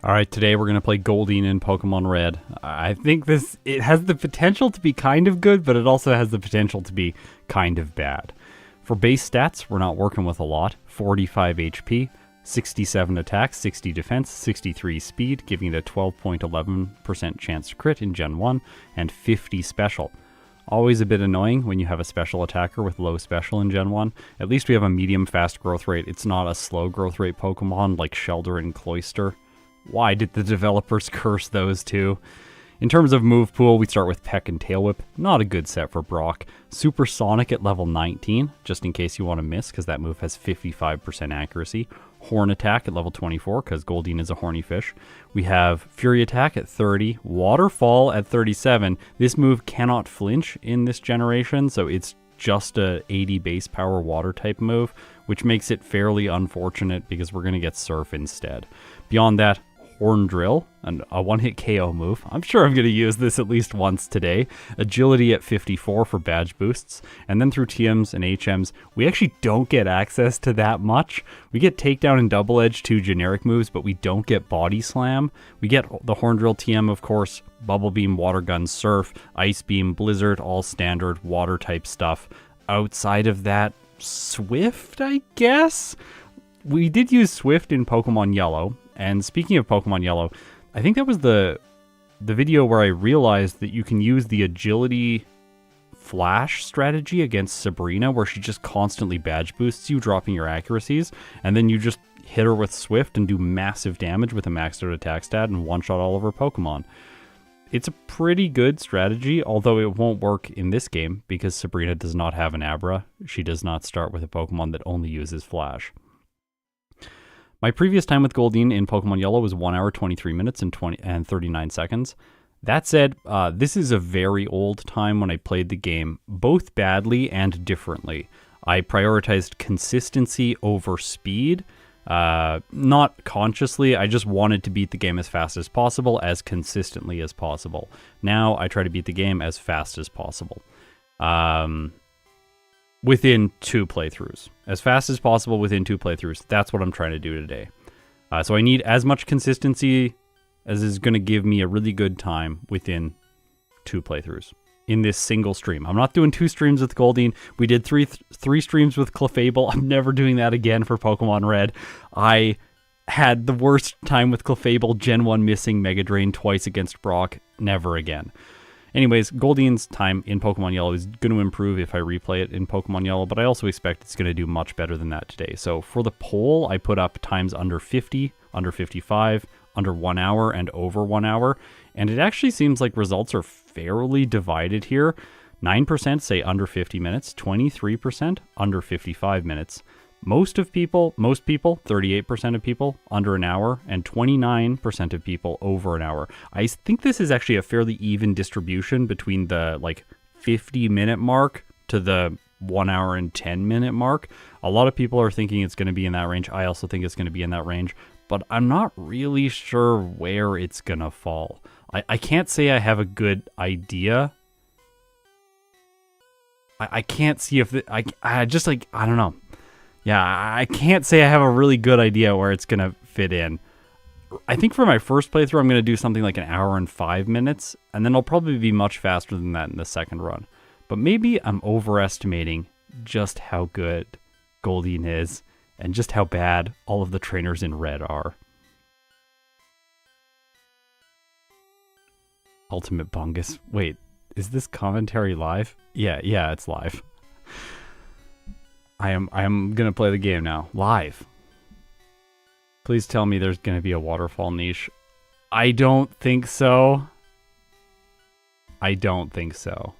All right, today we're going to play Goldine in Pokemon Red. I think it has the potential to be kind of good, but it also has the potential to be kind of bad. For base stats, we're not working with a lot. 45 HP, 67 attack, 60 defense, 63 speed, giving it a 12.11% chance to crit in Gen 1, and 50 special. Always a bit annoying when you have a special attacker with low special in Gen 1. At least we have a medium fast growth rate. It's not a slow growth rate Pokemon like Shelder and Cloyster. Why did the developers curse those two? In terms of move pool, we start with Peck and Tail Whip. Not a good set for Brock. Supersonic at level 19, just in case you want to miss, because that move has 55% accuracy. Horn Attack at level 24, because Goldeen is a horny fish. We have Fury Attack at 30. Waterfall at 37. This move cannot flinch in this generation, so it's just a 80 base power water type move, which makes it fairly unfortunate because we're going to get Surf instead. Beyond that, Horn Drill, and a one-hit KO move. I'm sure I'm going to use this at least once today. Agility at 54 for badge boosts. And then through TMs and HMs, we actually don't get access to that much. We get Takedown and Double Edge, two generic moves, but we don't get Body Slam. We get the Horn Drill TM, of course, Bubble Beam, Water Gun, Surf, Ice Beam, Blizzard, all standard water type stuff. Outside of that, Swift, I guess? We did use Swift in Pokemon Yellow. And speaking of Pokemon Yellow, I think that was the video where I realized that you can use the agility flash strategy against Sabrina, where she just constantly badge boosts you, dropping your accuracies, and then you just hit her with Swift and do massive damage with a maxed out attack stat and one-shot all of her Pokemon. It's a pretty good strategy, although it won't work in this game because Sabrina does not have an Abra. She does not start with a Pokemon that only uses Flash. My previous time with Goldeen in Pokemon Yellow was 1 hour, 23 minutes, and 39 seconds. That said, this is a very old time when I played the game, both badly and differently. I prioritized consistency over speed. Not consciously, I just wanted to beat the game as fast as possible, as consistently as possible. Now, I try to beat the game as fast as possible. Within 2 playthroughs. As fast as possible within 2 playthroughs. That's what I'm trying to do today. So I need as much consistency as is going to give me a really good time within 2 playthroughs. In this single stream. I'm not doing 2 streams with Goldeen. We did three streams with Clefable. I'm never doing that again for Pokemon Red. I had the worst time with Clefable, Gen 1 missing Mega Drain twice against Brock. Never again. Anyways, Goldeen's time in Pokemon Yellow is going to improve if I replay it in Pokemon Yellow, but I also expect it's going to do much better than that today. So for the poll, I put up times under 50, under 55, under 1 hour, and over 1 hour, and it actually seems like results are fairly divided here. 9% say under 50 minutes, 23% under 55 minutes. Most people, 38% of people, under an hour, and 29% of people over an hour. I think this is actually a fairly even distribution between the 50-minute mark to the 1 hour and 10-minute mark. A lot of people are thinking it's going to be in that range. I also think it's going to be in that range, but I'm not really sure where it's going to fall. I can't say I have a good idea. I can't see if... I don't know. Yeah, I can't say I have a really good idea where it's going to fit in. I think for my first playthrough, I'm going to do something like 1 hour and 5 minutes, and then I'll probably be much faster than that in the second run. But maybe I'm overestimating just how good Goldeen is, and just how bad all of the trainers in Red are. Ultimate Bungus. Wait, is this commentary live? Yeah, it's live. I am going to play the game now. Live. Please tell me there's going to be a waterfall niche. I don't think so. I don't think so.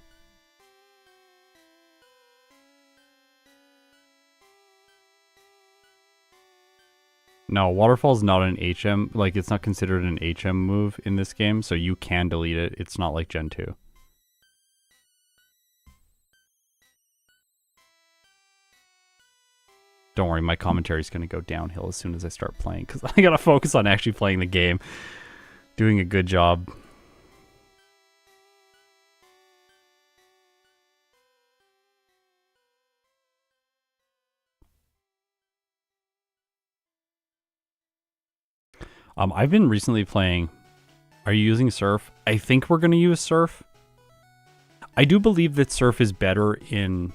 No, waterfall's not an HM. It's not considered an HM move in this game, so you can delete it. It's not like Gen 2. Don't worry, my commentary is going to go downhill as soon as I start playing, because I got to focus on actually playing the game. Doing a good job. I've been recently playing... Are you using Surf? I think we're going to use Surf. I do believe that Surf is better in...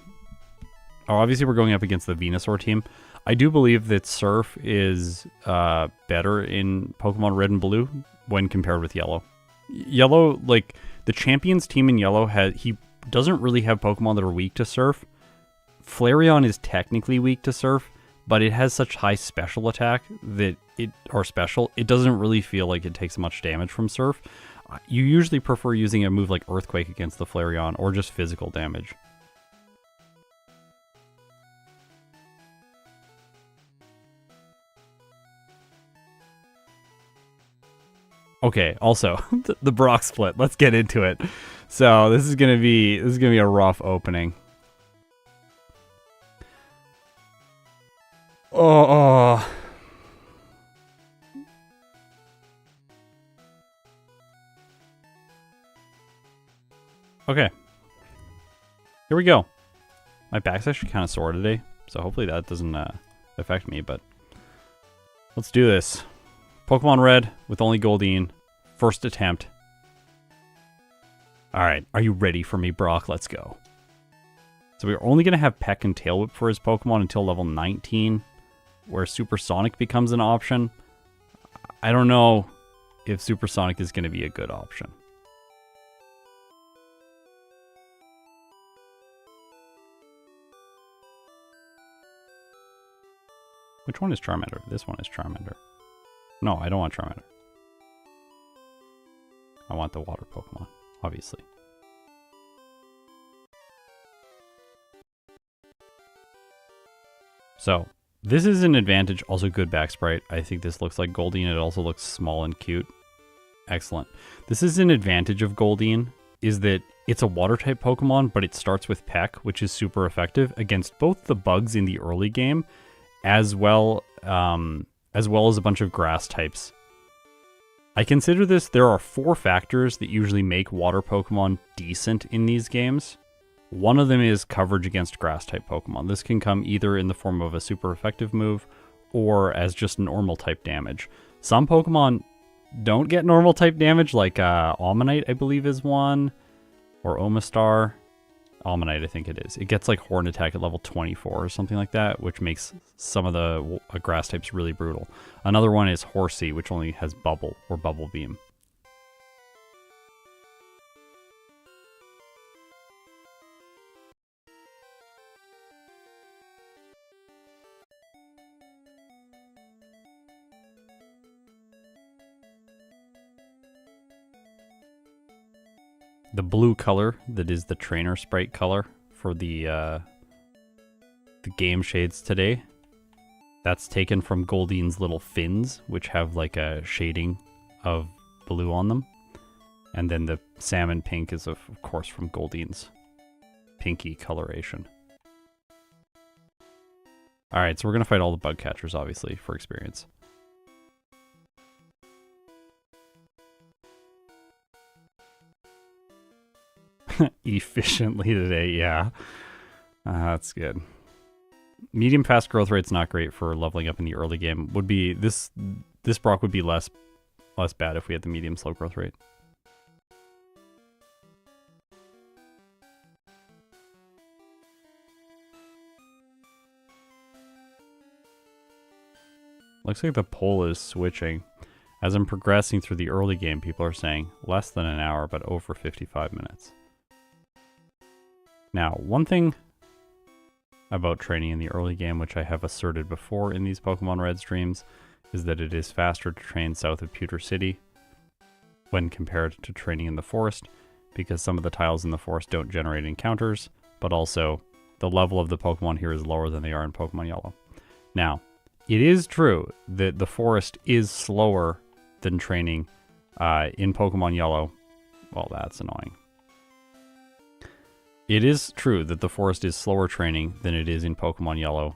Oh, obviously we're going up against the Venusaur team. I do believe that Surf is better in Pokemon Red and Blue when compared with Yellow. Yellow, like, the Champions team in Yellow, he doesn't really have Pokemon that are weak to Surf. Flareon is technically weak to Surf, but it has such high special attack that it doesn't really feel like it takes much damage from Surf. You usually prefer using a move like Earthquake against the Flareon, or just physical damage. Okay, also, the Brock split. Let's get into it. So this is gonna be a rough opening. Oh. Okay. Here we go. My back's actually kind of sore today, so hopefully that doesn't affect me, but let's do this. Pokemon Red with only Goldine. First attempt. Alright, are you ready for me, Brock? Let's go. So we're only going to have Peck and Tail Whip for his Pokemon until level 19, where Supersonic becomes an option. I don't know if Supersonic is going to be a good option. Which one is Charmander? This one is Charmander. No, I don't want Charmander. I want the water Pokemon, obviously. So, this is an advantage, also good back sprite. I think this looks like Goldine. It also looks small and cute. Excellent. This is an advantage of Goldine, is that it's a water type Pokemon, but it starts with Peck, which is super effective against both the bugs in the early game, as well as a bunch of grass types. I consider this, there are 4 factors that usually make water Pokemon decent in these games. One of them is coverage against grass type Pokemon. This can come either in the form of a super effective move or as just normal type damage. Some Pokemon don't get normal type damage, like Omanyte, I believe is one, or Omastar. Omanyte, I think it is. It gets like Horn Attack at level 24 or something like that, which makes some of the grass types really brutal. Another one is Horsey, which only has Bubble or Bubble Beam. The blue color that is the trainer sprite color for the game shades today, that's taken from Goldine's little fins, which have like a shading of blue on them. And then the salmon pink is of course from Goldine's pinky coloration. Alright, so we're going to fight all the bug catchers, obviously, for experience. Efficiently today, yeah. That's good. Medium fast growth rate's not great for leveling up in the early game. Would be this Brock would be less bad if we had the medium slow growth rate. Looks like the poll is switching. As I'm progressing through the early game, people are saying less than an hour, but over 55 minutes. Now, one thing about training in the early game, which I have asserted before in these Pokemon Red streams, is that it is faster to train south of Pewter City when compared to training in the forest, because some of the tiles in the forest don't generate encounters, but also the level of the Pokemon here is lower than they are in Pokemon Yellow. Now, it is true that the forest is slower than training in Pokemon Yellow. Well, that's annoying. It is true that the forest is slower training than it is in Pokemon Yellow,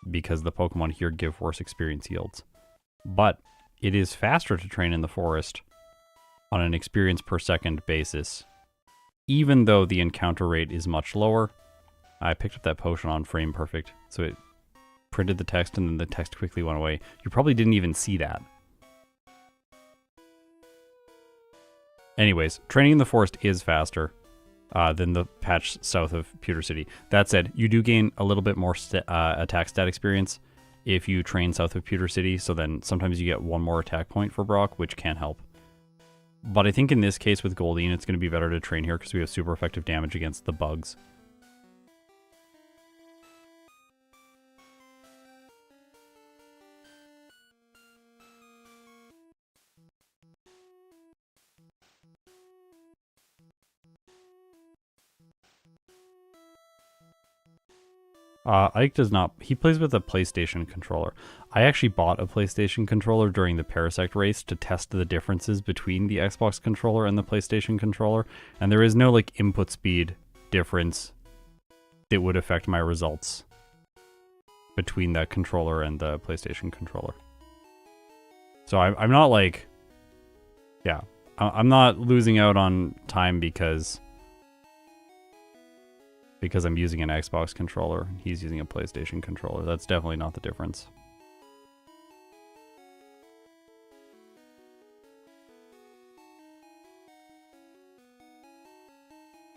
because the Pokemon here give worse experience yields. But it is faster to train in the forest on an experience per second basis, even though the encounter rate is much lower. I picked up that potion on frame perfect, so it printed the text and then the text quickly went away. You probably didn't even see that. Anyways, training in the forest is faster than the patch south of Pewter City. That said, you do gain a little bit more attack stat experience if you train south of Pewter City, so then sometimes you get one more attack point for Brock, which can help. But I think in this case with Goldine, it's going to be better to train here because we have super effective damage against the bugs. Ike does not. He plays with a PlayStation controller. I actually bought a PlayStation controller during the Parasect race to test the differences between the Xbox controller and the PlayStation controller, and there is no like input speed difference that would affect my results between that controller and the PlayStation controller. So I'm not like, yeah, I'm not losing out on time because I'm using an Xbox controller and he's using a PlayStation controller. That's definitely not the difference.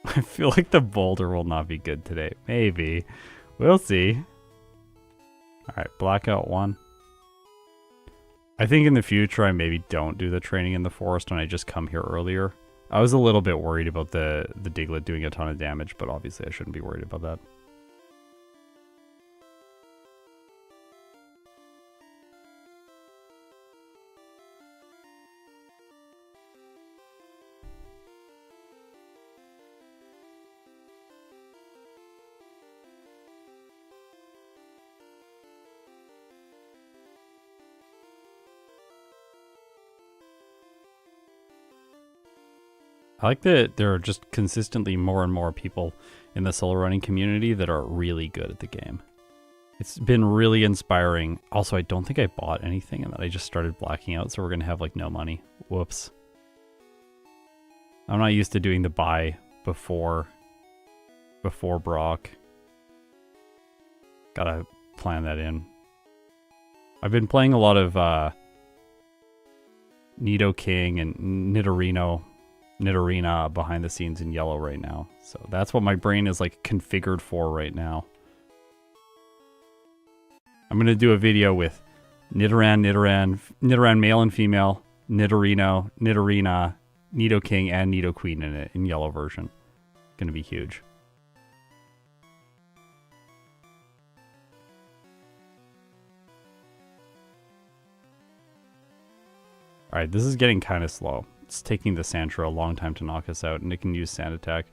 I feel like the boulder will not be good today. Maybe. We'll see. Alright, Blackout 1. I think in the future I maybe don't do the training in the forest and I just come here earlier. I was a little bit worried about the Diglett doing a ton of damage, but obviously I shouldn't be worried about that. I like that there are just consistently more and more people in the solo running community that are really good at the game. It's been really inspiring. Also, I don't think I bought anything and that I just started blacking out, so we're going to have like no money. Whoops. I'm not used to doing the buy before Brock. Gotta plan that in. I've been playing a lot of Nidoking and Nidorina behind the scenes in yellow right now. So that's what my brain is like configured for right now. I'm going to do a video with Nidoran male and female, Nidorino, Nidorina, Nidoking, and Nidoqueen in it in yellow version. Going to be huge. Alright, this is getting kind of slow. It's taking the Sandshrew a long time to knock us out, and it can use Sand Attack.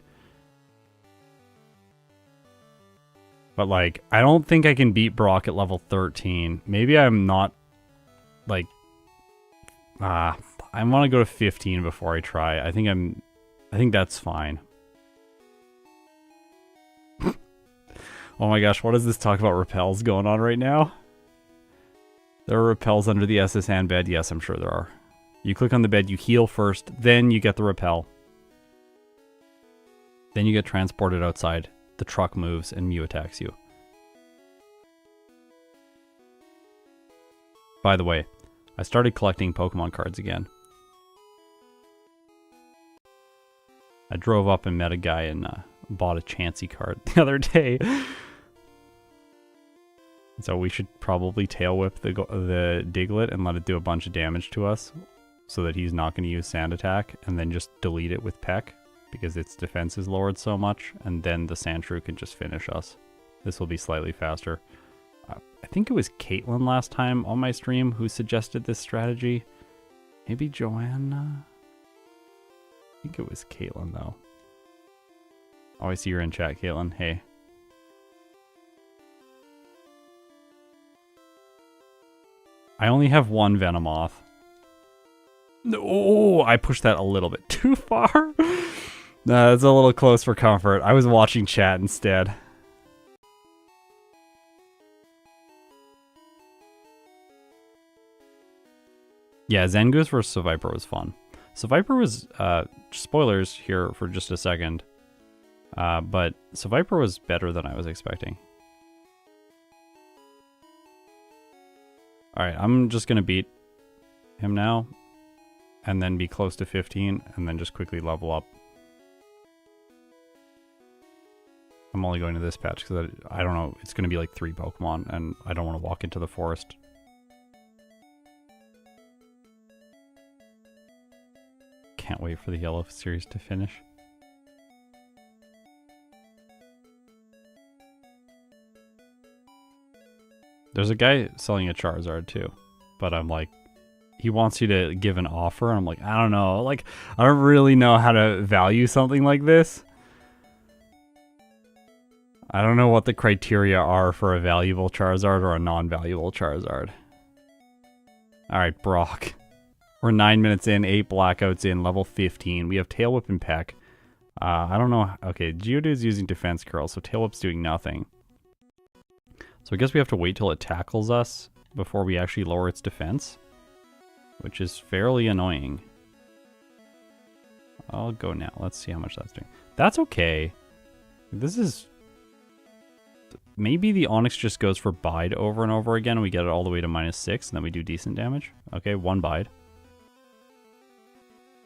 But, like, I don't think I can beat Brock at level 13. Maybe I'm not, like... I want to go to 15 before I try. I think that's fine. Oh my gosh, what is this talk about repels going on right now? There are repels under the SS hand bed. Yes, I'm sure there are. You click on the bed, you heal first, then you get the repel. Then you get transported outside. The truck moves and Mew attacks you. By the way, I started collecting Pokemon cards again. I drove up and met a guy and bought a Chansey card the other day. So we should probably tail whip the Diglett and let it do a bunch of damage to us so that he's not going to use Sand Attack, and then just delete it with Peck because its defense is lowered so much, and then the Sandshrew can just finish us. This will be slightly faster. I think it was Caitlin last time on my stream who suggested this strategy. Maybe Joanna? I think it was Caitlin though. Oh, I see you're in chat, Caitlin. Hey. I only have one Venomoth. No, I pushed that a little bit too far. No, that's a little close for comfort. I was watching chat instead. Yeah, Zangoose versus Seviper was fun. Seviper was, spoilers here for just a second, but Seviper was better than I was expecting. Alright, I'm just gonna beat him now. and then be close to 15, and then just quickly level up. I'm only going to this patch because I don't know, it's going to be like 3 Pokemon, and I don't want to walk into the forest. Can't wait for the yellow series to finish. There's a guy selling a Charizard too, but I'm like, he wants you to give an offer, and I'm like, I don't know, like, I don't really know how to value something like this. I don't know what the criteria are for a valuable Charizard or a non-valuable Charizard. Alright, Brock. We're 9 minutes in, 8 Blackouts in, level 15. We have Tail Whip and Peck. I don't know. Okay, Geodude's using Defense Curl, so Tail Whip's doing nothing. So I guess we have to wait till it tackles us before we actually lower its defense, which is fairly annoying. I'll go now. Let's see how much that's doing. That's okay. This is... Maybe the Onix just goes for Bide over and over again, and we get it all the way to -6, and then we do decent damage. Okay, 1 Bide.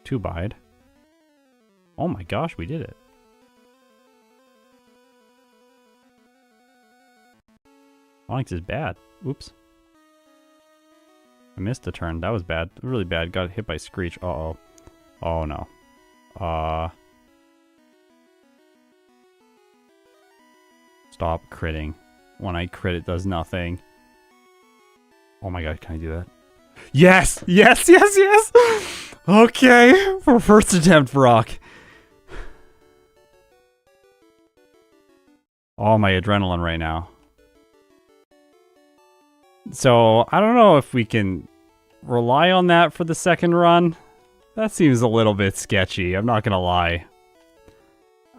2 Bide. Oh my gosh, we did it. Onix is bad. Oops. I missed a turn. That was bad. Really bad. Got hit by Screech. Uh-oh. Oh no. Stop critting. When I crit, it does nothing. Oh my god, can I do that? Yes! Yes, yes, yes! Okay, for first attempt, Brock. Oh, my adrenaline right now. So, I don't know if we can rely on that for the second run. That seems a little bit sketchy, I'm not gonna lie.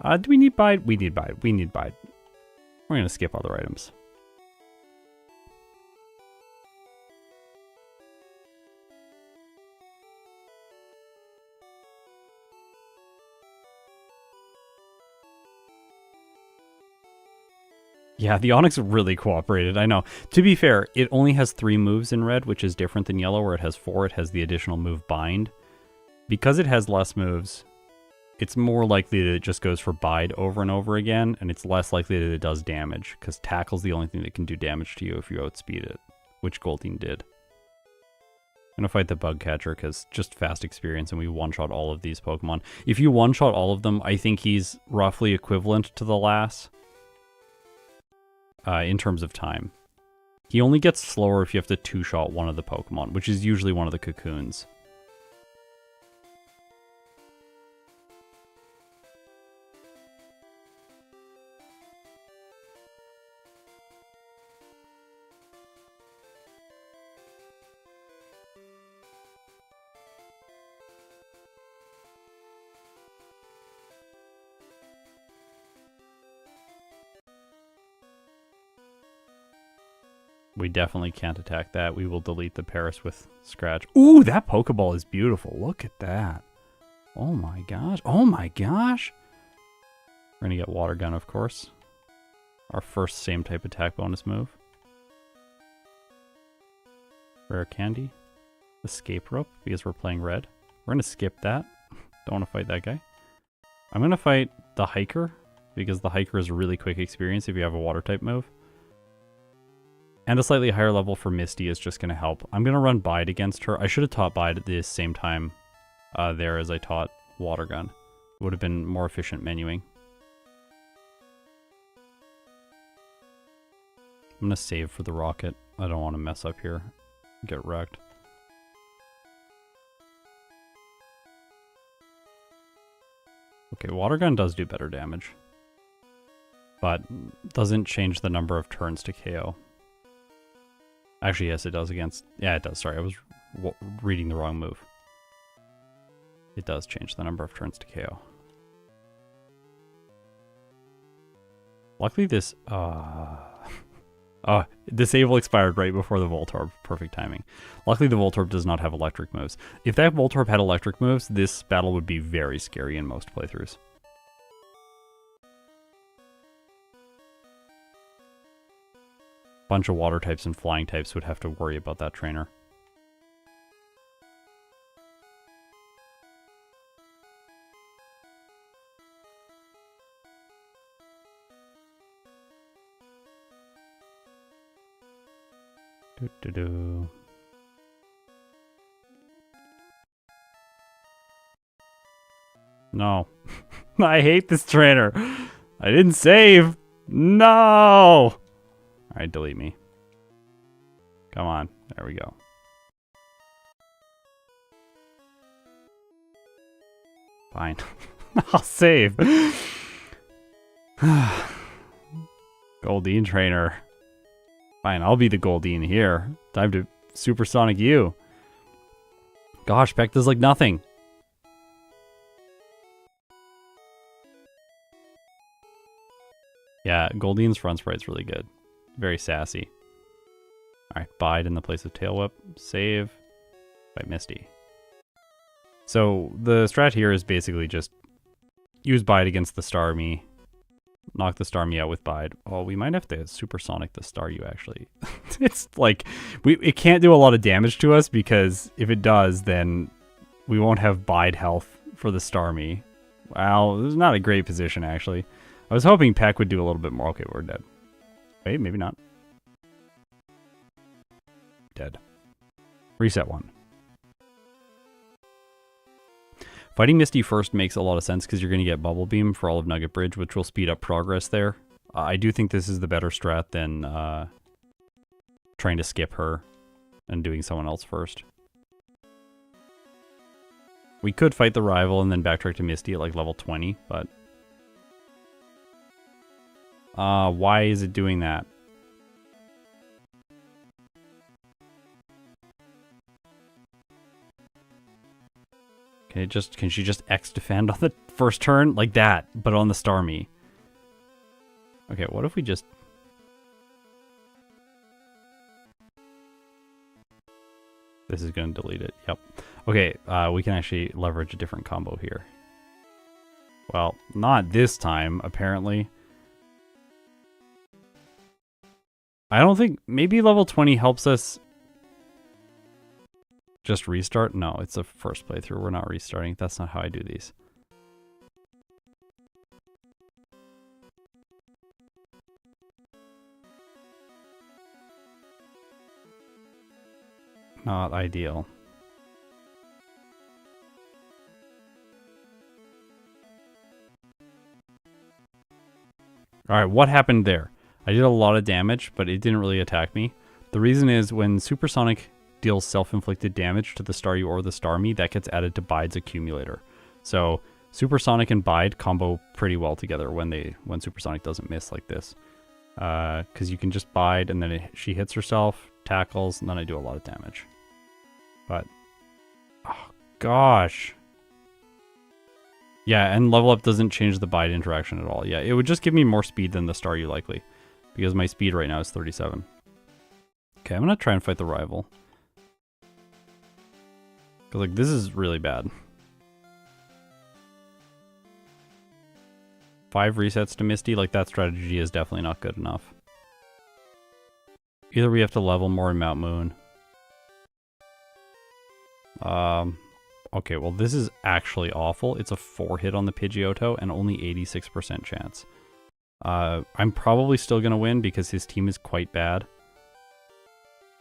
Do we need Bide? We need Bide. We need Bide. We're gonna skip other items. Yeah, the Onix really cooperated, I know. To be fair, it only has 3 moves in red, which is different than yellow, where it has 4. It has the additional move Bind. Because it has less moves, it's more likely that it just goes for Bide over and over again, and it's less likely that it does damage, because Tackle's the only thing that can do damage to you if you outspeed it, which Goldine did. I'm going to fight the Bug Catcher, because just fast experience, and we one-shot all of these Pokemon. If you one-shot all of them, I think he's roughly equivalent to the Lass. In terms of time. He only gets slower if you have to two-shot one of the Pokemon, which is usually one of the Cocoons. We definitely can't attack that. We will delete the Paris with Scratch. Ooh, that Pokeball is beautiful. Look at that. Oh my gosh. Oh my gosh. We're going to get Water Gun, of course. Our first same type attack bonus move. Rare Candy. Escape Rope, because we're playing red. We're going to skip that. Don't want to fight that guy. I'm going to fight the Hiker, because the Hiker is a really quick experience if you have a water type move. And a slightly higher level for Misty is just going to help. I'm going to run Bide against her. I should have taught Bide at the same time there as I taught Water Gun. Would have been more efficient menuing. I'm going to save for the rocket. I don't want to mess up here. Get wrecked. Okay, Water Gun does do better damage. But doesn't change the number of turns to KO. Actually, yes, it does against... Yeah, it does. Sorry, I was reading the wrong move. It does change the number of turns to KO. Luckily, this... Disable expired right before the Voltorb. Perfect timing. Luckily, the Voltorb does not have electric moves. If that Voltorb had electric moves, this battle would be very scary in most playthroughs. Bunch of water types and flying types would have to worry about that trainer. Do-do-do. No. I hate this trainer. I didn't save. No. Alright, delete me. Come on. There we go. Fine. I'll save. Goldeen trainer. Fine, I'll be the Goldeen here. Time to supersonic you. Gosh, Peck does like nothing. Yeah, Goldeen's front sprite's really good. Very sassy. Alright, bide in the place of tail whip. Save by Misty. So the strat here is basically just use bide against the Starmie. Knock the Starmie out with bide. Oh, we might have to supersonic the Staryu actually. It's like it can't do a lot of damage to us because if it does, then we won't have bide health for the Starmie. Wow, this is not a great position actually. I was hoping Peck would do a little bit more. Okay, we're dead. Wait, maybe not. Dead. Reset one. Fighting Misty first makes a lot of sense because you're going to get Bubble Beam for all of Nugget Bridge, which will speed up progress there. I do think this is the better strat than trying to skip her and doing someone else first. We could fight the rival and then backtrack to Misty at like level 20, but... why is it doing that? Can she just X defend on the first turn? Like that, but on the Starmie. Okay, what if we just... This is going to delete it. Yep. Okay, we can actually leverage a different combo here. Well, not this time, apparently. I don't think... Maybe level 20 helps us... Just restart? No, it's a first playthrough. We're not restarting. That's not how I do these. Not ideal. Alright, what happened there? I did a lot of damage, but it didn't really attack me. The reason is when Supersonic deals self-inflicted damage to the Staryu or the Starmie, that gets added to Bide's accumulator. So Supersonic and Bide combo pretty well together when Supersonic doesn't miss like this. Because you can just Bide and then she hits herself, tackles, and then I do a lot of damage. But, oh gosh. Yeah, and level up doesn't change the Bide interaction at all. Yeah, it would just give me more speed than the Staryu likely. Because my speed right now is 37. Okay, I'm going to try and fight the rival. Because, like, this is really bad. 5 resets to Misty, like, that strategy is definitely not good enough. Either we have to level more in Mount Moon. Okay, well, this is actually awful. It's a 4 hit on the Pidgeotto and only 86% chance. I'm probably still going to win because his team is quite bad.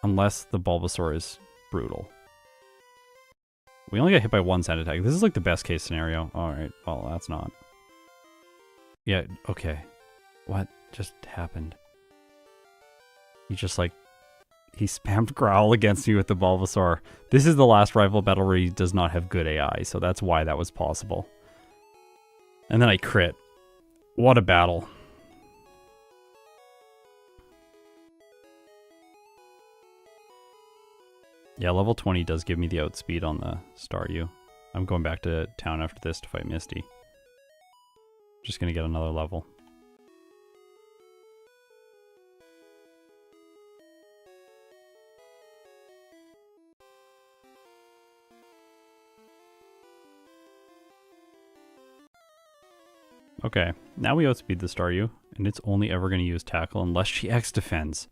Unless the Bulbasaur is brutal. We only got hit by 1 sand attack. This is like the best case scenario. Alright, well, that's not. Yeah, okay. What just happened? He just like... He spammed Growl against me with the Bulbasaur. This is the last rival battle where he does not have good AI, so that's why that was possible. And then I crit. What a battle. Yeah, level 20 does give me the outspeed on the Staryu. I'm going back to town after this to fight Misty. Just gonna get another level. Okay, now we outspeed the Staryu, and it's only ever going to use Tackle unless she X defends.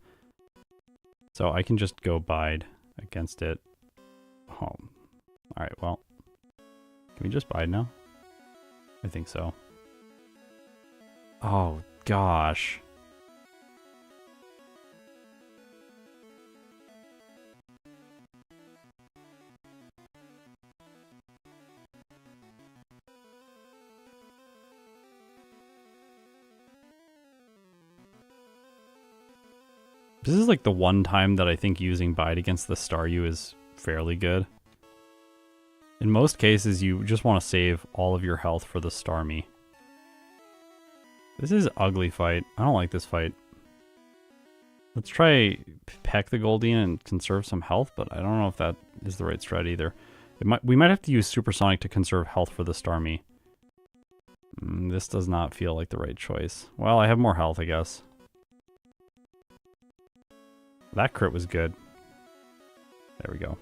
So I can just go Bide against it. Oh. Alright, well. Can we just Bide now? I think so. Oh, gosh. This is like the one time that I think using Bite against the Staryu is fairly good. In most cases, you just want to save all of your health for the Starmie. This is an ugly fight. I don't like this fight. Let's try Peck the Goldine and conserve some health, but I don't know if that is the right strat either. We might have to use Supersonic to conserve health for the Starmie. This does not feel like the right choice. Well, I have more health, I guess. That crit was good. There we go.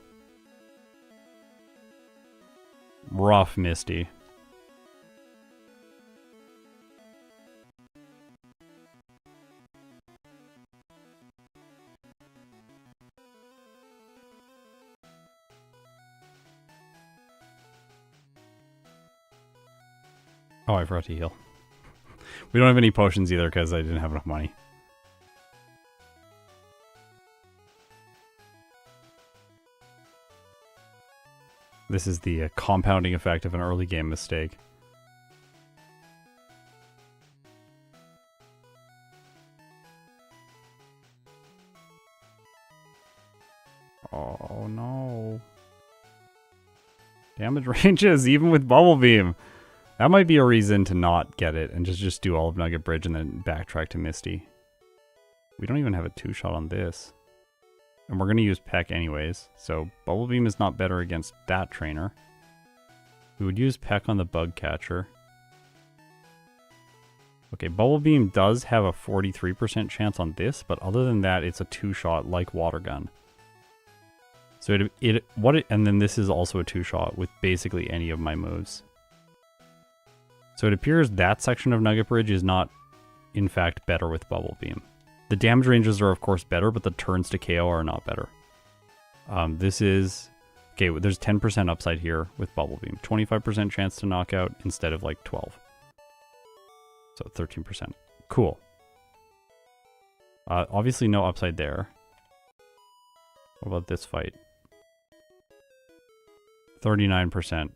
Rough Misty. Oh, I forgot to heal. We don't have any potions either because I didn't have enough money. This is the compounding effect of an early game mistake. Oh no. Damage ranges even with Bubble Beam. That might be a reason to not get it and just do all of Nugget Bridge and then backtrack to Misty. We don't even have a 2-shot on this. And we're going to use Peck anyways, so Bubble Beam is not better against that trainer. We would use Peck on the Bug Catcher. Okay, Bubble Beam does have a 43% chance on this, but other than that, it's a 2-shot like Water Gun. So and then this is also a 2-shot with basically any of my moves. So it appears that section of Nugget Bridge is not, in fact, better with Bubble Beam. The damage ranges are, of course, better, but the turns to KO are not better. This is... Okay, there's 10% upside here with Bubble Beam. 25% chance to knock out instead of, like, 12. So 13%. Cool. Obviously no upside there. What about this fight? 39%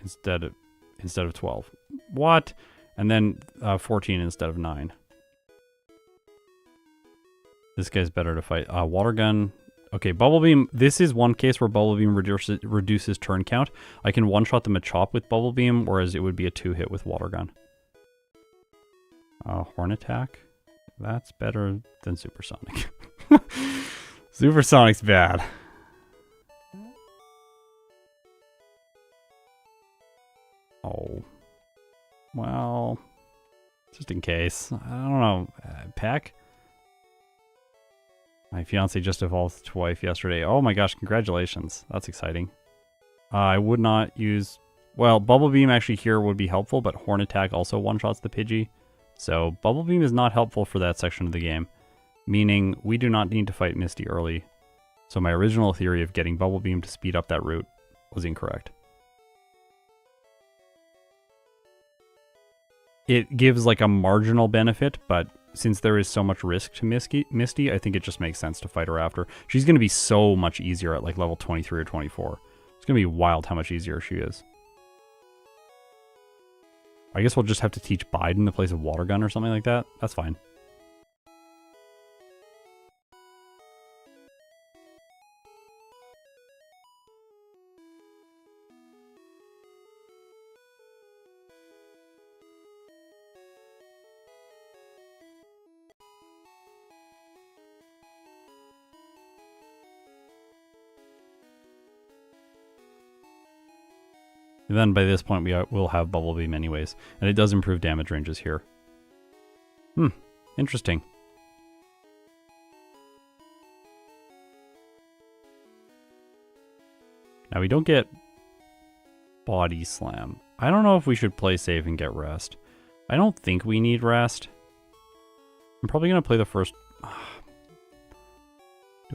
instead of 12. What? And then 14 instead of 9. This guy's better to fight. Water Gun. Okay, Bubble Beam. This is one case where Bubble Beam reduces turn count. I can one-shot the Machop with Bubble Beam, whereas it would be a 2-hit with Water Gun. Horn Attack. That's better than Supersonic. Supersonic's bad. Oh. Well, just in case. I don't know. Peck? My fiance just evolved to wife yesterday. Oh my gosh, congratulations. That's exciting. I would not use... Well, Bubble Beam actually here would be helpful, but Horn Attack also one-shots the Pidgey. So Bubble Beam is not helpful for that section of the game. Meaning, we do not need to fight Misty early. So my original theory of getting Bubble Beam to speed up that route was incorrect. It gives like a marginal benefit, but since there is so much risk to Misty, I think it just makes sense to fight her after. She's going to be so much easier at like level 23 or 24. It's going to be wild how much easier she is. I guess we'll just have to teach Bide in the place of Water Gun or something like that. That's fine. And then by this point, we'll have Bubble Beam anyways. And it does improve damage ranges here. Interesting. Now we don't get Body Slam. I don't know if we should play safe and get rest. I don't think we need rest. I'm probably going to play the first... Do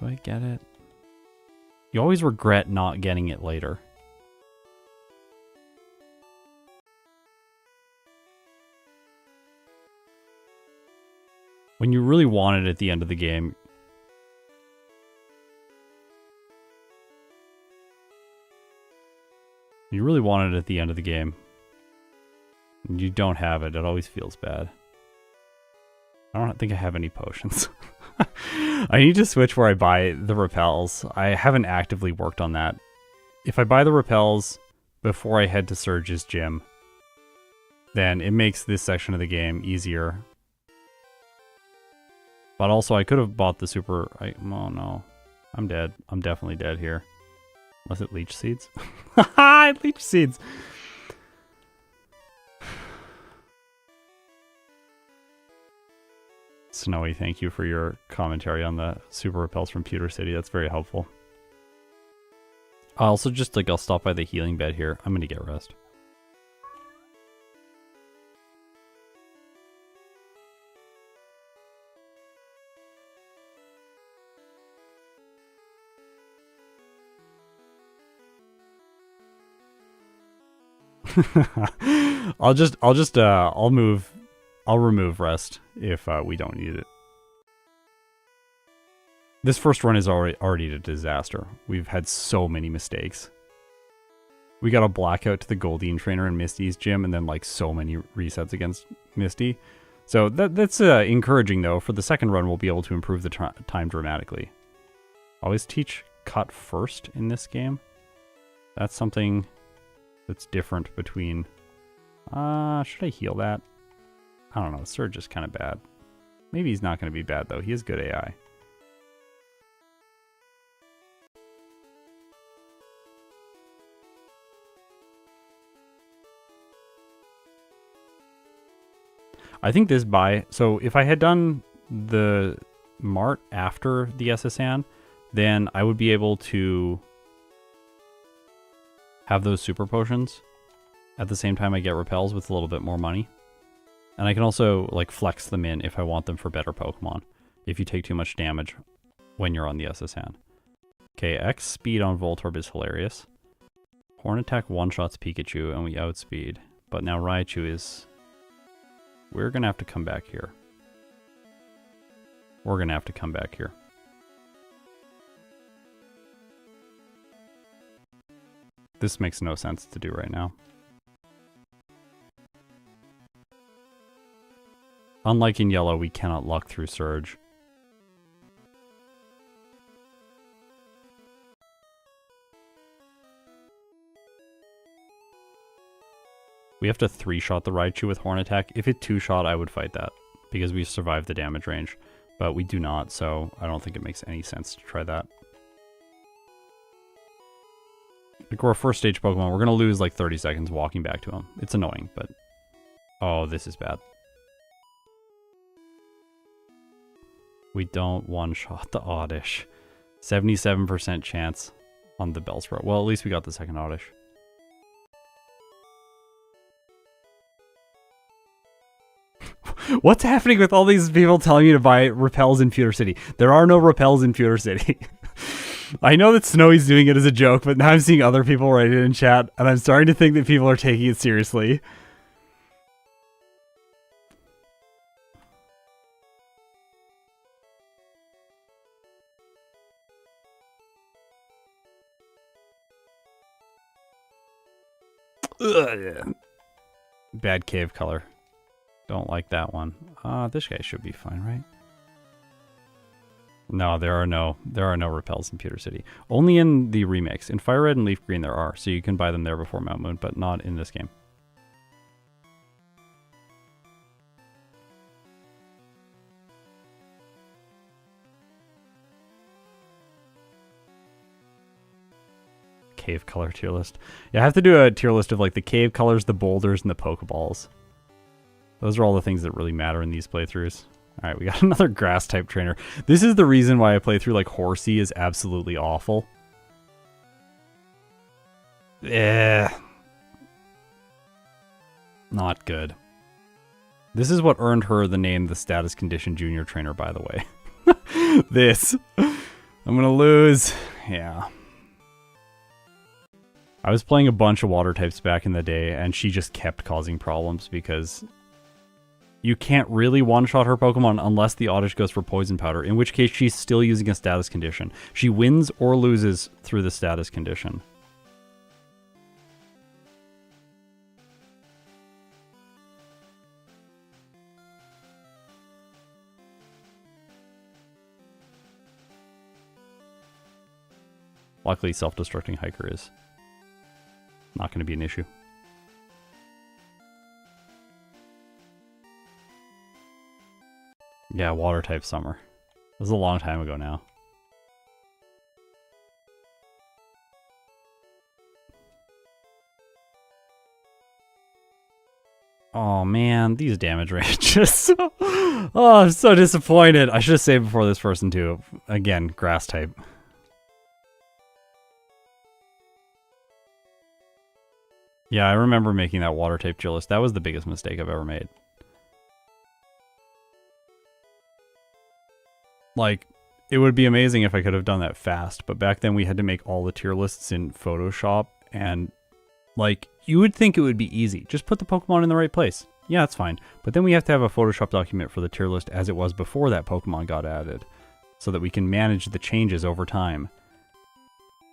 I get it? You always regret not getting it later. When you really want it at the end of the game. You really want it at the end of the game. And you don't have it. It always feels bad. I don't think I have any potions. I need to switch where I buy the repels. I haven't actively worked on that. If I buy the repels before I head to Surge's gym, then it makes this section of the game easier. But also, I could have bought the super... oh no. I'm dead. I'm definitely dead here. Unless it leech seeds. Haha! It leech seeds! Snowy, thank you for your commentary on the super repels from Pewter City. That's very helpful. Also, just like, I'll stop by the healing bed here. I'm gonna get rest. I'll remove rest if we don't need it. This first run is already a disaster. We've had so many mistakes. We got a blackout to the Goldine trainer in Misty's gym, and then like so many resets against Misty. So that's encouraging though. For the second run, we'll be able to improve the time dramatically. Always teach cut first in this game. That's something that's different between... should I heal that? I don't know. Surge is kind of bad. Maybe he's not going to be bad, though. He has good AI. I think this buy... So if I had done the Mart after the SSN, then I would be able to have those super potions at the same time I get repels with a little bit more money. And I can also like flex them in if I want them for better Pokemon, if you take too much damage when you're on the SSN. Okay, X speed on Voltorb is hilarious. Horn attack one-shots Pikachu and we outspeed. But now Raichu is... We're gonna have to come back here. We're gonna have to come back here. This makes no sense to do right now. Unlike in yellow, we cannot luck through Surge. We have to 3-shot the Raichu with Horn Attack. If it 2-shot, I would fight that, because we survived the damage range. But we do not, so I don't think it makes any sense to try that. Like, we're a first stage Pokemon. We're going to lose like 30 seconds walking back to him. It's annoying, but... Oh, this is bad. We don't one-shot the Oddish. 77% chance on the Bellsprout. Well, at least we got the second Oddish. What's happening with all these people telling me to buy repels in Pewter City? There are no repels in Pewter City. I know that Snowy's doing it as a joke, but now I'm seeing other people write it in chat, and I'm starting to think that people are taking it seriously. Ugh. Bad cave color. Don't like that one. This guy should be fine, right? No, there are no repels in Pewter City. Only in the remix. In Fire Red and Leaf Green there are, so you can buy them there before Mount Moon, but not in this game. Cave color tier list. Yeah, I have to do a tier list of like the cave colors, the boulders, and the Pokeballs. Those are all the things that really matter in these playthroughs. Alright, we got another grass type trainer. This is the reason why I play through like Horsey is absolutely awful. Not good. This is what earned her the name the Status Condition Junior Trainer, by the way. This. I'm gonna lose. Yeah. I was playing a bunch of water types back in the day, and she just kept causing problems because you can't really one-shot her Pokemon unless the Oddish goes for Poison Powder, in which case she's still using a status condition. She wins or loses through the status condition. Luckily, self-destructing hiker is not going to be an issue. Yeah, water type summer. This was a long time ago now. Oh man, these damage ranges. Oh, I'm so disappointed. I should have saved before this person too. Again, grass type. Yeah, I remember making that water type tier list. That was the biggest mistake I've ever made. Like, it would be amazing if I could have done that fast, but back then we had to make all the tier lists in Photoshop, and like, you would think it would be easy. Just put the Pokemon in the right place. Yeah, that's fine. But then we have to have a Photoshop document for the tier list as it was before that Pokemon got added, so that we can manage the changes over time.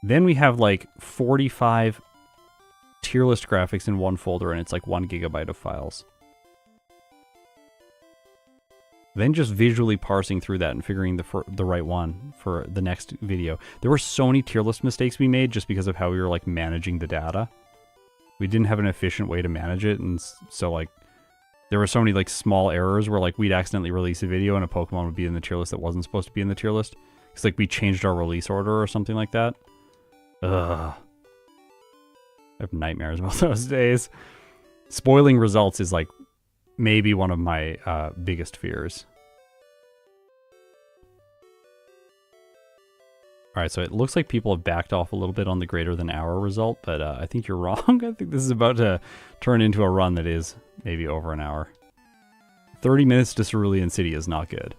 Then we have like 45 tier list graphics in one folder, and it's like 1 GB of files. Then just visually parsing through that and figuring the right one for the next video. There were so many tier list mistakes we made just because of how we were like managing the data. We didn't have an efficient way to manage it, and so like there were so many like small errors where like we'd accidentally release a video and a Pokemon would be in the tier list that wasn't supposed to be in the tier list. It's like we changed our release order or something like that. Ugh. I have nightmares about those days. Spoiling results is like maybe one of my biggest fears. Alright, so it looks like people have backed off a little bit on the greater than hour result, but I think you're wrong. I think this is about to turn into a run that is maybe over an hour. 30 minutes to Cerulean City is not good.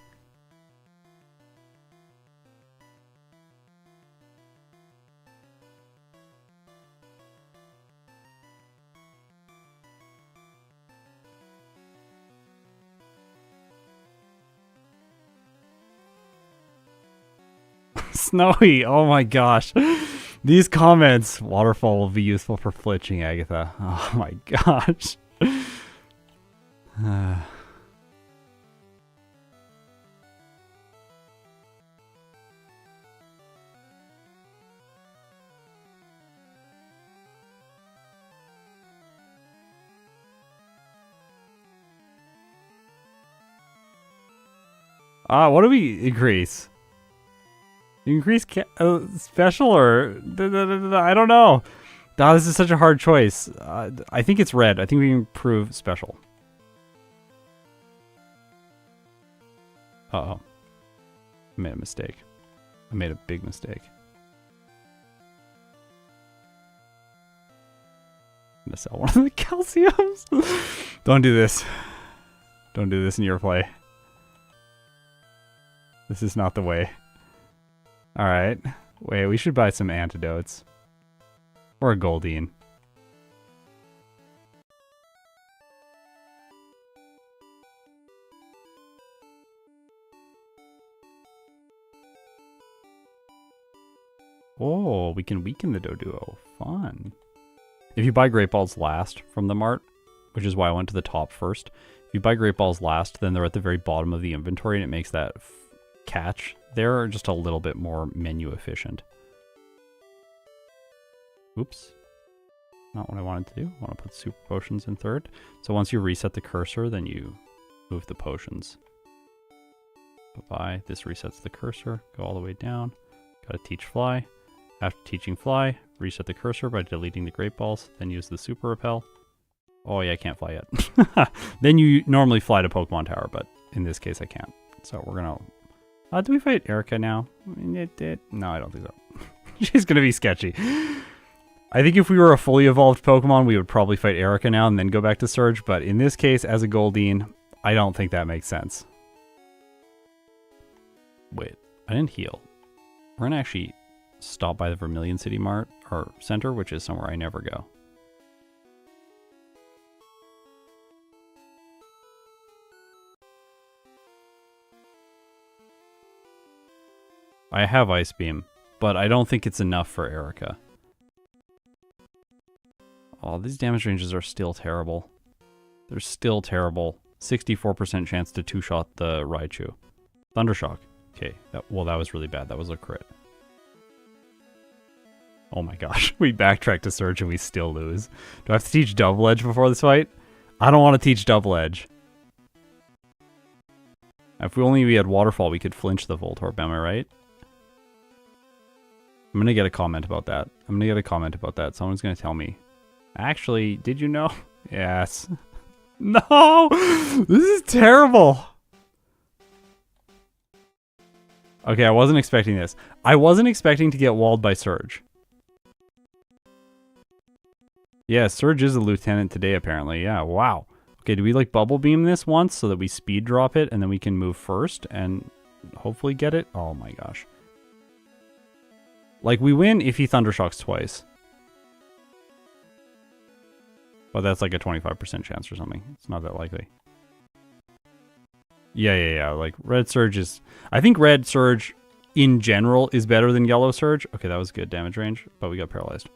Snowy, oh my gosh. These comments. Waterfall will be useful for flitching, Agatha. Oh my gosh. What do we increase? Increase special or I don't know. This is such a hard choice. I think it's red. I think we improve special. Uh-oh. I made a mistake. I made a big mistake. I'm gonna sell one of the calciums. Don't do this. Don't do this in your play. This is not the way. Alright. Wait, we should buy some antidotes. Or a Goldine. Oh, we can weaken the Doduo. Fun. If you buy Great Balls last from the mart, which is why I went to the top first, if you buy Great Balls last, then they're at the very bottom of the inventory, and it makes that catch there just a little bit more menu efficient. Oops. Not what I wanted to do. I want to put super potions in third. So once you reset the cursor, then you move the potions. Bye-bye. This resets the cursor. Go all the way down. Gotta teach fly. After teaching fly, reset the cursor by deleting the Great Balls, then use the super repel. Oh yeah, I can't fly yet. Then you normally fly to Pokemon Tower, but in this case I can't. So we're gonna... do we fight Erica now? No, I don't think so. She's gonna be sketchy. I think if we were a fully evolved Pokemon, we would probably fight Erica now and then go back to Surge, but in this case, as a Goldine, I don't think that makes sense. Wait, I didn't heal. We're gonna actually stop by the Vermillion City Mart, or Center, which is somewhere I never go. I have Ice Beam, but I don't think it's enough for Erica. Oh, these damage ranges are still terrible. They're still terrible. 64% chance to two-shot the Raichu. Thundershock. Okay, well that was really bad. That was a crit. Oh my gosh. We backtrack to Surge and we still lose. Do I have to teach double edge before this fight? I don't want to teach double edge. If we had waterfall, we could flinch the Voltorb, am I right? I'm going to get a comment about that. Someone's going to tell me. Actually, did you know? Yes. No! This is terrible! Okay, I wasn't expecting this. I wasn't expecting to get walled by Surge. Yeah, Surge is a lieutenant today, apparently. Yeah, wow. Okay, do we like bubble beam this once so that we speed drop it and then we can move first and hopefully get it? Oh my gosh. Like, we win if he Thundershocks twice. But that's like a 25% chance or something. It's not that likely. Yeah. Like, Red Surge is... I think Red Surge, in general, is better than Yellow Surge. Okay, that was good damage range, but we got paralyzed.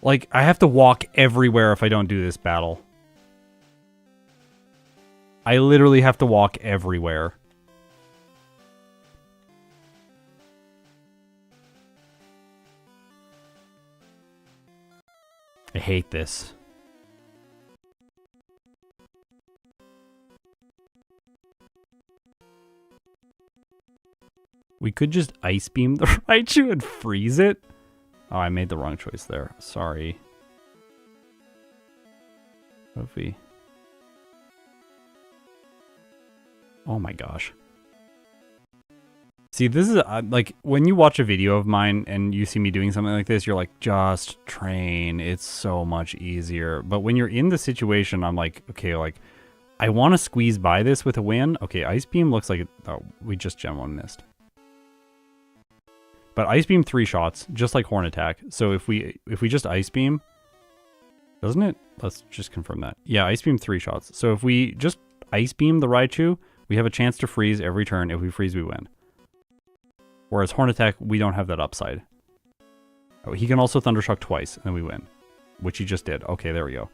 Like, I have to walk everywhere if I don't do this battle. I literally have to walk everywhere. I hate this. We could just Ice Beam the Raichu and freeze it. Oh, I made the wrong choice there. Sorry. What if we... Oh my gosh. See, this is, like, when you watch a video of mine and you see me doing something like this, you're like, just train. It's so much easier. But when you're in the situation, I'm like, okay, like, I want to squeeze by this with a win. Okay, Ice Beam looks like... Oh, we just Gen 1 missed. But Ice Beam 3 shots, just like Horn Attack. So if we just Ice Beam... Doesn't it? Let's just confirm that. Yeah, Ice Beam 3 shots. So if we just Ice Beam the Raichu, we have a chance to freeze every turn. If we freeze, we win. Whereas Horn Attack, we don't have that upside. Oh, he can also Thundershock twice, and then we win. Which he just did. Okay, there we go.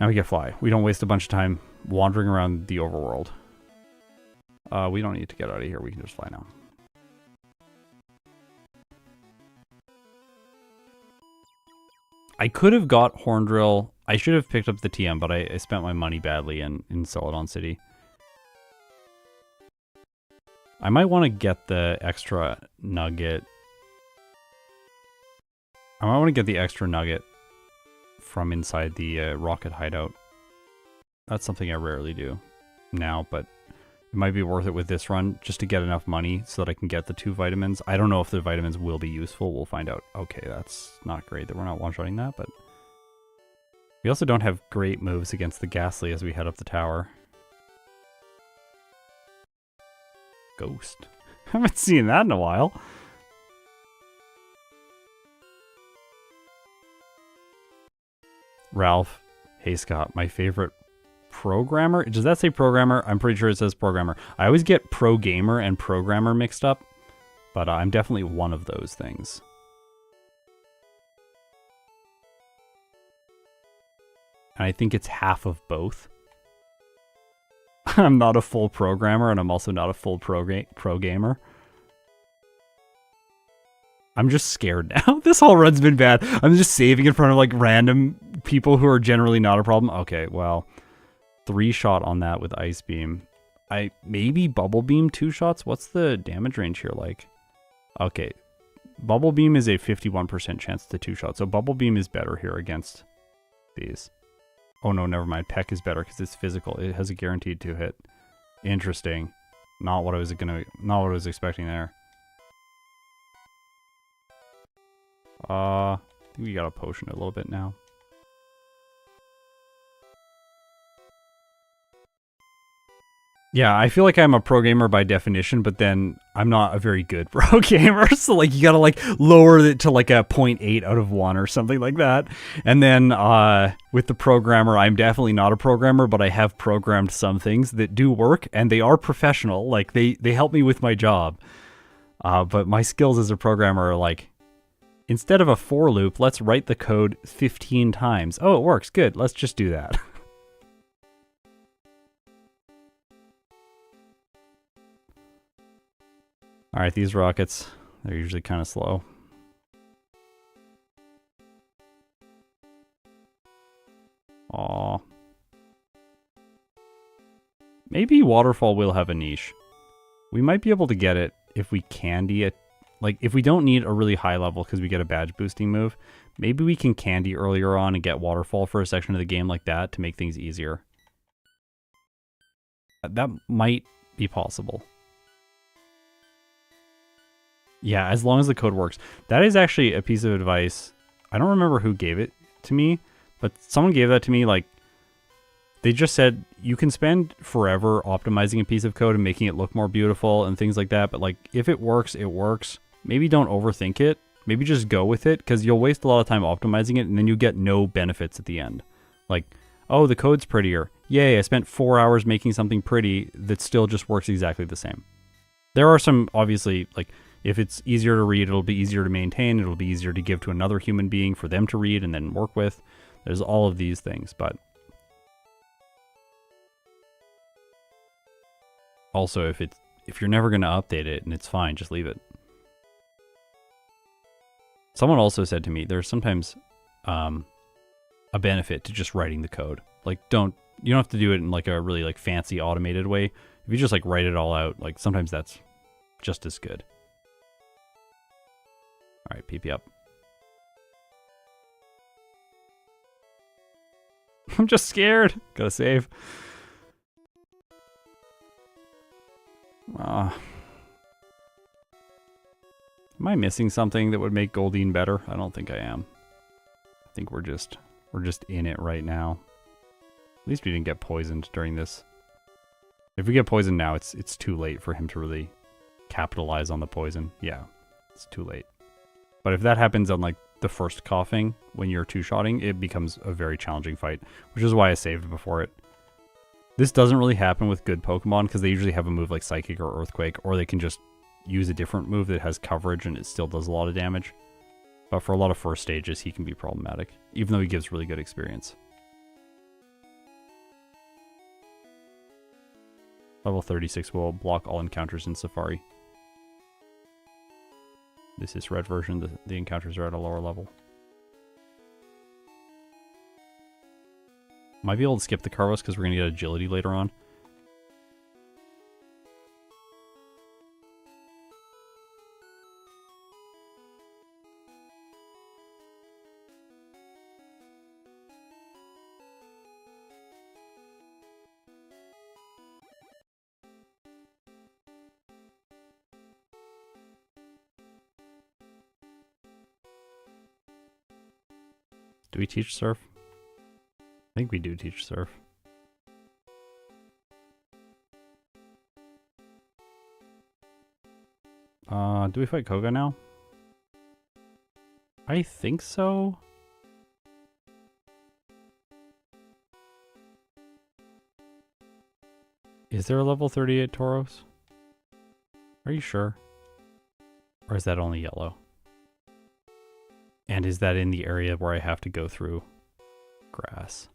Now we get Fly. We don't waste a bunch of time wandering around the overworld. We don't need to get out of here. We can just fly now. I could have got Horn Drill. I should have picked up the TM, but I spent my money badly in Celadon City. I might want to get the extra nugget. I might want to get the extra nugget from inside the rocket hideout. That's something I rarely do now, but it might be worth it with this run just to get enough money so that I can get the 2 vitamins. I don't know if the vitamins will be useful. We'll find out. Okay, that's not great that we're not one-shotting that, but... We also don't have great moves against the Ghastly as we head up the tower. Ghost. I haven't seen that in a while. Ralph. Hey Scott, my favorite programmer? Does that say programmer? I'm pretty sure it says programmer. I always get pro gamer and programmer mixed up, but I'm definitely one of those things. And I think it's half of both. I'm not a full programmer, and I'm also not a full pro gamer. I'm just scared now. This whole run's been bad. I'm just saving in front of, like, random people who are generally not a problem. Okay, well, 3 shot on that with Ice Beam. I maybe Bubble Beam 2 shots? What's the damage range here like? Okay, Bubble Beam is a 51% chance to 2 shots, so Bubble Beam is better here against these. Oh no, never mind. Peck is better because it's physical. It has a guaranteed 2 hit. Interesting. Not what I was expecting there. I think we got a potion a little bit now. Yeah, I feel like I'm a pro gamer by definition, but then I'm not a very good pro gamer. So like you gotta like lower it to like a 0.8 out of 1 or something like that. And then with the programmer, I'm definitely not a programmer, but I have programmed some things that do work and they are professional. Like they help me with my job. But my skills as a programmer are like, instead of a for loop, let's write the code 15 times. Oh, it works. Good. Let's just do that. Alright, these rockets, they're usually kind of slow. Aw. Maybe Waterfall will have a niche. We might be able to get it if we candy it. Like, if we don't need a really high level because we get a badge boosting move, maybe we can candy earlier on and get Waterfall for a section of the game like that to make things easier. That might be possible. Yeah, as long as the code works. That is actually a piece of advice. I don't remember who gave it to me, but someone gave that to me. Like, they just said you can spend forever optimizing a piece of code and making it look more beautiful and things like that. But like, if it works, it works. Maybe don't overthink it. Maybe just go with it, because you'll waste a lot of time optimizing it and then you get no benefits at the end. Like, oh, the code's prettier. Yay, I spent 4 hours making something pretty that still just works exactly the same. There are some, obviously, like, if it's easier to read, it'll be easier to maintain. It'll be easier to give to another human being for them to read and then work with. There's all of these things, but also, if you're never going to update it and it's fine, just leave it. Someone also said to me, there's sometimes a benefit to just writing the code. Like, you don't have to do it in like a really like fancy automated way. If you just like write it all out, like sometimes that's just as good. All right, PP up. I'm just scared. Gotta save. Am I missing something that would make Goldine better? I don't think I am. I think we're just in it right now. At least we didn't get poisoned during this. If we get poisoned now, it's too late for him to really capitalize on the poison. Yeah, it's too late. But if that happens on like the first coughing when you're two-shotting, it becomes a very challenging fight, which is why I saved before it. This doesn't really happen with good Pokemon because they usually have a move like Psychic or Earthquake, or they can just use a different move that has coverage and it still does a lot of damage. But for a lot of first stages, he can be problematic, even though he gives really good experience. Level 36 will block all encounters in Safari. This is red version, the encounters are at a lower level. Might be able to skip the Carvos because we're going to get agility later on. Do we teach Surf? I think we do teach Surf. Do we fight Koga now? I think so. Is there a level 38 Tauros? Are you sure? Or is that only yellow? And is that in the area where I have to go through grass?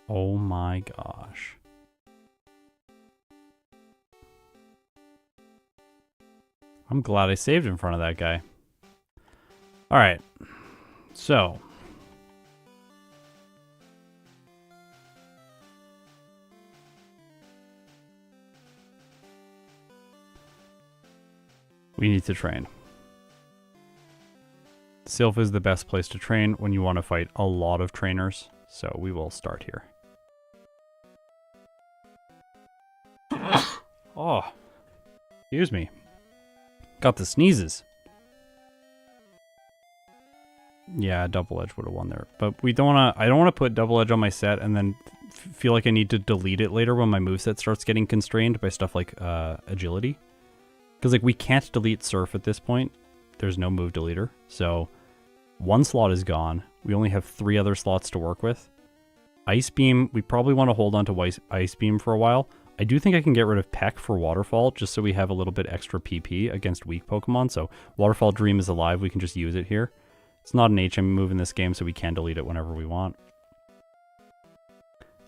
Oh my gosh. I'm glad I saved in front of that guy. Alright. So. We need to train. Silph is the best place to train when you want to fight a lot of trainers, so we will start here. Oh, excuse me. Got the sneezes. Yeah, Double Edge would have won there, but we don't want to. I don't want to put Double Edge on my set and then feel like I need to delete it later when my moveset starts getting constrained by stuff like agility. Because like we can't delete Surf at this point. There's no move deleter. So one slot is gone. We only have 3 other slots to work with. Ice Beam, we probably want to hold on to Ice Beam for a while. I do think I can get rid of Peck for Waterfall, just so we have a little bit extra PP against weak Pokemon. So Waterfall Dream is alive, we can just use it here. It's not an HM move in this game, so we can delete it whenever we want.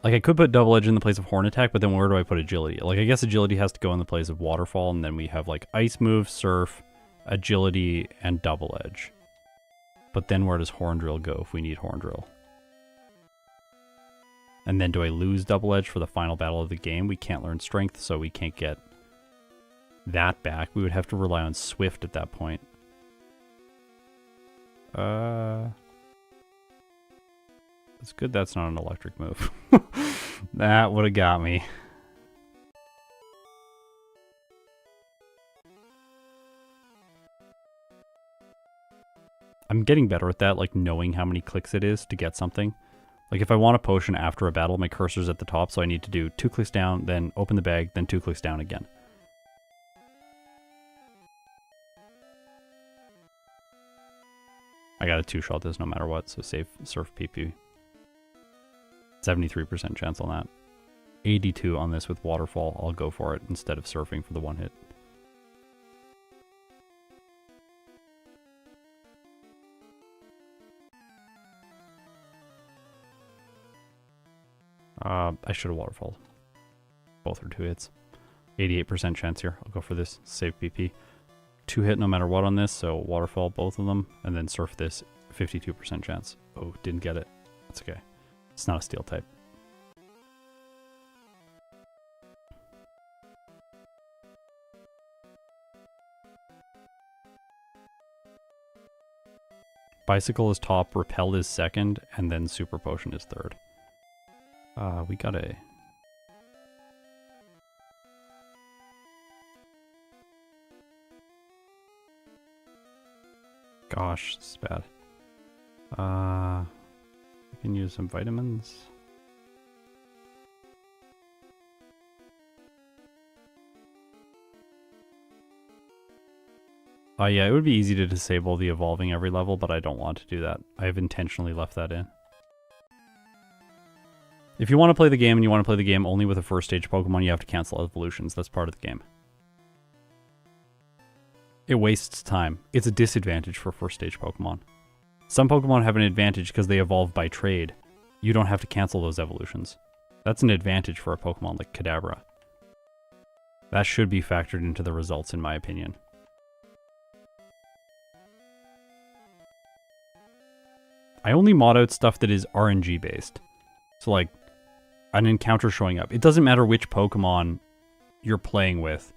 Like, I could put Double Edge in the place of Horn Attack, but then where do I put Agility? Like, I guess Agility has to go in the place of Waterfall, and then we have, like, Ice Move, Surf, Agility, and Double Edge. But then where does Horn Drill go if we need Horn Drill? And then do I lose Double Edge for the final battle of the game? We can't learn Strength, so we can't get that back. We would have to rely on Swift at that point. It's good that's not an electric move. That would have got me. I'm getting better at that, like knowing how many clicks it is to get something. Like if I want a potion after a battle, my cursor's at the top, so I need to do 2 clicks down, then open the bag, then 2 clicks down again. I got a 2-shot this no matter what, so save Surf PP. 73% chance on that. 82 on this with Waterfall. I'll go for it instead of surfing for the 1 hit. I should have Waterfalled. Both are 2 hits. 88% chance here. I'll go for this. Save PP. 2 hit no matter what on this, so Waterfall both of them, and then surf this. 52% chance. Oh, didn't get it. That's okay. It's not a steel type. Bicycle is top, Repel is second, and then Super Potion is third. We got a... Gosh, this is bad. We can use some vitamins. Yeah, it would be easy to disable the evolving every level, but I don't want to do that. I've intentionally left that in. If you want to play the game and you want to play the game only with a first stage Pokemon, you have to cancel evolutions. That's part of the game. It wastes time. It's a disadvantage for first stage Pokemon. Some Pokemon have an advantage because they evolve by trade. You don't have to cancel those evolutions. That's an advantage for a Pokemon like Kadabra. That should be factored into the results in my opinion. I only mod out stuff that is RNG based. So like an encounter showing up. It doesn't matter which Pokemon you're playing with,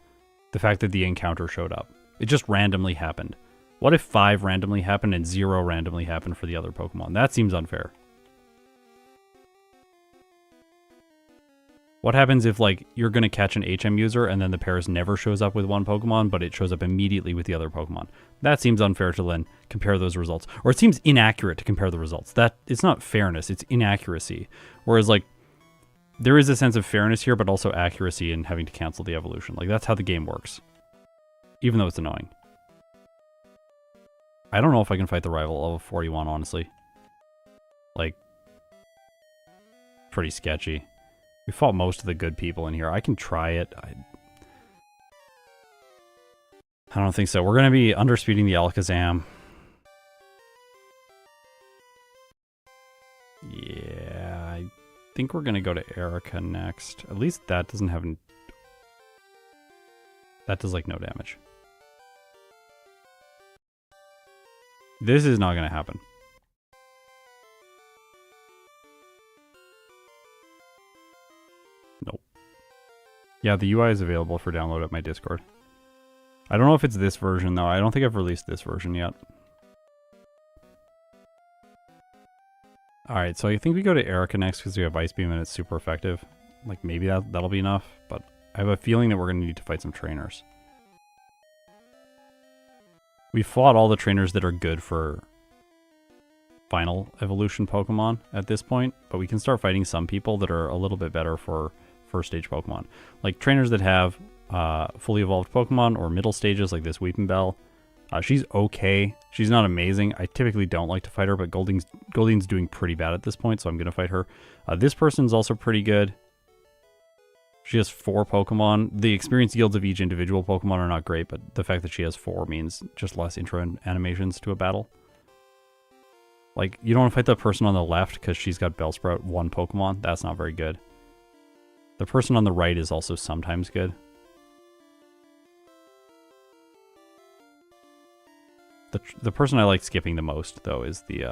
the fact that the encounter showed up. It just randomly happened. What if 5 randomly happened and 0 randomly happened for the other Pokemon? That seems unfair. What happens if like you're going to catch an HM user and then the Paris never shows up with one Pokemon, but it shows up immediately with the other Pokemon? That seems unfair to then compare those results. Or it seems inaccurate to compare the results. That it's not fairness, it's inaccuracy. Whereas like there is a sense of fairness here, but also accuracy in having to cancel the evolution. Like that's how the game works. Even though it's annoying. I don't know if I can fight the rival at level 41, honestly. Like, pretty sketchy. We fought most of the good people in here. I can try it. I don't think so. We're going to be underspeeding the Alakazam. Yeah, I think we're going to go to Erica next. At least that doesn't have... That does, like, no damage. This is not going to happen. Nope. Yeah, the UI is available for download at my Discord. I don't know if it's this version, though. I don't think I've released this version yet. Alright, so I think we go to Erica next because we have Ice Beam and it's super effective. Like, maybe that'll be enough, but I have a feeling that we're going to need to fight some trainers. We fought all the trainers that are good for final evolution Pokemon at this point, but we can start fighting some people that are a little bit better for first stage Pokemon. Like trainers that have fully evolved Pokemon or middle stages like this Weeping Bell. She's okay. She's not amazing. I typically don't like to fight her, but Goldine's doing pretty bad at this point, so I'm going to fight her. This person's also pretty good. She has 4 Pokemon. The experience yields of each individual Pokemon are not great, but the fact that she has 4 means just less intro animations to a battle. Like, you don't want to fight the person on the left because she's got Bellsprout 1 Pokemon. That's not very good. The person on the right is also sometimes good. The person I like skipping the most, though, is the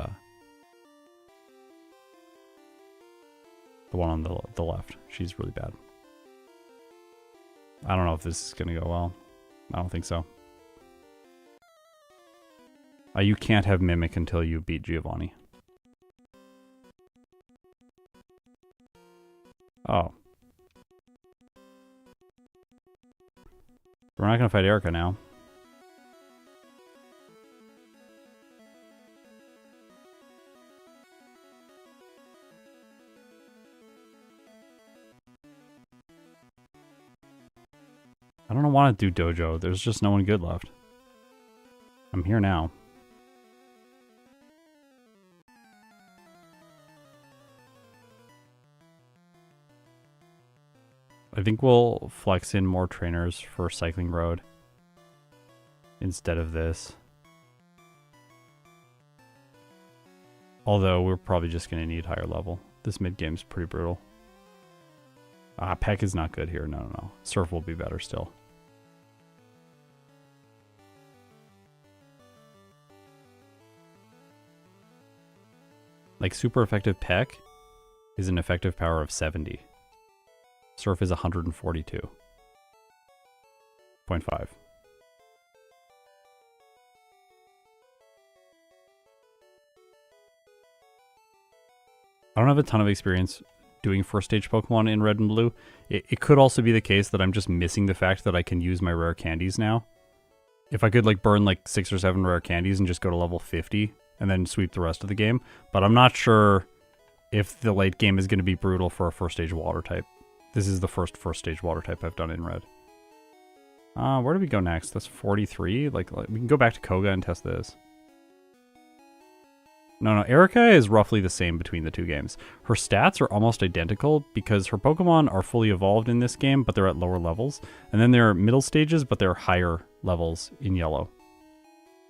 one on the left. She's really bad. I don't know if this is going to go well. I don't think so. You can't have Mimic until you beat Giovani. Oh. We're not going to fight Erica now. I don't want to do Dojo. There's just no one good left. I'm here now. I think we'll flex in more trainers for Cycling Road instead of this. Although we're probably just going to need higher level. This mid-game's pretty brutal. Peck is not good here. No. Surf will be better still. Like, super effective Peck is an effective power of 70. Surf is 142.5. I don't have a ton of experience doing first stage Pokemon in Red and Blue. It could also be the case that I'm just missing the fact that I can use my rare candies now. If I could like burn like 6 or 7 rare candies and just go to level 50 and then sweep the rest of the game. But I'm not sure if the late game is going to be brutal for a first stage water type. This is the first stage water type I've done in Red. Where do we go next? That's 43? Like we can go back to Koga and test this. No, Erica is roughly the same between the two games. Her stats are almost identical because her Pokemon are fully evolved in this game, but they're at lower levels. And then they're middle stages, but they're higher levels in yellow.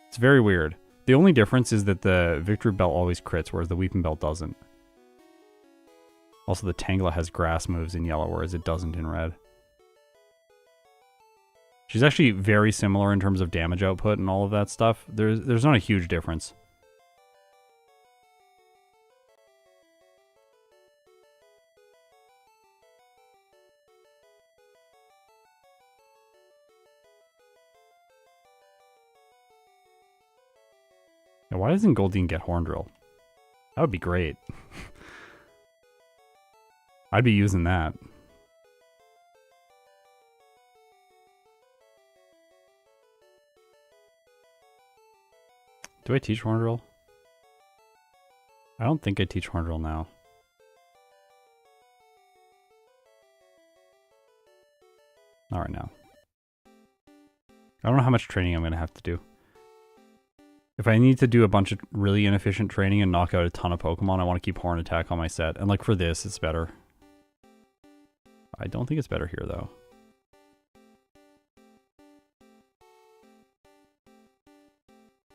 It's very weird. The only difference is that the Victory Bell always crits, whereas the Weeping Bell doesn't. Also, the Tangela has grass moves in yellow, whereas it doesn't in red. She's actually very similar in terms of damage output and all of that stuff. There's not a huge difference. Now, why doesn't Goldine get Horn Drill? That would be great. I'd be using that. Do I teach Horn Drill? I don't think I teach Horn Drill now. Not right now. I don't know how much training I'm going to have to do. If I need to do a bunch of really inefficient training and knock out a ton of Pokemon, I want to keep Horn Attack on my set. And like for this, it's better. I don't think it's better here though.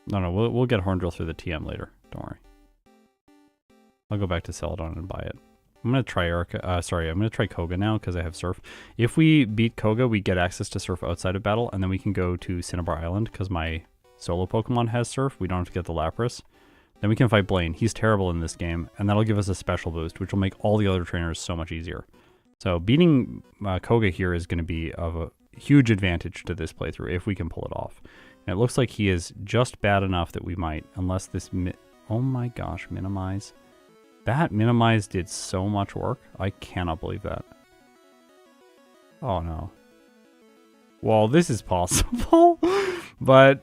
No, we'll get Horn Drill through the TM later. Don't worry. I'll go back to Celadon and buy it. I'm going to try Erica. I'm going to try Koga now because I have Surf. If we beat Koga, we get access to Surf outside of battle, and then we can go to Cinnabar Island because my solo Pokemon has Surf. We don't have to get the Lapras. Then we can fight Blaine. He's terrible in this game, and that'll give us a special boost, which will make all the other trainers so much easier. So beating Koga here is going to be of a huge advantage to this playthrough if we can pull it off. And it looks like he is just bad enough that we might, unless this... oh my gosh, minimize. That minimize did so much work. I cannot believe that. Oh no. Well, this is possible, but...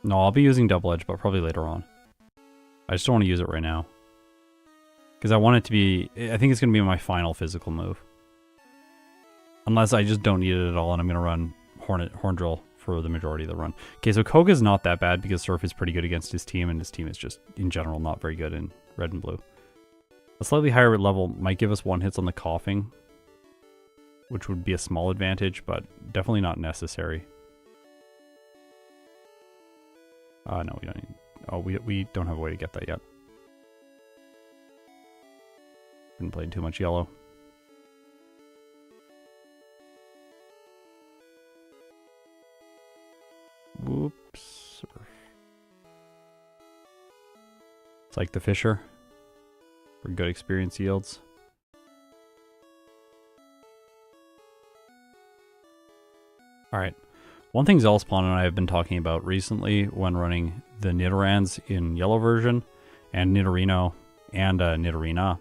No, I'll be using Double Edge, but probably later on. I just don't want to use it right now. Because I want it to be... I think it's going to be my final physical move. Unless I just don't need it at all and I'm going to run Horn Drill for the majority of the run. Okay, so Koga's not that bad because Surf is pretty good against his team and his team is just, in general, not very good in Red and Blue. A slightly higher level might give us 1-hits on the coughing, which would be a small advantage, but definitely not necessary. No, we don't need... Oh, we don't have a way to get that yet. Been playing too much yellow. Whoops. It's like the Fisher for good experience yields. Alright. One thing Zelspawn and I have been talking about recently when running the Nidorans in yellow version and Nidorino and Nidorina,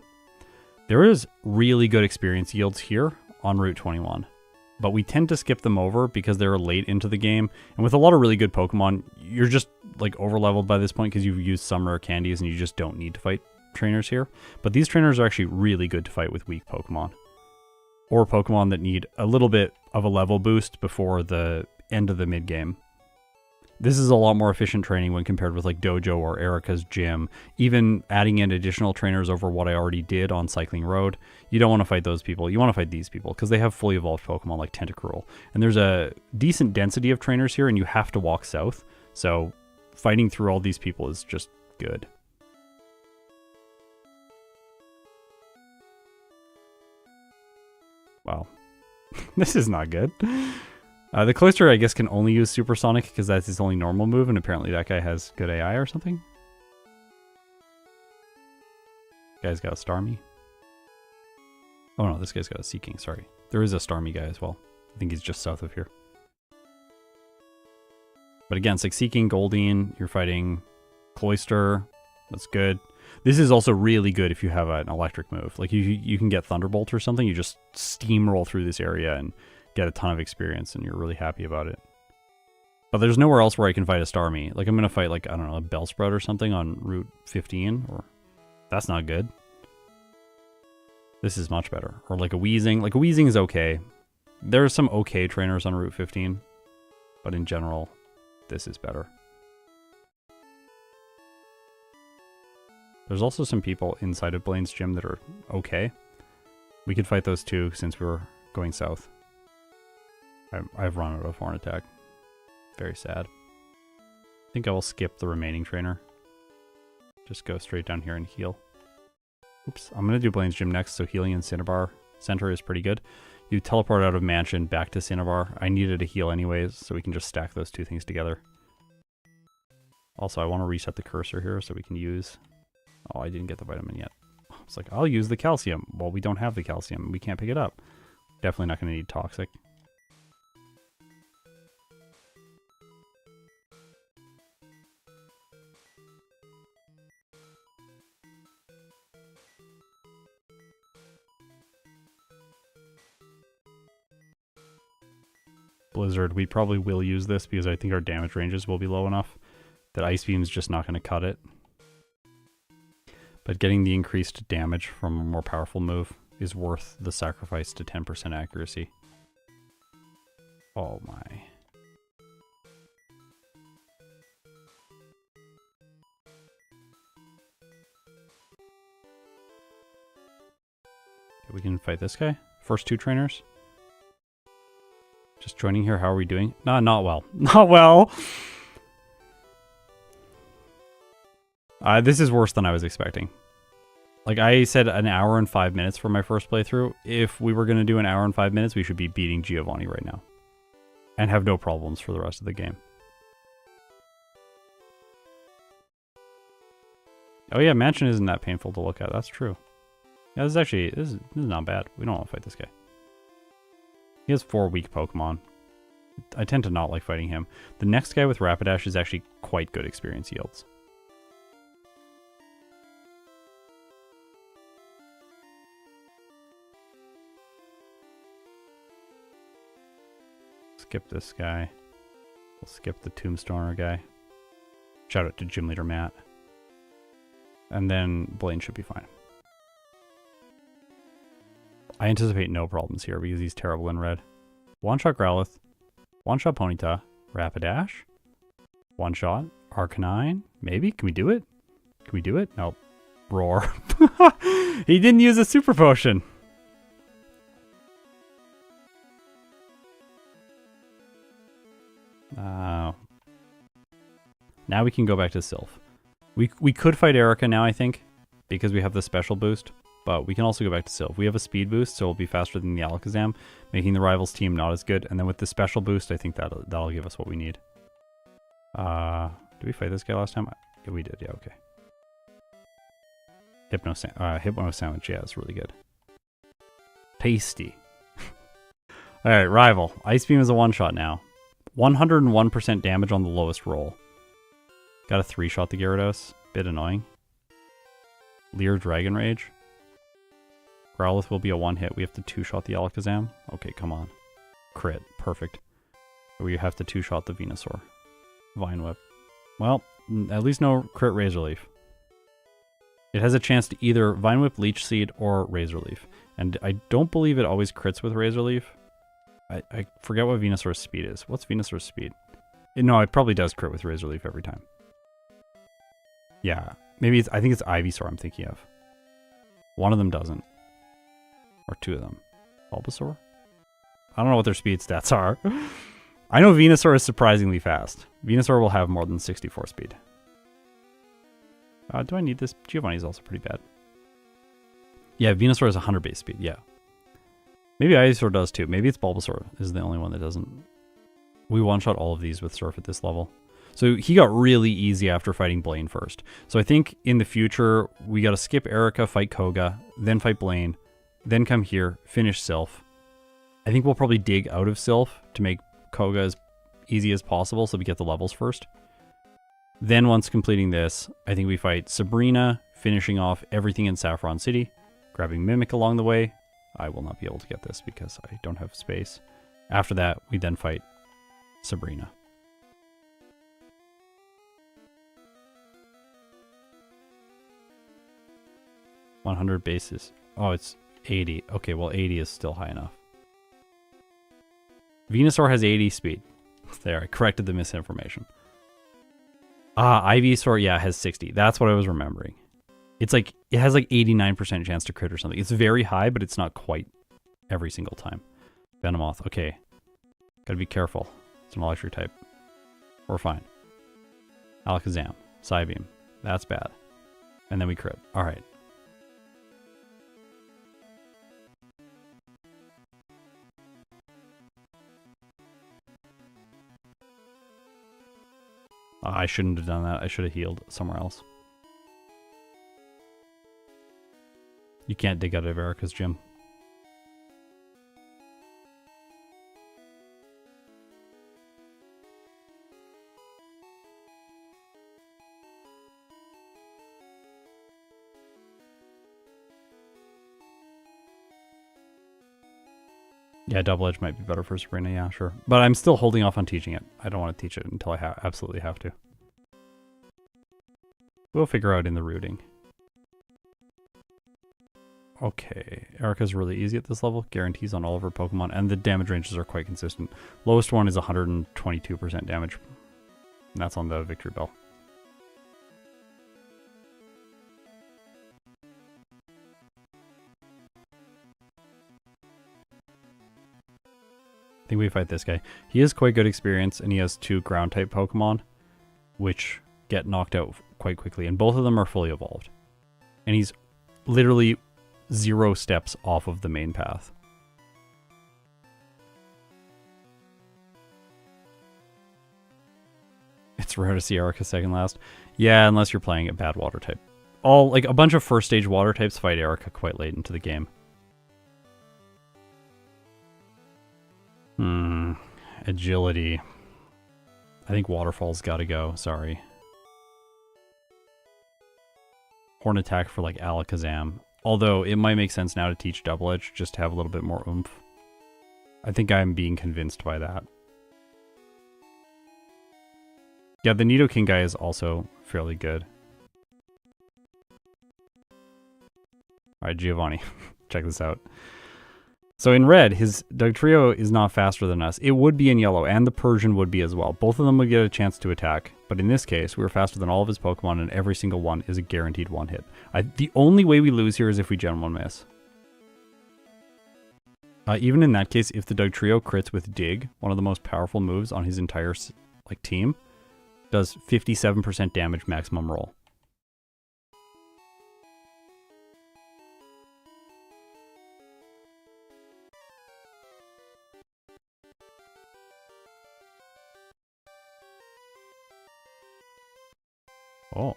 there is really good experience yields here on Route 21. But we tend to skip them over because they're late into the game. And with a lot of really good Pokemon, you're just like over-leveled by this point because you've used some rare candies and you just don't need to fight trainers here. But these trainers are actually really good to fight with weak Pokemon. Or Pokemon that need a little bit of a level boost before the end of the mid-game. This is a lot more efficient training when compared with like Dojo or Erica's gym. Even adding in additional trainers over what I already did on Cycling Road. You don't want to fight those people. You want to fight these people because they have fully evolved Pokemon like Tentacruel. And there's a decent density of trainers here and you have to walk south. So fighting through all these people is just good. Wow. This is not good. The Cloyster, I guess, can only use Supersonic because that's his only normal move, and apparently that guy has good AI or something. Guy's got a Starmie. Oh no, this guy's got a Seeking, sorry. There is a Starmie guy as well. I think he's just south of here. But again, it's like Seeking, Goldine, you're fighting Cloyster. That's good. This is also really good if you have an electric move. Like you can get Thunderbolt or something, you just steamroll through this area and get a ton of experience and you're really happy about it. But there's nowhere else where I can fight a Starmie. Like I'm going to fight like, I don't know, a Bellsprout or something on Route 15 or that's not good. This is much better. Or like a Weezing. Like a Weezing is okay. There are some okay trainers on Route 15, but in general, this is better. There's also some people inside of Blaine's gym that are okay. We could fight those two since we were going south. I've run out of Horn Attack. Very sad. I think I will skip the remaining trainer. Just go straight down here and heal. Oops, I'm going to do Blaine's gym next, so healing in Cinnabar Center is pretty good. You teleport out of Mansion back to Cinnabar. I needed a heal anyways, so we can just stack those two things together. Also, I want to reset the cursor here so we can use... Oh, I didn't get the vitamin yet. It's like, I'll use the calcium. Well, we don't have the calcium. We can't pick it up. Definitely not going to need Toxic. Blizzard, we probably will use this because I think our damage ranges will be low enough that Ice Beam's just not going to cut it. But getting the increased damage from a more powerful move is worth the sacrifice to 10% accuracy. Oh my. Okay, we can fight this guy. First two trainers. Just joining here, how are we doing? No, not well. Not well! This is worse than I was expecting. Like, I said an hour and 5 minutes for my first playthrough. If we were going to do an hour and 5 minutes, we should be beating Giovani right now. And have no problems for the rest of the game. Oh yeah, Mansion isn't that painful to look at. That's true. Yeah, this is not bad. We don't want to fight this guy. He has 4 weak Pokemon. I tend to not like fighting him. The next guy with Rapidash is actually quite good experience yields. Skip this guy. We'll skip the Tombstoner guy. Shout out to Gym Leader Matt. And then Blaine should be fine. I anticipate no problems here because he's terrible in red. One-shot Growlithe. One-shot Ponyta. Rapidash. One-shot Arcanine. Maybe? Can we do it? Can we do it? Nope. Roar. He didn't use a super potion. Now we can go back to Silph. We could fight Erica now, I think, because we have the special boost. But we can also go back to Silph. We have a speed boost, so we'll be faster than the Alakazam, making the rivals team not as good. And then with the special boost, I think that'll give us what we need. Did we fight this guy last time? Yeah, we did. Yeah, okay. Hypno Sandwich. Yeah, it's really good. Tasty. All right, rival. Ice Beam is a one-shot now. 101% damage on the lowest roll. Got a 3-shot the Gyarados. Bit annoying. Leer Dragon Rage. Growlithe will be a one-hit. We have to 2-shot the Alakazam. Okay, come on. Crit. Perfect. We have to 2-shot the Venusaur. Vine Whip. Well, at least no crit Razor Leaf. It has a chance to either Vine Whip, Leech Seed, or Razor Leaf. And I don't believe it always crits with Razor Leaf. I forget what Venusaur's speed is. What's Venusaur's speed? No, it probably does crit with Razor Leaf every time. Yeah. Maybe I think it's Ivysaur I'm thinking of. One of them doesn't. Or two of them. Bulbasaur? I don't know what their speed stats are. I know Venusaur is surprisingly fast. Venusaur will have more than 64 speed. Do I need this? Giovani is also pretty bad. Yeah, Venusaur has 100 base speed, yeah. Maybe Ivysaur does too. Maybe it's Bulbasaur is the only one that doesn't. We one-shot all of these with Surf at this level. So he got really easy after fighting Blaine first. So I think in the future, we got to skip Erica, fight Koga, then fight Blaine, then come here, finish Silph. I think we'll probably dig out of Silph to make Koga as easy as possible so we get the levels first. Then once completing this, I think we fight Sabrina, finishing off everything in Saffron City, grabbing Mimic along the way. I will not be able to get this because I don't have space. After that, we then fight Sabrina. $100 bases. Oh, it's 80. Okay, well, 80 is still high enough. Venusaur has 80 speed. There, I corrected the misinformation. Ivysaur, yeah, has 60. That's what I was remembering. It's like, it has like 89% chance to crit or something. It's very high, but it's not quite every single time. Venomoth, okay. Gotta be careful. It's an electric type. We're fine. Alakazam, Psybeam. That's bad. And then we crit. Alright. I shouldn't have done that. I should have healed somewhere else. You can't dig out of Erica's gym. Yeah, Double Edge might be better for Sabrina, yeah, sure. But I'm still holding off on teaching it. I don't want to teach it until I absolutely have to. We'll figure out in the routing. Okay, Erica's really easy at this level. Guarantees on all of her Pokemon, and the damage ranges are quite consistent. Lowest one is 122% damage. And that's on the Victory Bell. I think we fight this guy. He has quite good experience, and he has 2 ground-type Pokemon, which get knocked out quite quickly, and both of them are fully evolved. And he's literally 0 steps off of the main path. It's rare to see Erica second last. Yeah, unless you're playing a bad water type. Like a bunch of first stage water types fight Erica quite late into the game. Agility. I think Waterfall's gotta go, sorry. Horn Attack for like Alakazam. Although it might make sense now to teach Double Edge just to have a little bit more oomph. I think I'm being convinced by that. Yeah, the Nidoking guy is also fairly good. Alright, Giovani. Check this out. So in red, his Dugtrio is not faster than us. It would be in yellow, and the Persian would be as well. Both of them would get a chance to attack. But in this case, we were faster than all of his Pokemon, and every single one is a guaranteed one hit. The only way we lose here is if we Gen 1 miss. Even in that case, if the Dugtrio crits with Dig, one of the most powerful moves on his entire team, does 57% damage maximum roll. Oh.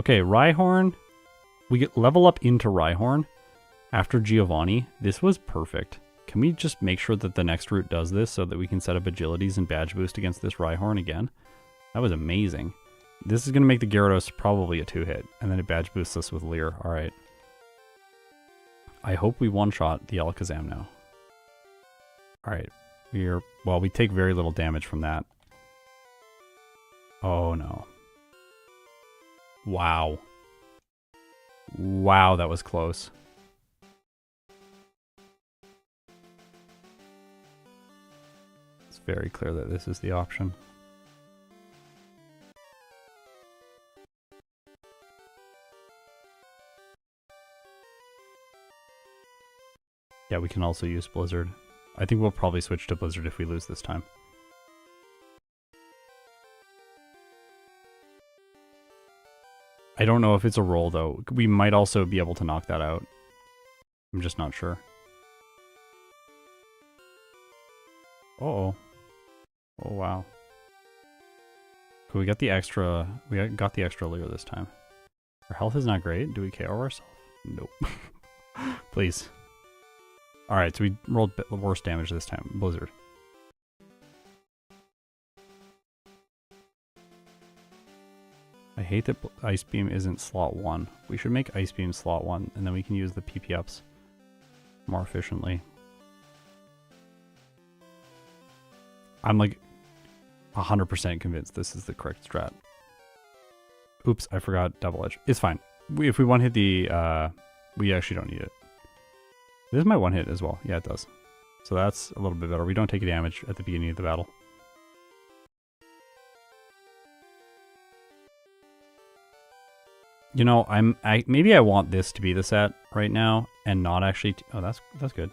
Okay, Rhyhorn. We get level up into Rhyhorn after Giovani. This was perfect. Can we just make sure that the next route does this so that we can set up agilities and badge boost against this Rhyhorn again? That was amazing. This is going to make the Gyarados probably a 2-hit, and then it badge boosts us with Leer. Alright. I hope we one-shot the Alakazam now. Alright. We take very little damage from that. Oh no. Wow. Wow, that was close. It's very clear that this is the option. Yeah, we can also use Blizzard. I think we'll probably switch to Blizzard if we lose this time. I don't know if it's a roll, though. We might also be able to knock that out. I'm just not sure. Uh-oh. Oh, wow. Cool, we got the extra... We got the extra Leer this time. Our health is not great. Do we KO ourselves? Nope. Please. Alright, so we rolled worse damage this time. Blizzard. I hate that Ice Beam isn't slot 1. We should make Ice Beam slot 1, and then we can use the PP ups more efficiently. I'm like 100% convinced this is the correct strat. Oops, I forgot Double Edge. It's fine. If we one hit the, we actually don't need it. This is my one hit as well. Yeah, it does. So that's a little bit better. We don't take damage at the beginning of the battle. You know, maybe I want this to be the set right now and not actually. Oh, that's good.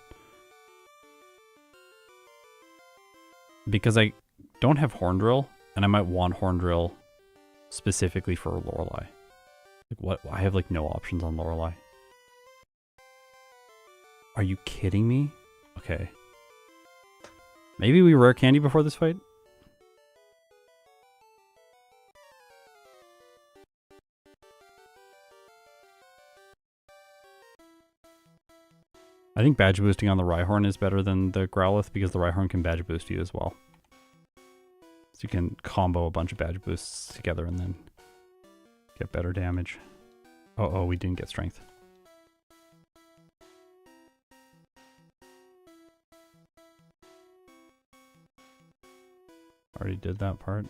Because I don't have Horn Drill, and I might want Horn Drill specifically for Lorelei. Like what? I have like no options on Lorelei. Are you kidding me? Okay. Maybe we rare candy before this fight? I think badge boosting on the Rhyhorn is better than the Growlithe because the Rhyhorn can badge boost you as well. So you can combo a bunch of badge boosts together and then get better damage. Oh, we didn't get strength. Already did that part.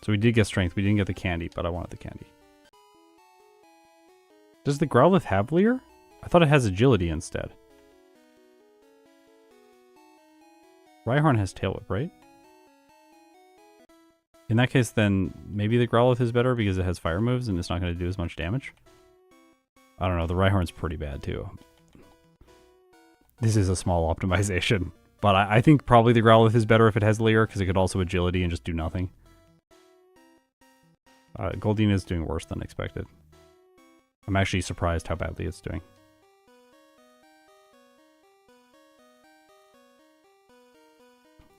So we did get strength. We didn't get the candy, but I wanted the candy. Does the Growlithe have Leer? I thought it has agility instead. Rhyhorn has Tail Whip, right? In that case, then maybe the Growlithe is better because it has fire moves and it's not going to do as much damage. I don't know. The Rhyhorn's pretty bad too. This is a small optimization, but I think probably the Growlithe is better if it has Leer because it could also agility and just do nothing. Goldine is doing worse than expected. I'm actually surprised how badly it's doing.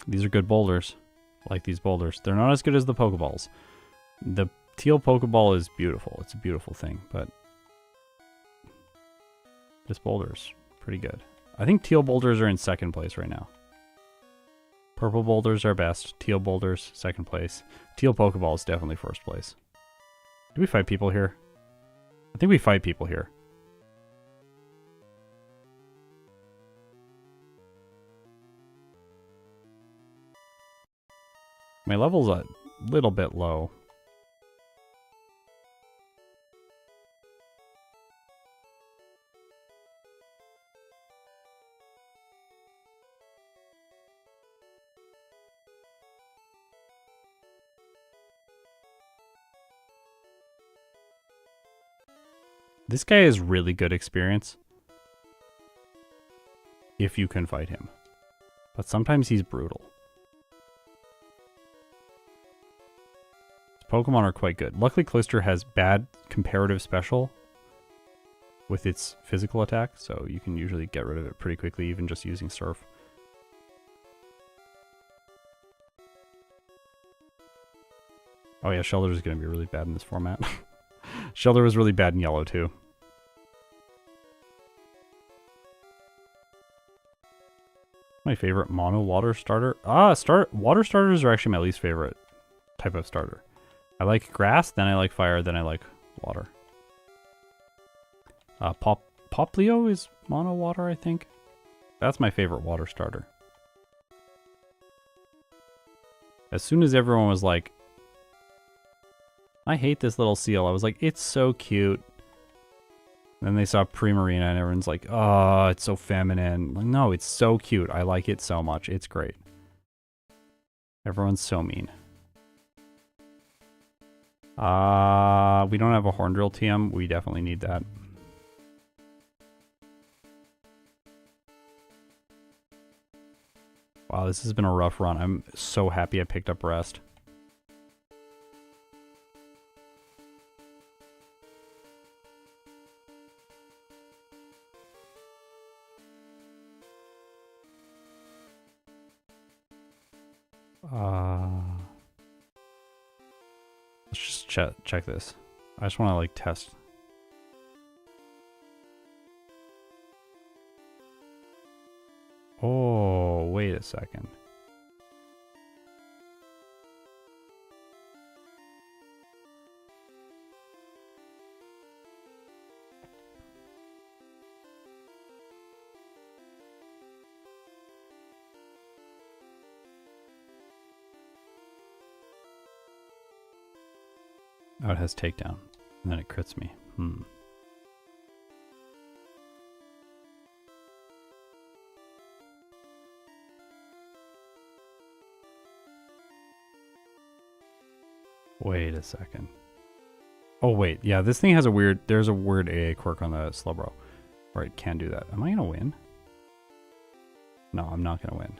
These are good boulders. I like these boulders. They're not as good as the Pokeballs. The teal Pokeball is beautiful. It's a beautiful thing, but this boulder's pretty good. I think teal boulders are in second place right now. Purple boulders are best. Teal boulders, second place. Teal Pokeball is definitely first place. Do we fight people here? I think we fight people here. My level's a little bit low. This guy is really good experience if you can fight him. But sometimes he's brutal. His Pokemon are quite good. Luckily, Cloyster has bad comparative special with its physical attack, so you can usually get rid of it pretty quickly, even just using Surf. Oh yeah, Shelter is going to be really bad in this format. Shelter was really bad in yellow too. My favorite mono water starter. Water starters are actually my least favorite type of starter. I like grass, then I like fire, then I like water. Poplio is mono water, I think. That's my favorite water starter. As soon as everyone was like, I hate this little seal, I was like, it's so cute. Then they saw Primarina and everyone's like, oh, it's so feminine. Like, no, it's so cute. I like it so much. It's great. Everyone's so mean. We don't have a Horn Drill TM. We definitely need that. Wow, this has been a rough run. I'm so happy I picked up Rest. Let's just check this. I just want to like test. Oh, wait a second. Oh, it has takedown. And then it crits me. Wait a second. Oh, wait. Yeah, this thing has a weird... There's a weird AA quirk on the Slowbro. Where it can do that. Am I going to win? No, I'm not going to win.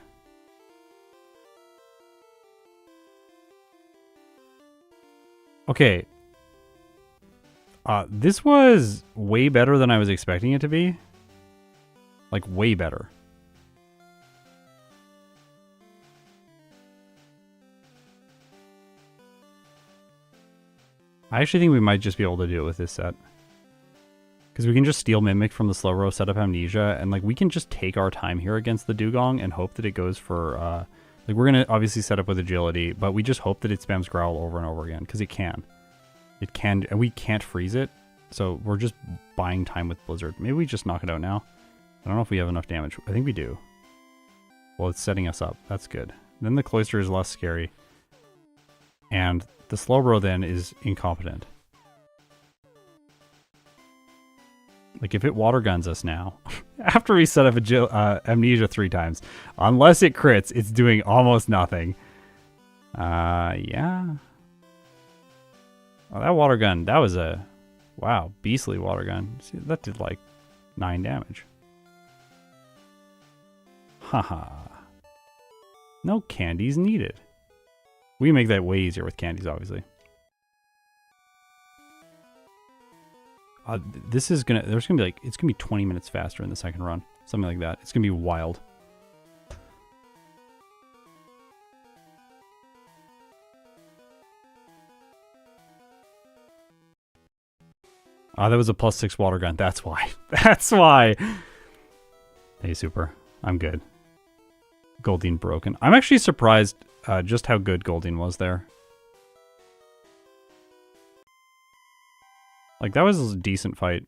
Okay. This was way better than I was expecting it to be. Like, way better. I actually think we might just be able to do it with this set. Because we can just steal Mimic from the Slowbro, set up Amnesia, and like we can just take our time here against the Dugong and hope that it goes for... like, we're going to obviously set up with Agility, but we just hope that it spams Growl over and over again, because it can. It can, and we can't freeze it, so we're just buying time with Blizzard. Maybe we just knock it out now. I don't know if we have enough damage. I think we do. Well, it's setting us up. That's good. Then the Cloyster is less scary. And the Slowbro then is incompetent. Like, if it water guns us now, after we set up Amnesia 3 times, unless it crits, it's doing almost nothing. Yeah. Oh, that water gun, that was a, wow, beastly water gun. See, that did like 9 damage. Haha. No candies needed. We can make that way easier with candies, obviously. This is gonna, there's gonna be like, it's gonna be 20 minutes faster in the second run. Something like that. It's gonna be wild. That was a +6 water gun. That's why. That's why. Hey, Super. I'm good. Goldeen broken. I'm actually surprised just how good Goldeen was there. Like, that was a decent fight.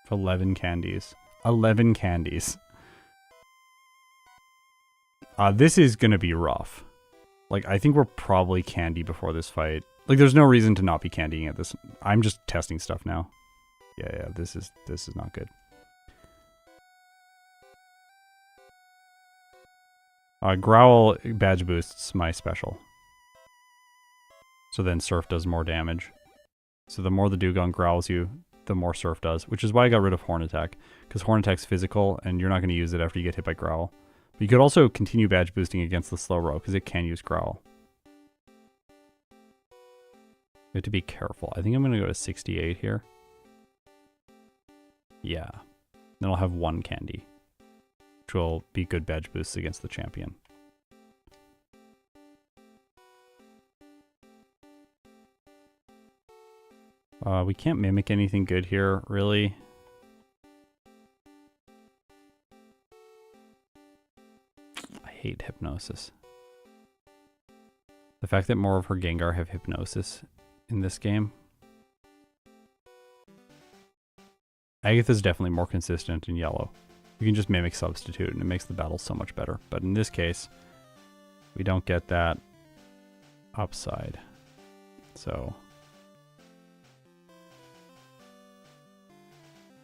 For 11 candies. 11 candies. This is gonna be rough. Like, I think we're probably candy before this fight. Like, there's no reason to not be candying at this. I'm just testing stuff now. Yeah, this is not good. Growl badge boosts my special. So then Surf does more damage. So the more the Dugong growls you, the more Surf does, which is why I got rid of Horn Attack, because Horn Attack's physical, and you're not going to use it after you get hit by Growl. But you could also continue badge boosting against the Slowbro, because it can use Growl. You have to be careful. I think I'm going to go to 68 here. Yeah. Then I'll have 1 candy, which will be good badge boosts against the champion. We can't mimic anything good here, really. I hate Hypnosis. The fact that more of her Gengar have Hypnosis in this game. Agatha's definitely more consistent in yellow. You can just mimic Substitute and it makes the battle so much better. But in this case, we don't get that upside. So...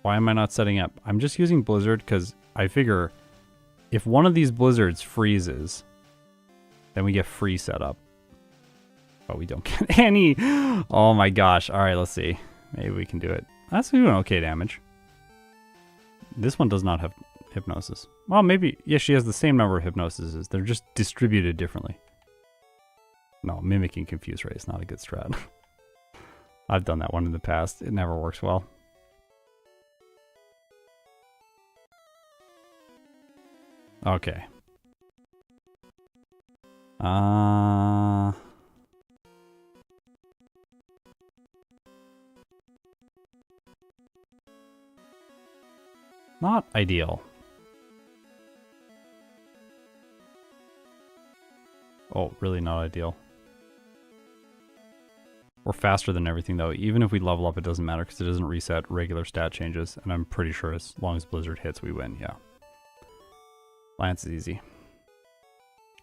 why am I not setting up? I'm just using Blizzard because I figure if one of these Blizzards freezes, then we get free setup. But we don't get any. Oh my gosh. All right, let's see. Maybe we can do it. That's doing okay damage. This one does not have Hypnosis. Well, maybe. Yeah, she has the same number of Hypnosises. They're just distributed differently. No, mimicking Confuse Ray is not a good strat. I've done that one in the past. It never works well. Okay. Not ideal. Oh, really not ideal. We're faster than everything though. Even if we level up, it doesn't matter because it doesn't reset regular stat changes. And I'm pretty sure as long as Blizzard hits, we win. Yeah. Lance is easy.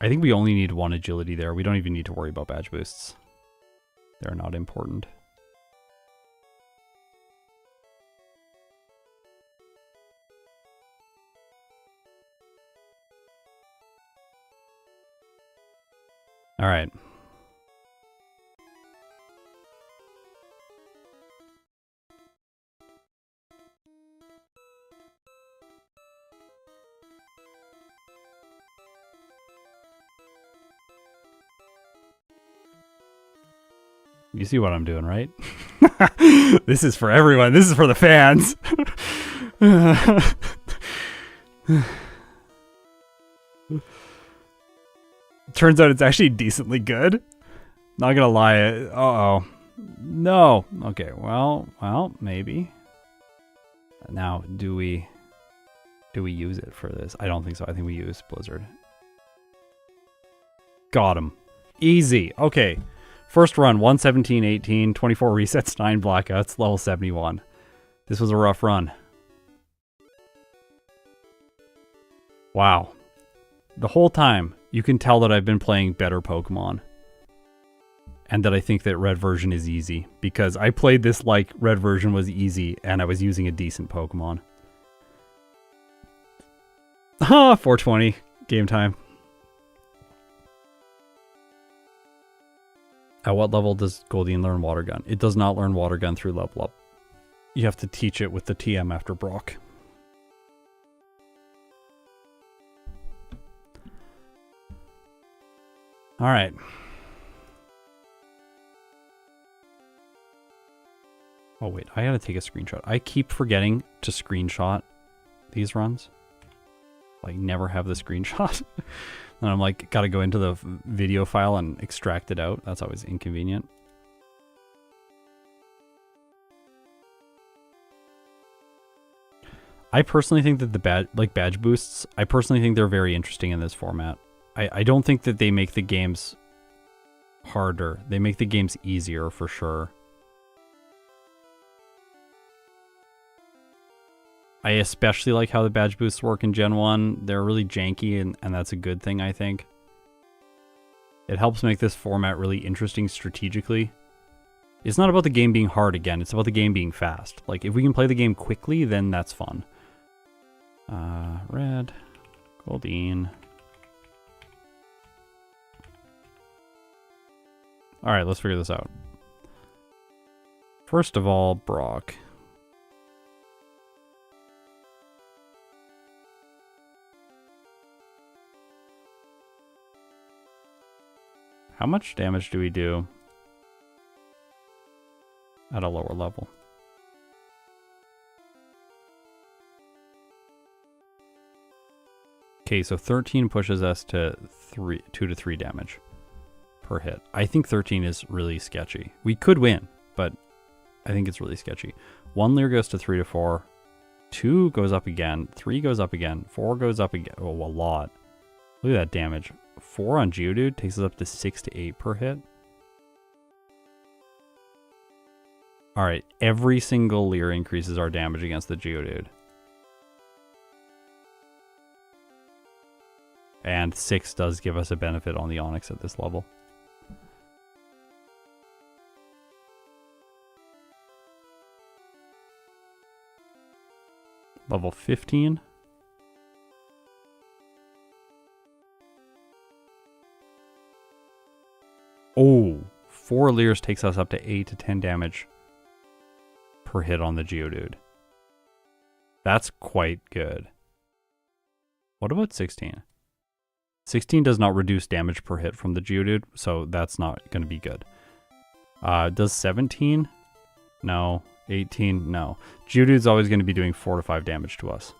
I think we only need 1 agility there. We don't even need to worry about badge boosts. They're not important. All right. You see what I'm doing, right? This is for everyone. This is for the fans. Turns out it's actually decently good. Not gonna lie. Uh-oh. No. Okay, well, maybe. Now, do we use it for this? I don't think so. I think we use Blizzard. Got him. Easy. Okay. First run, 117, 18, 24 resets, 9 blackouts, level 71. This was a rough run. Wow. The whole time, you can tell that I've been playing better Pokemon. And that I think that Red version is easy. Because I played this like Red version was easy, and I was using a decent Pokemon. Ah, 420. Game time. At what level does Goldeen learn Water Gun? It does not learn Water Gun through level up. You have to teach it with the TM after Brock. Alright. Oh wait, I gotta take a screenshot. I keep forgetting to screenshot these runs. Like, never have the screenshot. And I'm like, gotta go into the video file and extract it out. That's always inconvenient. I personally think that the badge boosts, I personally think they're very interesting in this format. I don't think that they make the games harder. They make the games easier for sure. I especially like how the badge boosts work in Gen 1. They're really janky, and that's a good thing, I think. It helps make this format really interesting strategically. It's not about the game being hard again, it's about the game being fast. Like, if we can play the game quickly, then that's fun. Red, Goldeen. Alright, let's figure this out. First of all, Brock. How much damage do we do at a lower level? Okay, so 13 pushes us to 2 to 3 damage per hit. I think 13 is really sketchy. We could win, but I think it's really sketchy. 1 Leer goes to 3 to 4. 2 goes up again. 3 goes up again. 4 goes up again. Oh, a lot. Look at that damage. 4 on Geodude takes us up to 6 to 8 per hit. Alright, every single Leer increases our damage against the Geodude. And 6 does give us a benefit on the Onix at this level. Level 15. Oh, 4 Leers takes us up to 8 to 10 damage per hit on the Geodude. That's quite good. What about 16? 16 does not reduce damage per hit from the Geodude, so that's not going to be good. Does 17? No. 18? No. Geodude's always going to be doing 4 to 5 damage to us.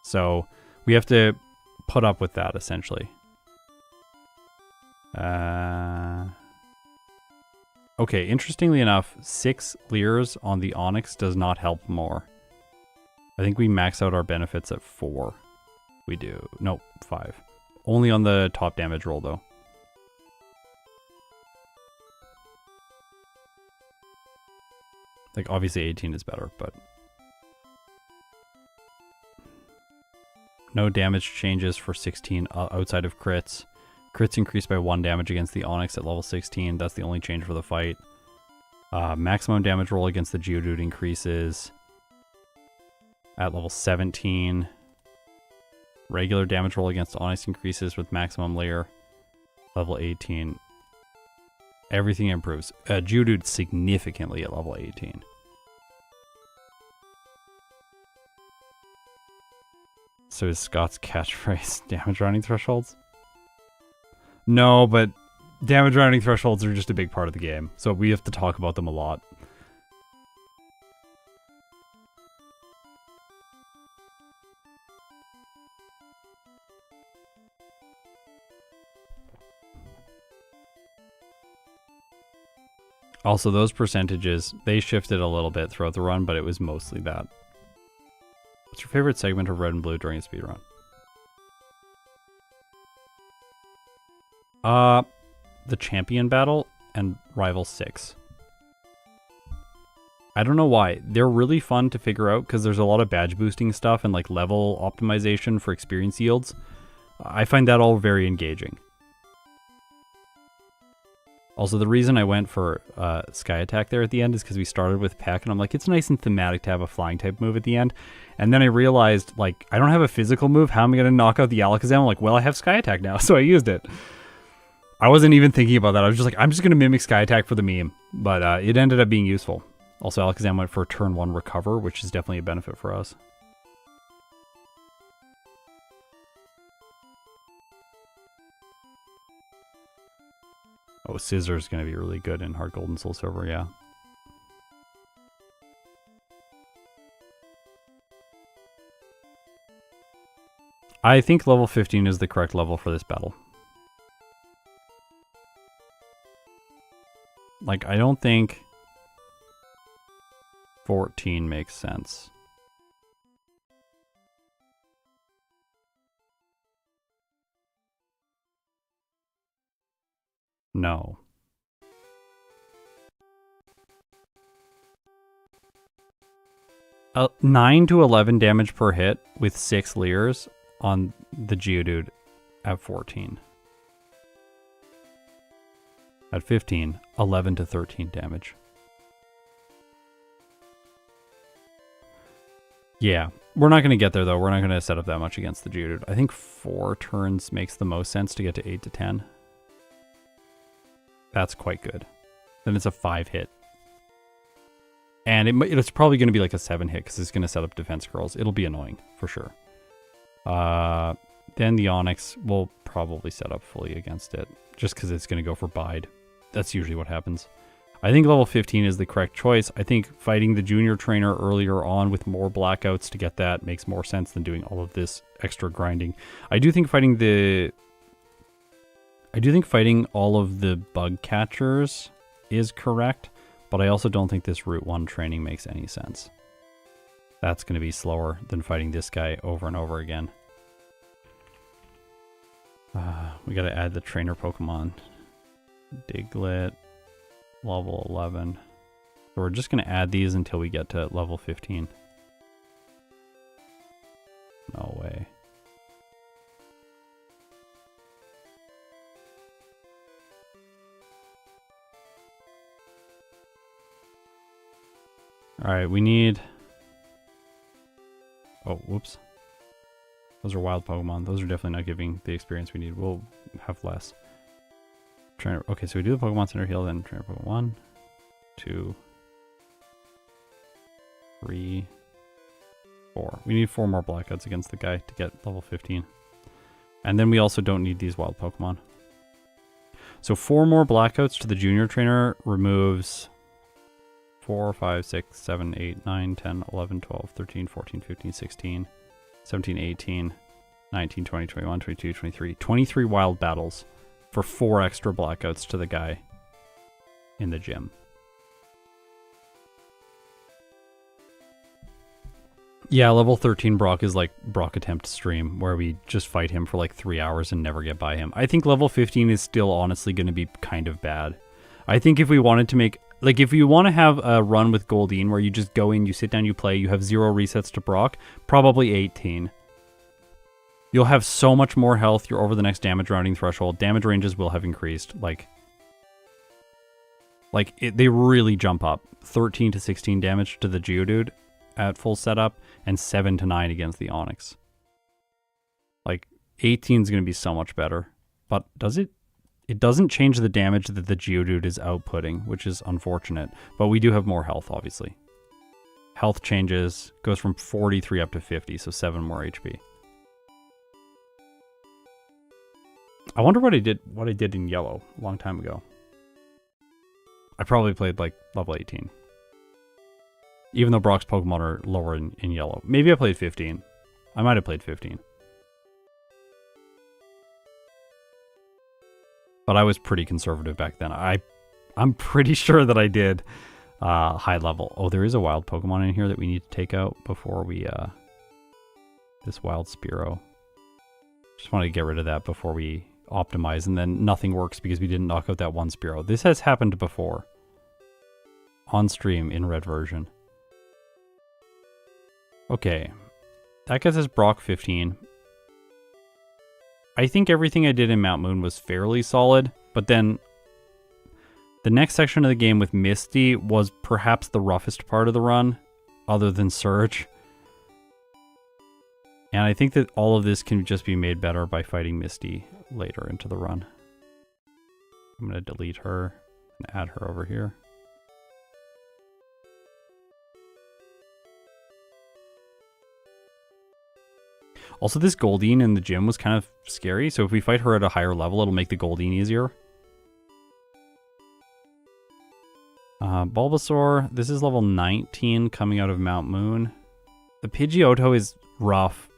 So we have to put up with that, essentially. Okay, interestingly enough, 6 Leers on the Onix does not help more. I think we max out our benefits at 4. We do. Nope, 5. Only on the top damage roll, though. Like, obviously 18 is better, but... No damage changes for 16 outside of crits. Crits increased by 1 damage against the Onix at level 16. That's the only change for the fight. Maximum damage roll against the Geodude increases at level 17. Regular damage roll against Onix increases with maximum layer. Level 18. Everything improves. Geodude significantly at level 18. So is Scott's catchphrase damage rounding thresholds? No, but damage rounding thresholds are just a big part of the game, so we have to talk about them a lot. Also, those percentages, they shifted a little bit throughout the run, but it was mostly that. What's your favorite segment of Red and Blue during a speedrun? The champion battle and Rival 6. I don't know why. They're really fun to figure out because there's a lot of badge boosting stuff and like level optimization for experience yields. I find that all very engaging. Also, the reason I went for Sky Attack there at the end is because we started with Peck, and I'm like, it's nice and thematic to have a flying type move at the end. And then I realized, like, I don't have a physical move. How am I going to knock out the Alakazam? I'm like, well, I have Sky Attack now, so I used it. I wasn't even thinking about that. I was just like, I'm just going to mimic Sky Attack for the meme. But it ended up being useful. Also, Alakazam went for turn 1 recover, which is definitely a benefit for us. Oh, Scissor is going to be really good in Heart Gold and Soul Silver, yeah. I think level 15 is the correct level for this battle. Like, I don't think 14 makes sense. No. Uh, 9 to 11 damage per hit with 6 Leers on the Geodude at 14. At 15, 11 to 13 damage. Yeah, we're not going to get there though. We're not going to set up that much against the Geodude. I think 4 turns makes the most sense to get to 8 to 10. That's quite good. Then it's a 5 hit. And it's probably going to be like a 7 hit because it's going to set up defense curls. It'll be annoying for sure. Then the Onix will probably set up fully against it, just because it's going to go for bide. That's usually what happens. I think level 15 is the correct choice. I think fighting the junior trainer earlier on with more blackouts to get that makes more sense than doing all of this extra grinding. I do think fighting all of the bug catchers is correct, but I also don't think this Route 1 training makes any sense. That's going to be slower than fighting this guy over and over again. We got to add the trainer Pokemon. Diglett, level 11. So we're just going to add these until we get to level 15. No way. Alright, we need... Oh, whoops. Those are wild Pokemon. Those are definitely not giving the experience we need. We'll have less. Trainer. Okay, so we do the Pokemon Center heal, then Trainer Pokemon 1, 2, 3, 4. We need 4 more Blackouts against the guy to get level 15. And then we also don't need these wild Pokemon. So 4 more Blackouts to the Junior Trainer removes 4, 5, 6, 7, 8, 9, 10, 11, 12, 13, 14, 15, 16, 17, 18, 19, 20, 21, 22, 23. 23 wild battles for 4 extra Blackouts to the guy in the gym. Yeah, level 13 Brock is like Brock Attempt Stream, where we just fight him for like 3 hours and never get by him. I think level 15 is still honestly going to be kind of bad. I think if we wanted to make... Like, if you want to have a run with Goldeen where you just go in, you sit down, you play, you have 0 resets to Brock, probably 18. You'll have so much more health, you're over the next damage rounding threshold, damage ranges will have increased, they really jump up. 13 to 16 damage to the Geodude at full setup, and 7 to 9 against the Onix. Like, 18 is going to be so much better. But does it? It doesn't change the damage that the Geodude is outputting, which is unfortunate. But we do have more health, obviously. Health changes, goes from 43 up to 50, so 7 more HP. I wonder what I did in yellow a long time ago. I probably played like level 18. Even though Brock's Pokemon are lower in yellow. Maybe I played 15. I might have played 15. But I was pretty conservative back then. I'm pretty sure that I did high level. Oh, there is a wild Pokemon in here that we need to take out before we... this wild Spearow. Just want to get rid of that before we optimize, and then nothing works because we didn't knock out that one Spearow. This has happened before. On stream in red version. Okay. That gets us Brock 15. I think everything I did in Mount Moon was fairly solid, but then the next section of the game with Misty was perhaps the roughest part of the run, other than Surge. And I think that all of this can just be made better by fighting Misty later into the run. I'm going to delete her and add her over here. Also, this Goldeen in the gym was kind of scary, so if we fight her at a higher level, it'll make the Goldeen easier. Bulbasaur, this is level 19 coming out of Mount Moon. The Pidgeotto is rough.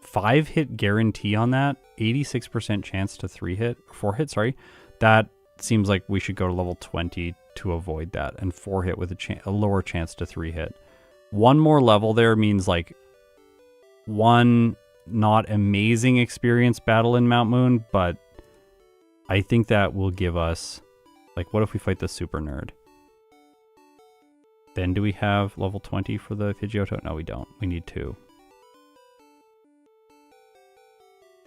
5-hit guarantee on that, 86% chance to 4-hit, sorry. That seems like we should go to level 20 to avoid that, and 4-hit with a lower chance to 3-hit. One more level there means like one not amazing experience battle in Mount Moon, but I think that will give us, like, what if we fight the Super Nerd? Then do we have level 20 for the Pidgeotto? No, we don't. We need 2.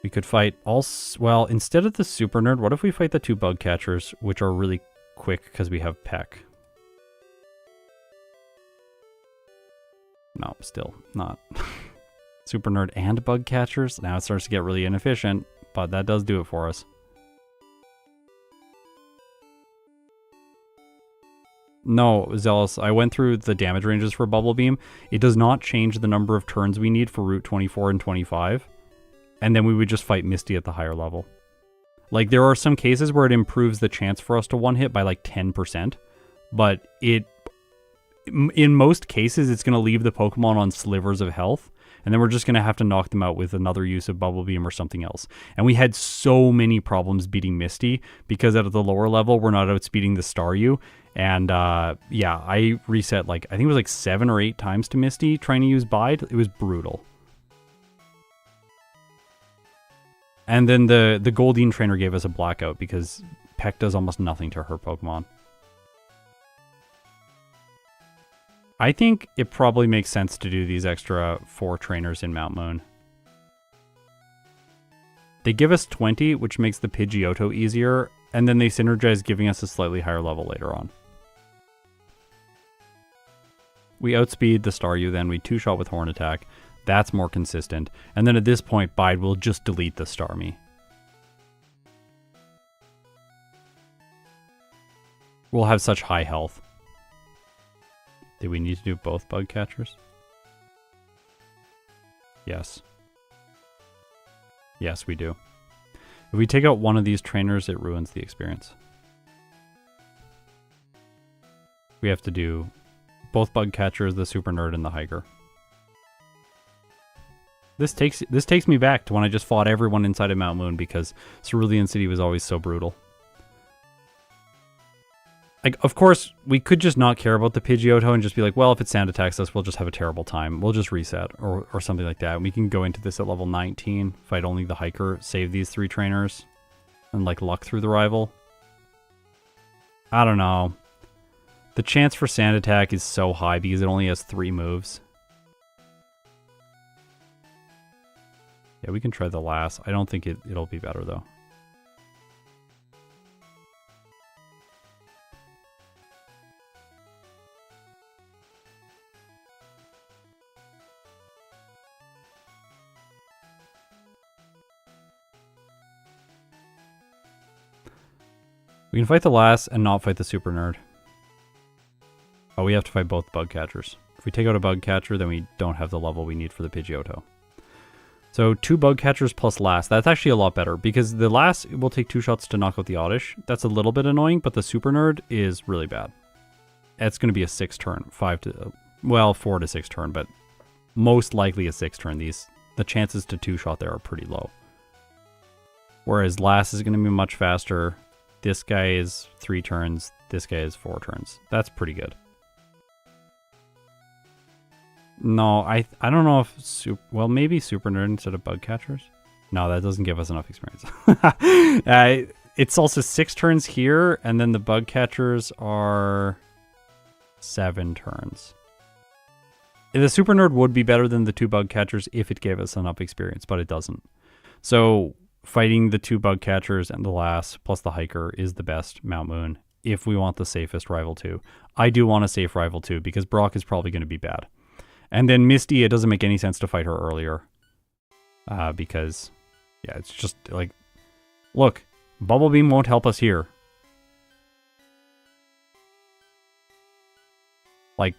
We could fight well, instead of the Super Nerd, what if we fight the 2 Bug Catchers, which are really quick because we have Peck? No, still not. Super Nerd and Bug Catchers. Now it starts to get really inefficient, but that does do it for us. No, Zealous, I went through the damage ranges for Bubble Beam. It does not change the number of turns we need for Route 24 and 25. and then we would just fight Misty at the higher level. Like, there are some cases where it improves the chance for us to one-hit by like 10%, but in most cases, it's going to leave the Pokemon on slivers of health, and then we're just going to have to knock them out with another use of Bubble Beam or something else. And we had so many problems beating Misty, because at the lower level, we're not outspeeding the Staryu. And yeah, I reset like, I think it was like 7 or 8 times to Misty trying to use Bide. It was brutal. And then the Goldeen trainer gave us a Blackout because Peck does almost nothing to her Pokemon. I think it probably makes sense to do these extra 4 trainers in Mount Moon. They give us 20, which makes the Pidgeotto easier, and then they synergize, giving us a slightly higher level later on. We outspeed the Staryu, then we 2-shot with Horn Attack. That's more consistent. And then at this point, Bide will just delete the Starmie. We'll have such high health. Do we need to do both bug catchers? Yes. Yes, we do. If we take out one of these trainers, it ruins the experience. We have to do both bug catchers, the Super Nerd, and the Hiker. This takes me back to when I just fought everyone inside of Mount Moon because Cerulean City was always so brutal. Like, of course, we could just not care about the Pidgeotto and just be like, well, if it sand attacks us, we'll just have a terrible time. We'll just reset or something like that. And we can go into this at level 19, fight only the Hiker, save these 3 trainers, and like luck through the rival. I don't know. The chance for sand attack is so high because it only has 3 moves. Yeah, we can try the last. I don't think it'll be better, though. We can fight the last and not fight the Super Nerd. Oh, we have to fight both bug catchers. If we take out a bug catcher, then we don't have the level we need for the Pidgeotto. So 2 bug catchers plus last. That's actually a lot better because the last will take 2 shots to knock out the Oddish. That's a little bit annoying, but the Super Nerd is really bad. It's going to be a 6 turn, 4 to 6 turn, but most likely a 6 turn. The chances to 2-shot there are pretty low. Whereas last is going to be much faster. This guy is 3 turns. This guy is 4 turns. That's pretty good. No, I don't know if... well, maybe Super Nerd instead of bug catchers? No, that doesn't give us enough experience. It's also 6 turns here, and then the bug catchers are 7 turns. The Super Nerd would be better than the 2 bug catchers if it gave us enough experience, but it doesn't. So fighting the 2 bug catchers and the last plus the Hiker is the best Mount Moon if we want the safest rival 2. I do want a safe rival 2 because Brock is probably going to be bad. And then Misty, it doesn't make any sense to fight her earlier. Because, yeah, it's just like, look, Bubble Beam won't help us here. Like,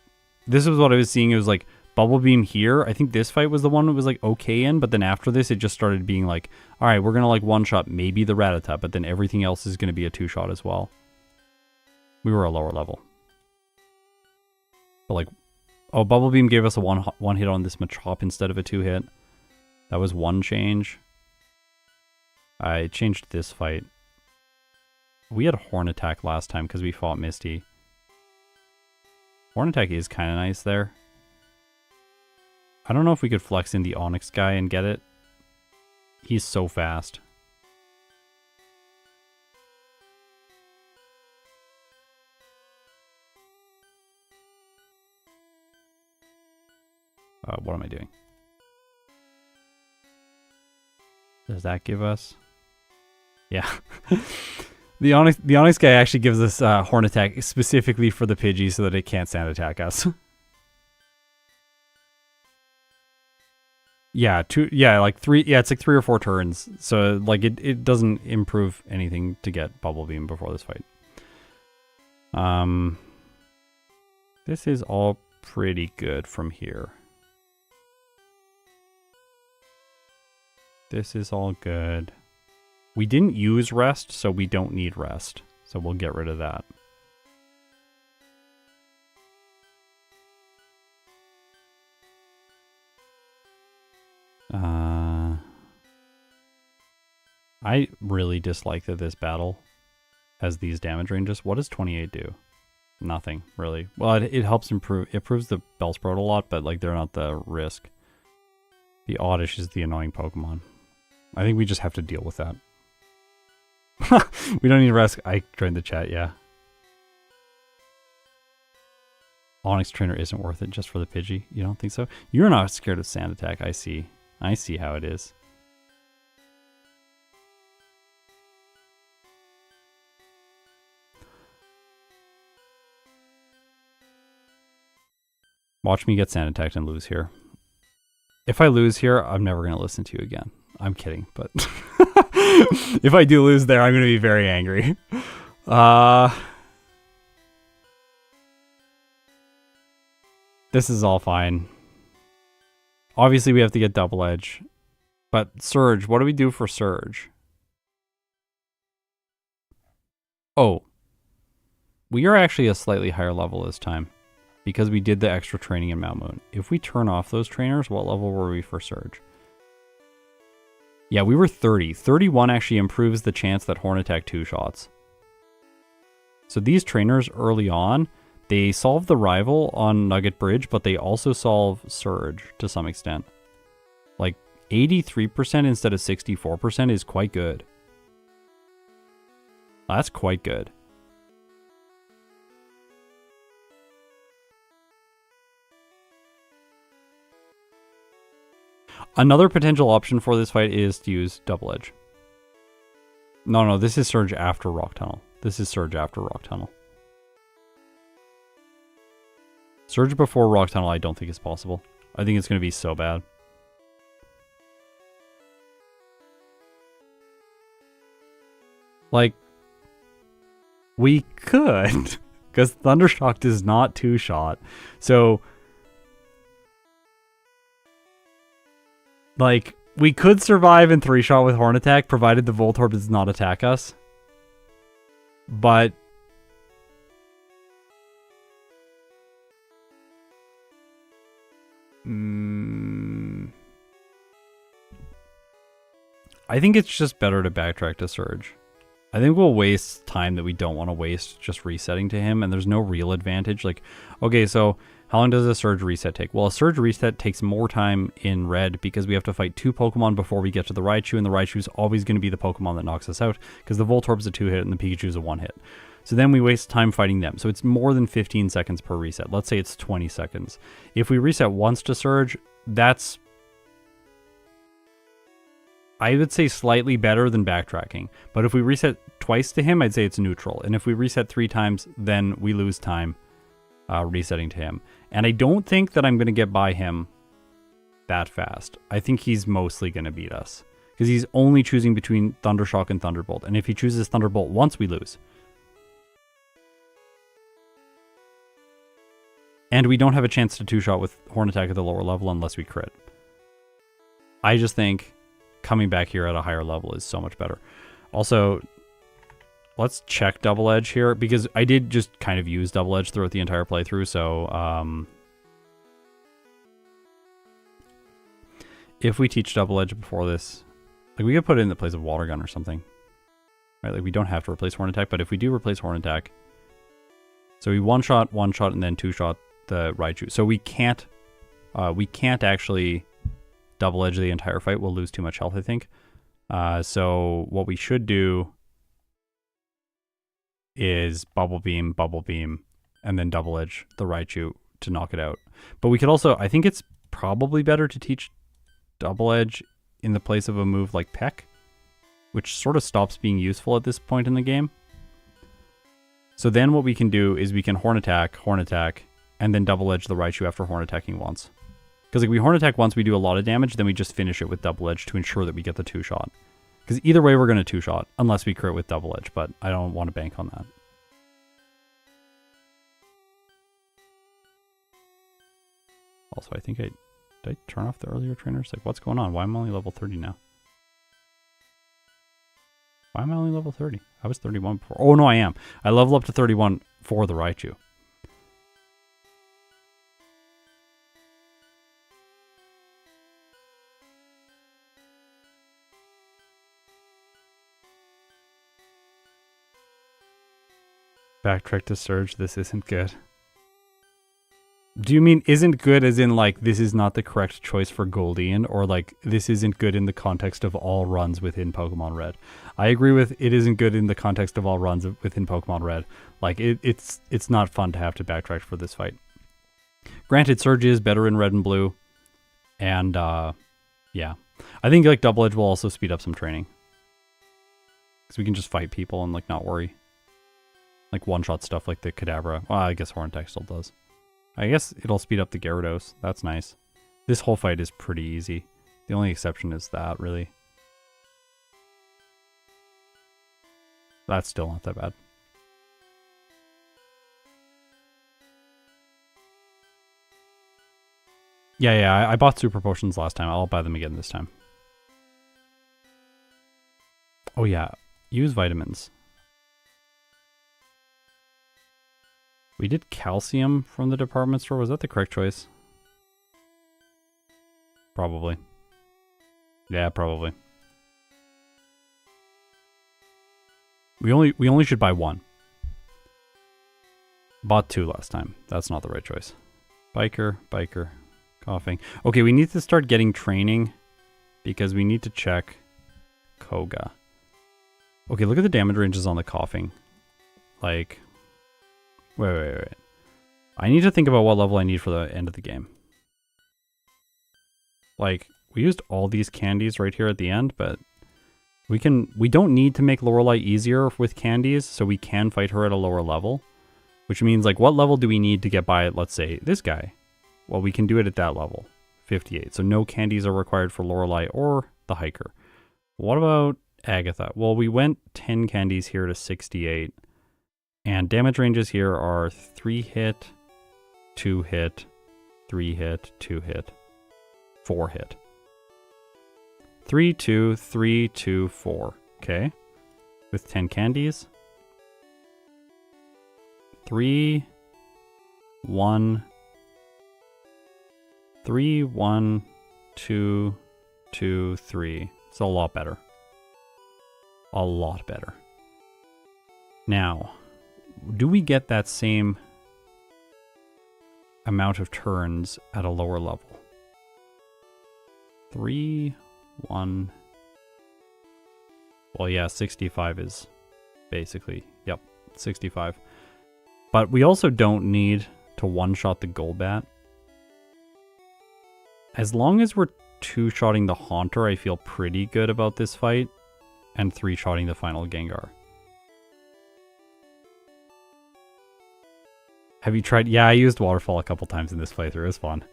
this is what I was seeing. It was like, Bubble Beam here. I think this fight was the one that was like okay in, but then after this, it just started being like, all right, we're going to like one-shot maybe the Rattata, but then everything else is going to be a 2-shot as well. We were a lower level. But like, oh, Bubble Beam gave us a one hit on this Machop instead of a 2-hit. That was one change. I changed this fight. We had Horn Attack last time because we fought Misty. Horn Attack is kind of nice there. I don't know if we could flex in the Onyx guy and get it. He's so fast. What am I doing? Does that give us? Yeah. The Onyx guy actually gives us Horn Attack specifically for the Pidgey so that it can't sand attack us. Yeah, like 3. Yeah, it's like 3 or 4 turns. So like it doesn't improve anything to get Bubble Beam before this fight. This is all pretty good from here. This is all good. We didn't use rest, so we don't need rest. So we'll get rid of that. I really dislike that this battle has these damage ranges. What does 28 do? Nothing, really. Well, it helps improve. It improves the Bellsprout a lot, but like they're not the risk. The Oddish is the annoying Pokemon. I think we just have to deal with that. We don't need rest. I joined the chat, yeah. Onyx Trainer isn't worth it just for the Pidgey. You don't think so? You're not scared of Sand Attack. I see. I see how it is. Watch me get Sand Attacked and lose here. If I lose here, I'm never going to listen to you again. I'm kidding, but if I do lose there, I'm going to be very angry. This is all fine. Obviously, we have to get Double Edge. But Surge, what do we do for Surge? Oh. We are actually a slightly higher level this time. Because we did the extra training in Mount Moon. If we turn off those trainers, what level were we for Surge? Yeah, we were 30. 31 actually improves the chance that Horn Attack 2-shots. So these trainers early on, they solve the rival on Nugget Bridge, but they also solve Surge to some extent. Like 83% instead of 64% is quite good. That's quite good. Another potential option for this fight is to use Double Edge. No, this is Surge after Rock Tunnel. This is Surge after Rock Tunnel. Surge before Rock Tunnel I don't think is possible. I think it's going to be so bad. Like, we could, because Thundershock does not 2-shot. So, like, we could survive in 3-shot with Horn Attack, provided the Voltorb does not attack us. But I think it's just better to backtrack to Surge. I think we'll waste time that we don't want to waste just resetting to him, and there's no real advantage. Like, okay, so how long does a Surge reset take? Well, a Surge reset takes more time in Red because we have to fight 2 Pokemon before we get to the Raichu, and the Raichu is always going to be the Pokemon that knocks us out because the Voltorb's a 2-hit and the Pikachu's a 1-hit. So then we waste time fighting them. So it's more than 15 seconds per reset. Let's say it's 20 seconds. If we reset once to Surge, that's, I would say, slightly better than backtracking. But if we reset twice to him, I'd say it's neutral. And if we reset 3 times, then we lose time resetting to him. And I don't think that I'm going to get by him that fast. I think he's mostly going to beat us. Because he's only choosing between Thundershock and Thunderbolt. And if he chooses Thunderbolt once, we lose. And we don't have a chance to 2-shot with Horn Attack at the lower level unless we crit. I just think coming back here at a higher level is so much better. Also, let's check Double Edge here, because I did just kind of use Double Edge throughout the entire playthrough, so if we teach Double Edge before this, like, we could put it in the place of Water Gun or something. Right, like, we don't have to replace Horn Attack, but if we do replace Horn Attack, so we one-shot, and then 2-shot the Raichu. So we can't actually Double Edge the entire fight. We'll lose too much health, I think. So what we should do is Bubble Beam, and then Double Edge the Raichu to knock it out. But we could also, I think it's probably better to teach Double Edge in the place of a move like Peck, which sort of stops being useful at this point in the game. So then what we can do is we can Horn Attack, and then Double Edge the Raichu after Horn Attacking once. Because if we Horn Attack once, we do a lot of damage, then we just finish it with Double Edge to ensure that we get the 2-shot. Because either way, we're going to 2-shot, unless we crit with Double Edge, but I don't want to bank on that. Also, I think did I turn off the earlier trainers? Like, what's going on? Why am I only level 30 now? Why am I only level 30? I was 31 before. Oh, no, I am. I level up to 31 for the Raichu. Backtrack to Surge. This isn't good. Do you mean isn't good as in like this is not the correct choice for Goldeen, or like this isn't good in the context of all runs within Pokemon Red? I agree with it isn't good in the context of all runs within Pokemon Red. Like it's not fun to have to backtrack for this fight. Granted, Surge is better in Red and Blue, and yeah, I think like Double Edge will also speed up some training because we can just fight people and like not worry. Like one-shot stuff like the Kadabra. Well, I guess Horntack still does. I guess it'll speed up the Gyarados. That's nice. This whole fight is pretty easy. The only exception is that, really. That's still not that bad. Yeah, I bought Super Potions last time. I'll buy them again this time. Oh yeah, use vitamins. We did calcium from the department store. Was that the correct choice? Probably. Yeah, probably. We only should buy one. Bought two last time. That's not the right choice. Biker, coughing. Okay, we need to start getting training because we need to check Koga. Okay, look at the damage ranges on the coughing. Like, wait. I need to think about what level I need for the end of the game. Like, we used all these candies right here at the end, but we don't need to make Lorelei easier with candies, so we can fight her at a lower level. Which means, like, what level do we need to get by, let's say, this guy? Well, we can do it at that level, 58. So no candies are required for Lorelei or the hiker. What about Agatha? Well, we went 10 candies here to 68. And damage ranges here are 3 hit, 2 hit, 3 hit, 2 hit, 4 hit. 3, 2, 3, 2, 4. Okay. With 10 candies. 3, 1, 3, 1, 2, 2, 3. It's a lot better. A lot better. Now, do we get that same amount of turns at a lower level? 3, 1. Well, yeah, 65 is basically, yep, 65. But we also don't need to one-shot the Golbat. As long as we're two-shotting the Haunter, I feel pretty good about this fight. And three-shotting the final Gengar. Have you tried? Yeah, I used Waterfall a couple times in this playthrough. It was fun.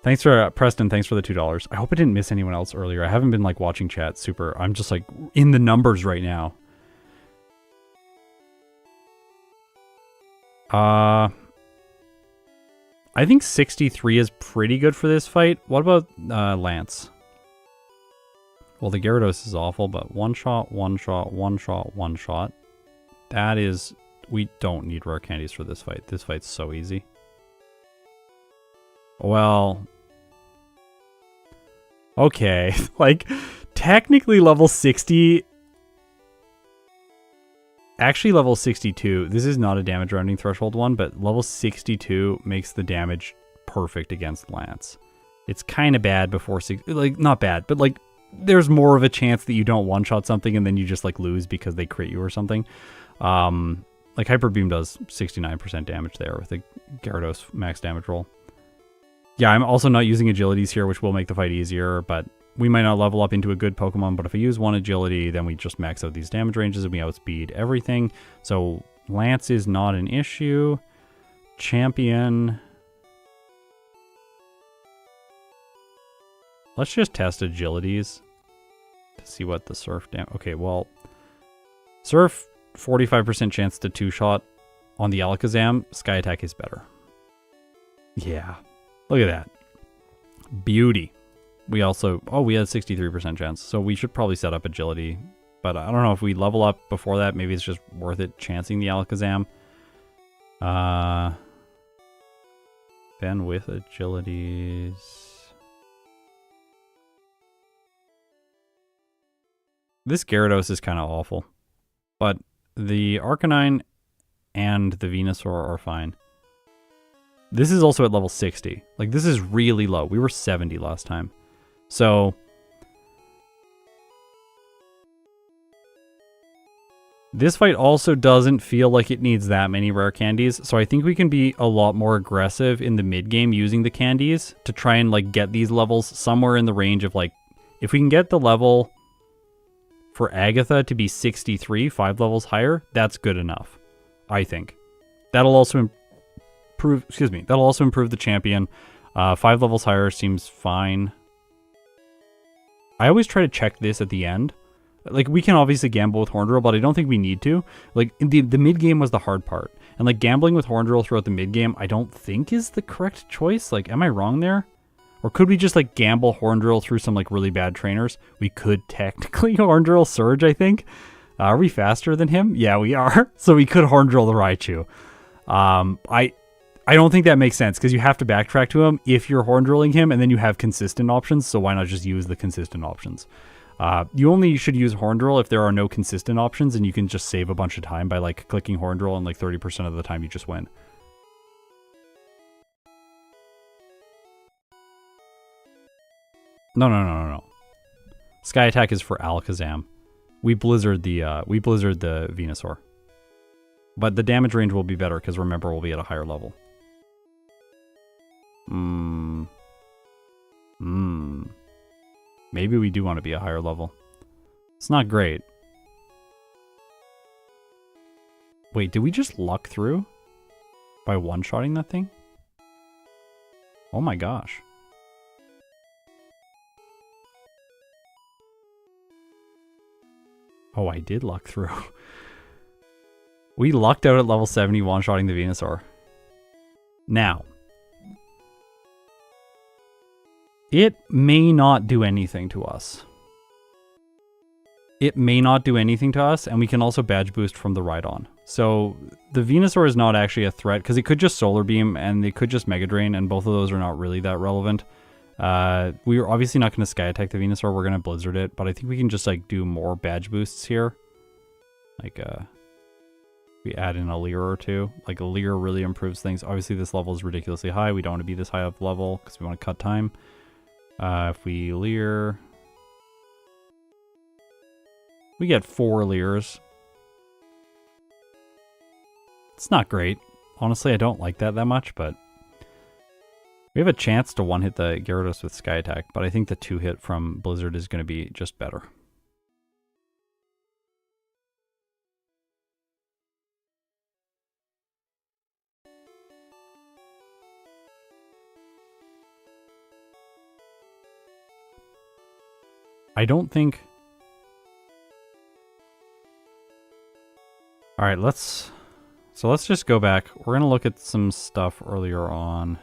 Thanks for, Preston, thanks for the $2. I hope I didn't miss anyone else earlier. I haven't been, like, watching chat super. I'm just, like, in the numbers right now. I think 63 is pretty good for this fight. What about Lance? Well, the Gyarados is awful, but one shot, one shot, one shot, one shot. That is... We don't need rare candies for this fight. This fight's so easy. Well... Okay. Like, technically level 60... Actually, level 62, this is not a damage rounding threshold one, but level 62 makes the damage perfect against Lance. It's kind of bad before 60, like, not bad, but like, there's more of a chance that you don't one-shot something and then you just like lose because they crit you or something. Like Hyper Beam does 69% damage there with the Gyarados max damage roll. Yeah, I'm also not using agilities here, which will make the fight easier, but we might not level up into a good Pokemon, but if I use one agility, then we just max out these damage ranges and we outspeed everything. So Lance is not an issue. Champion. Let's just test agilities to see what the Surf damage... Okay, well, Surf, 45% chance to two-shot on the Alakazam. Sky Attack is better. Yeah, look at that. Beauty. We also... Oh, we had 63% chance, so we should probably set up agility But I don't know if we level up before that. Maybe it's just worth it chancing the Alakazam. Then with agilities. This Gyarados is kind of awful. But the Arcanine and the Venusaur are fine. This is also at level 60. Like, this is really low. We were 70 last time. So this fight also doesn't feel like it needs that many rare candies. So I think we can be a lot more aggressive in the mid-game using the candies to try and, like, get these levels somewhere in the range of, like, if we can get the level for Agatha to be 63, 5 levels higher, that's good enough, I think. That'll also improve, that'll also improve the champion. 5 levels higher seems fine. I always try to check this at the end. Like, we can obviously gamble with Horndrill, but I don't think we need to. Like, the mid-game was the hard part. And, like, gambling with Horndrill throughout the mid-game, I don't think is the correct choice. Like, am I wrong there? Or could we just, like, gamble Horndrill through some, like, really bad trainers? We could technically Horndrill Surge, I think. Are we faster than him? Yeah, we are. So we could Horndrill the Raichu. I don't think that makes sense, because you have to backtrack to him if you're Horndrilling him, and then you have consistent options, so why not just use the consistent options? You only should use Horndrill if there are no consistent options, and you can just save a bunch of time by, like, clicking Horndrill, and, like, 30% of the time you just win. No. Sky Attack is for Alakazam. We blizzard the Venusaur. But the damage range will be better because remember we'll be at a higher level. Maybe we do want to be a higher level. It's not great. Wait, did we just luck through by one-shotting that thing? Oh my gosh. Oh, I did luck through. We lucked out at level 70 one-shotting the Venusaur. Now, it may not do anything to us. It may not do anything to us, and we can also badge boost from the Rhydon. So the Venusaur is not actually a threat, because it could just Solar Beam, and it could just Mega Drain, and both of those are not really that relevant. We are obviously not going to Sky Attack the Venusaur, we're going to Blizzard it, but I think we can just, like, do more badge boosts here. Like, we add in a Leer or two. Like, a Leer really improves things. Obviously, this level is ridiculously high. We don't want to be this high up level, because we want to cut time. If we Leer, we get 4 Leers. It's not great. Honestly, I don't like that much, but we have a chance to one-hit the Gyarados with Sky Attack, but I think the 2-hit from Blizzard is going to be just better. I don't think... Alright, let's just go back. We're going to look at some stuff earlier on.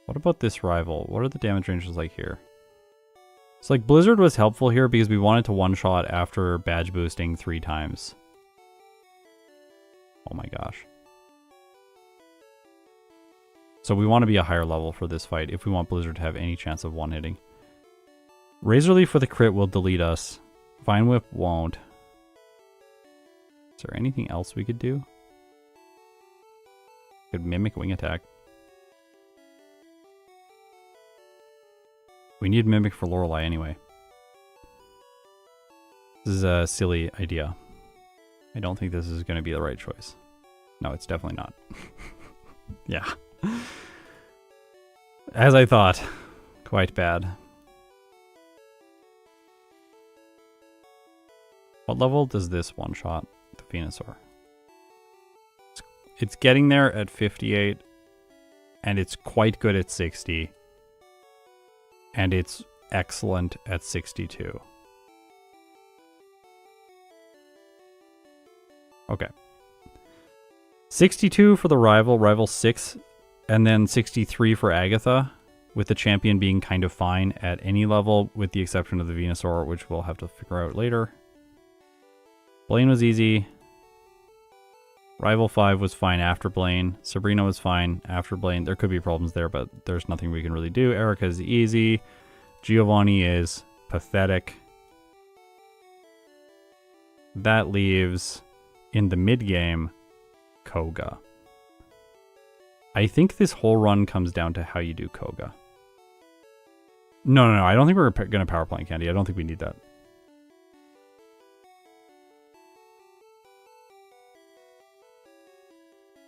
What about this rival? What are the damage ranges like here? So, like, Blizzard was helpful here because we wanted to one-shot after badge boosting 3 times. Oh my gosh. So we want to be a higher level for this fight if we want Blizzard to have any chance of one-hitting. Razor Leaf with a crit will delete us. Vine Whip won't. Is there anything else we could do? Could Mimic Wing Attack. We need Mimic for Lorelei anyway. This is a silly idea. I don't think this is going to be the right choice. No, it's definitely not. Yeah. As I thought. Quite bad. What level does this one-shot the Venusaur? It's getting there at 58, and it's quite good at 60. And it's excellent at 62. Okay. 62 for the rival 6, and then 63 for Agatha. with the champion being kind of fine at any level, with the exception of the Venusaur, which we'll have to figure out later. Blaine was easy. Rival 5 was fine after Blaine. Sabrina was fine after Blaine. There could be problems there, but there's nothing we can really do. Erica is easy. Giovani is pathetic. That leaves, in the mid-game, Koga. I think this whole run comes down to how you do Koga. No. I don't think we're going to power plant Candy. I don't think we need that.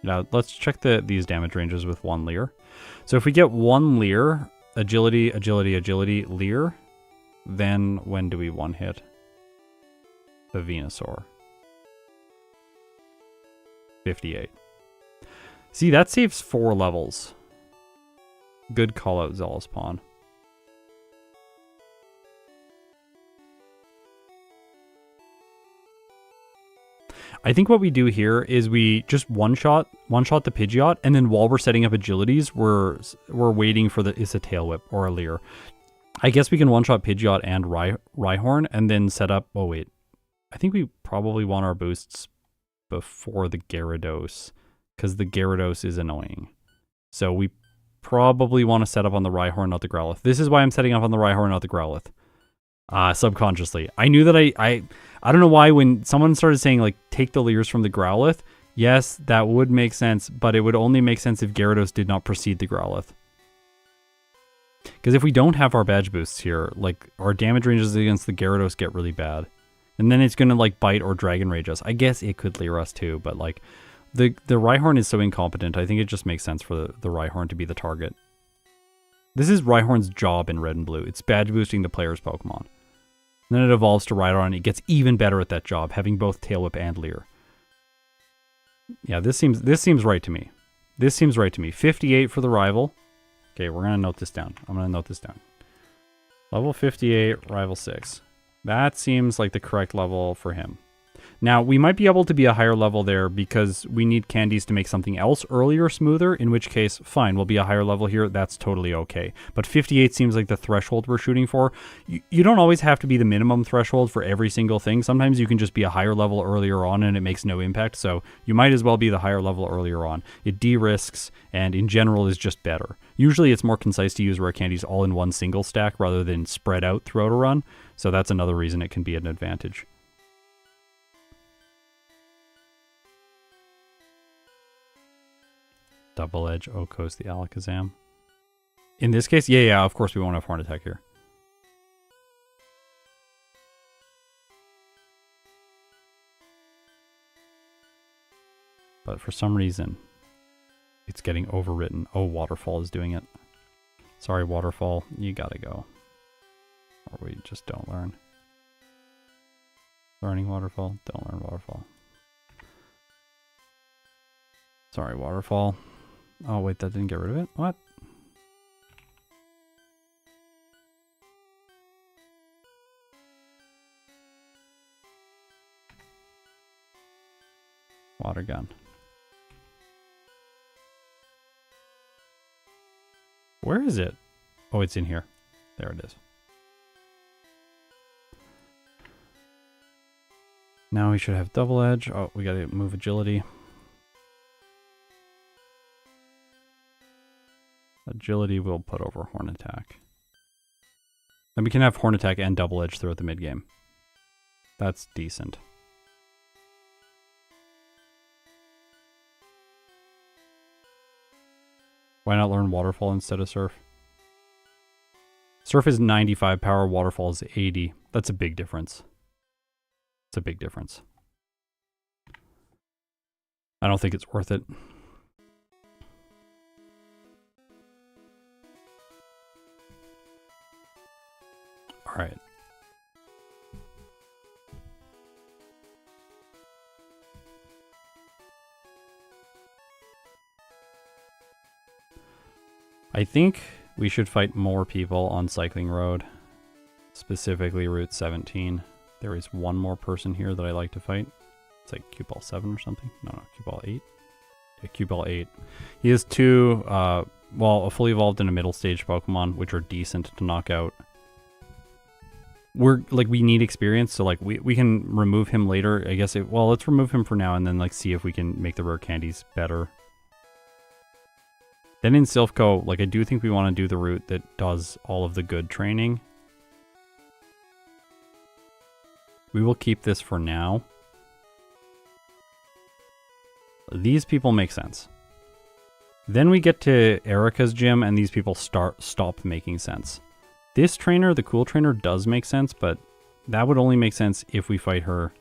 Now, let's check these damage ranges with 1 Leer. So if we get 1 Leer, agility, agility, agility, Leer, then when do we one-hit the Venusaur? 58. See, that saves 4 levels. Good call out, Zealous Pawn. I think what we do here is we just one-shot the Pidgeot, and then while we're setting up agilities, we're waiting for it's a Tail Whip or a Leer. I guess we can one-shot Pidgeot and Rhyhorn, and then set up... Oh, wait. I think we probably want our boosts before the Gyarados, because the Gyarados is annoying. So we probably want to set up on the Rhyhorn, not the Growlithe. This is why I'm setting up on the Rhyhorn, not the Growlithe. Subconsciously. I knew that I don't know why when someone started saying, like, take the Leers from the Growlithe, yes, that would make sense, but it would only make sense if Gyarados did not precede the Growlithe. Because if we don't have our badge boosts here, like, our damage ranges against the Gyarados get really bad. And then it's going to, like, bite or Dragon Rage us. I guess it could Leer us too, but, like, the Rhyhorn is so incompetent, I think it just makes sense for the Rhyhorn to be the target. This is Rhyhorn's job in Red and Blue. It's badge boosting the player's Pokemon. And then it evolves to Rhydon, and it gets even better at that job, having both Tail Whip and Leer. Yeah, this seems right to me. This seems right to me. 58 for the rival. Okay, we're going to note this down. I'm going to note this down. Level 58, rival 6. That seems like the correct level for him. Now, we might be able to be a higher level there because we need candies to make something else earlier smoother, in which case, fine, we'll be a higher level here. That's totally okay. But 58 seems like the threshold we're shooting for. You don't always have to be the minimum threshold for every single thing. Sometimes you can just be a higher level earlier on and it makes no impact. So you might as well be the higher level earlier on. It de-risks and in general is just better. Usually it's more concise to use rare candies all in one single stack rather than spread out throughout a run. So that's another reason it can be an advantage. Double Edge, Okos, the Alakazam. In this case, yeah, of course we won't have Horn Attack here. But for some reason, it's getting overwritten. Oh, Waterfall is doing it. Sorry, Waterfall, you gotta go. Or we just don't learn. Learning Waterfall, don't learn Waterfall. Sorry, Waterfall. Oh, wait, that didn't get rid of it? What? Water gun. Where is it? Oh, it's in here. There it is. Now we should have Double Edge. Oh, we gotta move agility. Agility will put over Horn Attack. Then we can have Horn Attack and Double Edge throughout the mid-game. That's decent. Why not learn Waterfall instead of Surf? Surf is 95 power, Waterfall is 80. That's a big difference. It's a big difference. I don't think it's worth it. All right. I think we should fight more people on Cycling Road, specifically Route 17. There is one more person here that I like to fight. It's like Q-Ball 7 or something. No, Q-Ball 8. Yeah, Q-Ball 8. He has 2 well, a fully evolved and a middle stage Pokemon, which are decent to knock out. We need experience, so like we can remove him later. I guess well, let's remove him for now and then like see if we can make the rare candies better. Then in Silph Co, like I do think we want to do the route that does all of the good training. We will keep this for now. These people make sense. Then we get to Erica's gym and these people stop making sense. This trainer, the cool trainer, does make sense, but that would only make sense if we fight her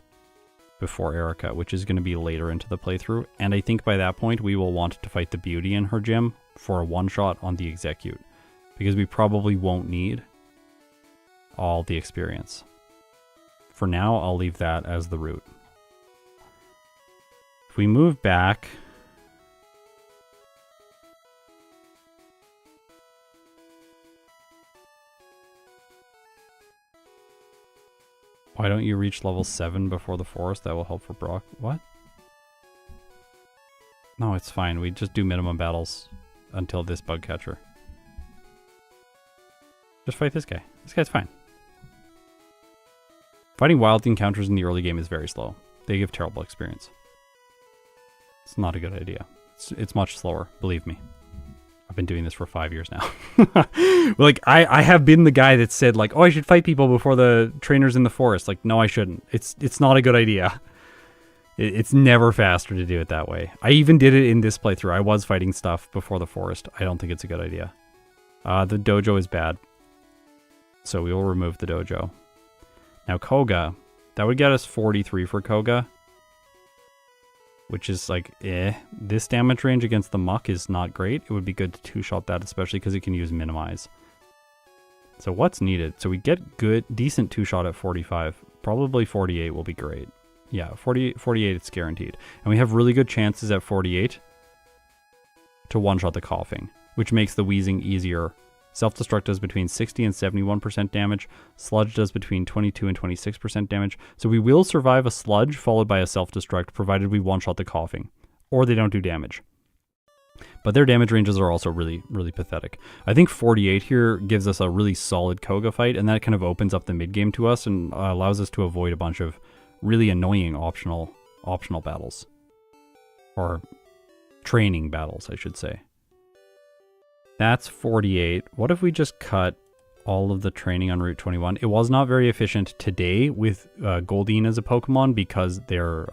before Erica, which is going to be later into the playthrough. And I think by that point, we will want to fight the beauty in her gym for a one-shot on the execute, because we probably won't need all the experience. For now, I'll leave that as the route. If we move back... Why don't you reach level 7 before the forest? That will help for Brock. What? No, it's fine. We just do minimum battles until this bug catcher. Just fight this guy. This guy's fine. Fighting wild encounters in the early game is very slow. They give terrible experience. It's not a good idea. It's much slower, believe me. I've been doing this for 5 years now. Like, I have been the guy that said, like, oh, I should fight people before the trainer's in the forest. Like, no, I shouldn't. It's not a good idea. It's never faster to do it that way. I even did it in this playthrough. I was fighting stuff before the forest. I don't think it's a good idea. The dojo is bad. So we will remove the dojo. Now, Koga. That would get us 43 for Koga. Which is like, This damage range against the muck is not great. It would be good to two-shot that, especially because it can use minimize. So what's needed? So we get decent two-shot at 45. Probably 48 will be great. Yeah, 48 it's guaranteed. And we have really good chances at 48 to one-shot the coughing, which makes the wheezing easier. Self-destruct does between 60 and 71% damage. Sludge does between 22 and 26% damage. So we will survive a sludge followed by a self-destruct, provided we one-shot the coughing, or they don't do damage. But their damage ranges are also really, really pathetic. I think 48 here gives us a really solid Koga fight, and that kind of opens up the mid-game to us and allows us to avoid a bunch of really annoying optional battles. Or training battles, I should say. That's 48. What if we just cut all of the training on Route 21? It was not very efficient today with Goldine as a Pokemon because they're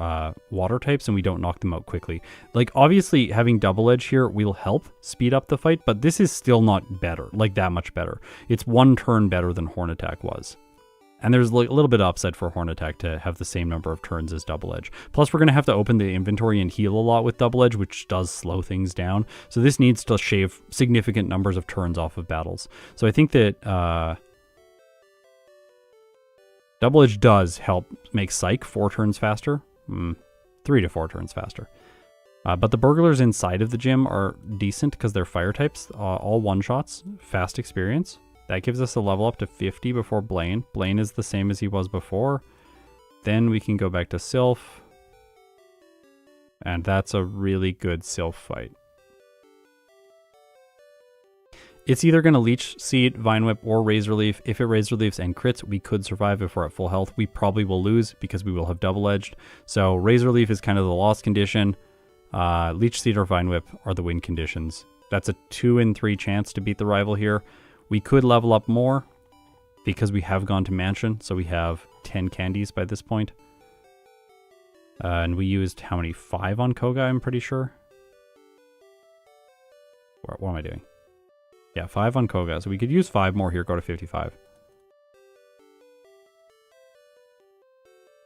water types and we don't knock them out quickly. Like, obviously, having Double Edge here will help speed up the fight, but this is still not better, like that much better. It's one turn better than Horn Attack was. And there's like a little bit of upside for Horn Attack to have the same number of turns as Double Edge. Plus, we're going to have to open the inventory and heal a lot with Double Edge, which does slow things down. So this needs to shave significant numbers of turns off of battles. So I think that Double Edge does help make Psych 4 turns faster. 3 to 4 turns faster. But the Burglars inside of the gym are decent because they're fire types. All one-shots, fast experience. That gives us a level up to 50 before Blaine. Blaine is the same as he was before. Then we can go back to Silph. And that's a really good Silph fight. It's either going to Leech Seed, Vine Whip, or Razor Leaf. If it Razor Leaves and crits, we could survive if we're at full health. We probably will lose because we will have double-edged. So Razor Leaf is kind of the lost condition. Leech Seed or Vine Whip are the win conditions. That's a 2 in 3 chance to beat the rival here. We could level up more because we have gone to Mansion, so we have 10 candies by this point. And we used how many? 5 on Koga, I'm pretty sure. What am I doing? Yeah, 5 on Koga, so we could use 5 more here, go to 55.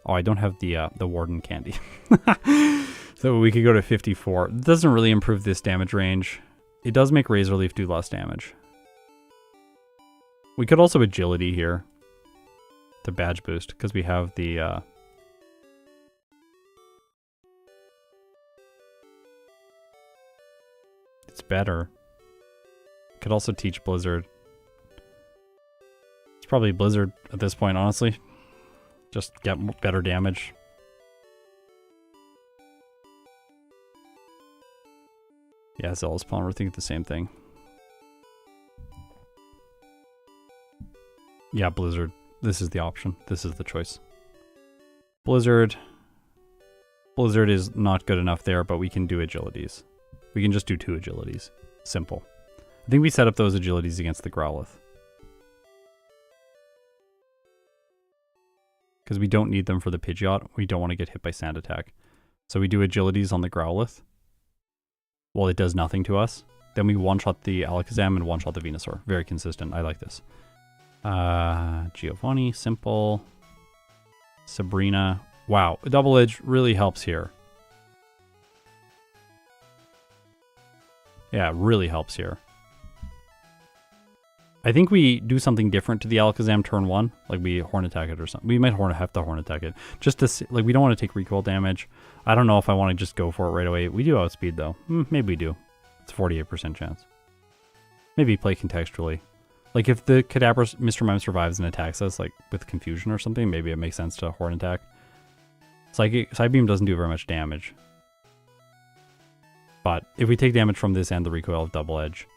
Oh, I don't have the Warden candy. So we could go to 54. It doesn't really improve this damage range. It does make Razor Leaf do less damage. We could also agility here to badge boost because we have the it's better. Could also teach Blizzard. It's probably Blizzard at this point, honestly. Just get better damage. Yeah, Zealous Palmer, I think the same thing. Yeah, Blizzard. This is the option. This is the choice. Blizzard. Blizzard is not good enough there, but we can do agilities. We can just do 2 agilities. Simple. I think we set up those agilities against the Growlithe. Because we don't need them for the Pidgeot. We don't want to get hit by Sand Attack. So we do agilities on the Growlithe. Well, it does nothing to us. Then we one-shot the Alakazam and one-shot the Venusaur. Very consistent. I like this. Giovani, simple. Sabrina. Wow, a double edge really helps here. Yeah, it really helps here. I think we do something different to the Alakazam turn 1. Like we Horn Attack it or something. We might have to Horn Attack it. Just to see, like we don't want to take recoil damage. I don't know if I want to just go for it right away. We do outspeed though. Maybe we do. It's a 48% chance. Maybe play contextually. Like if the Kadabra Mr. Mime survives and attacks us like with confusion or something, maybe it makes sense to Horn Attack. Psybeam doesn't do very much damage. But if we take damage from this and the recoil of Double Edge,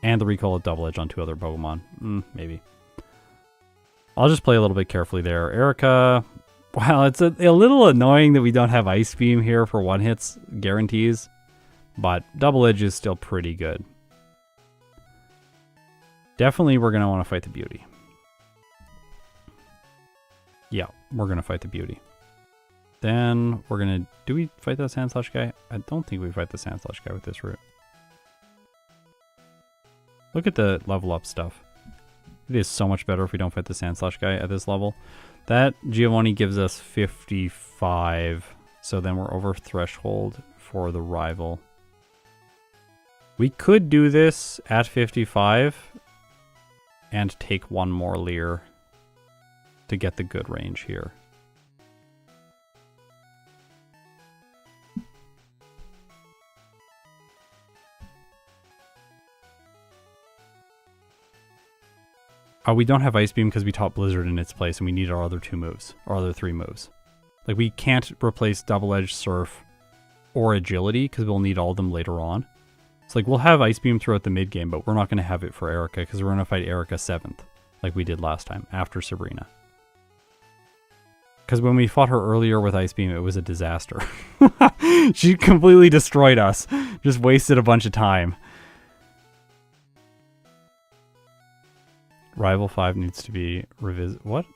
and the recoil of Double Edge on 2 other Pokemon, maybe. I'll just play a little bit carefully there. Erica, wow, it's a little annoying that we don't have Ice Beam here for one-hits guarantees, but Double Edge is still pretty good. Definitely we're going to want to fight the Beauty. Yeah, we're going to fight the Beauty. Then we're going to... Do we fight that Sandslash guy? I don't think we fight the Sandslash guy with this route. Look at the level up stuff. It is so much better if we don't fight the Sandslash guy at this level. That Giovani gives us 55. So then we're over threshold for the rival. We could do this at 55 and take 1 more Leer to get the good range here. We don't have Ice Beam because we taught Blizzard in its place and we need our other 2 moves, our other 3 moves. Like we can't replace Double Edge, Surf, or Agility because we'll need all of them later on. It's like we'll have Ice Beam throughout the mid game, but we're not going to have it for Erica because we're going to fight Erica 7th, like we did last time, after Sabrina. Because when we fought her earlier with Ice Beam, it was a disaster. She completely destroyed us, just wasted a bunch of time. Rival 5 needs to be revisit. What?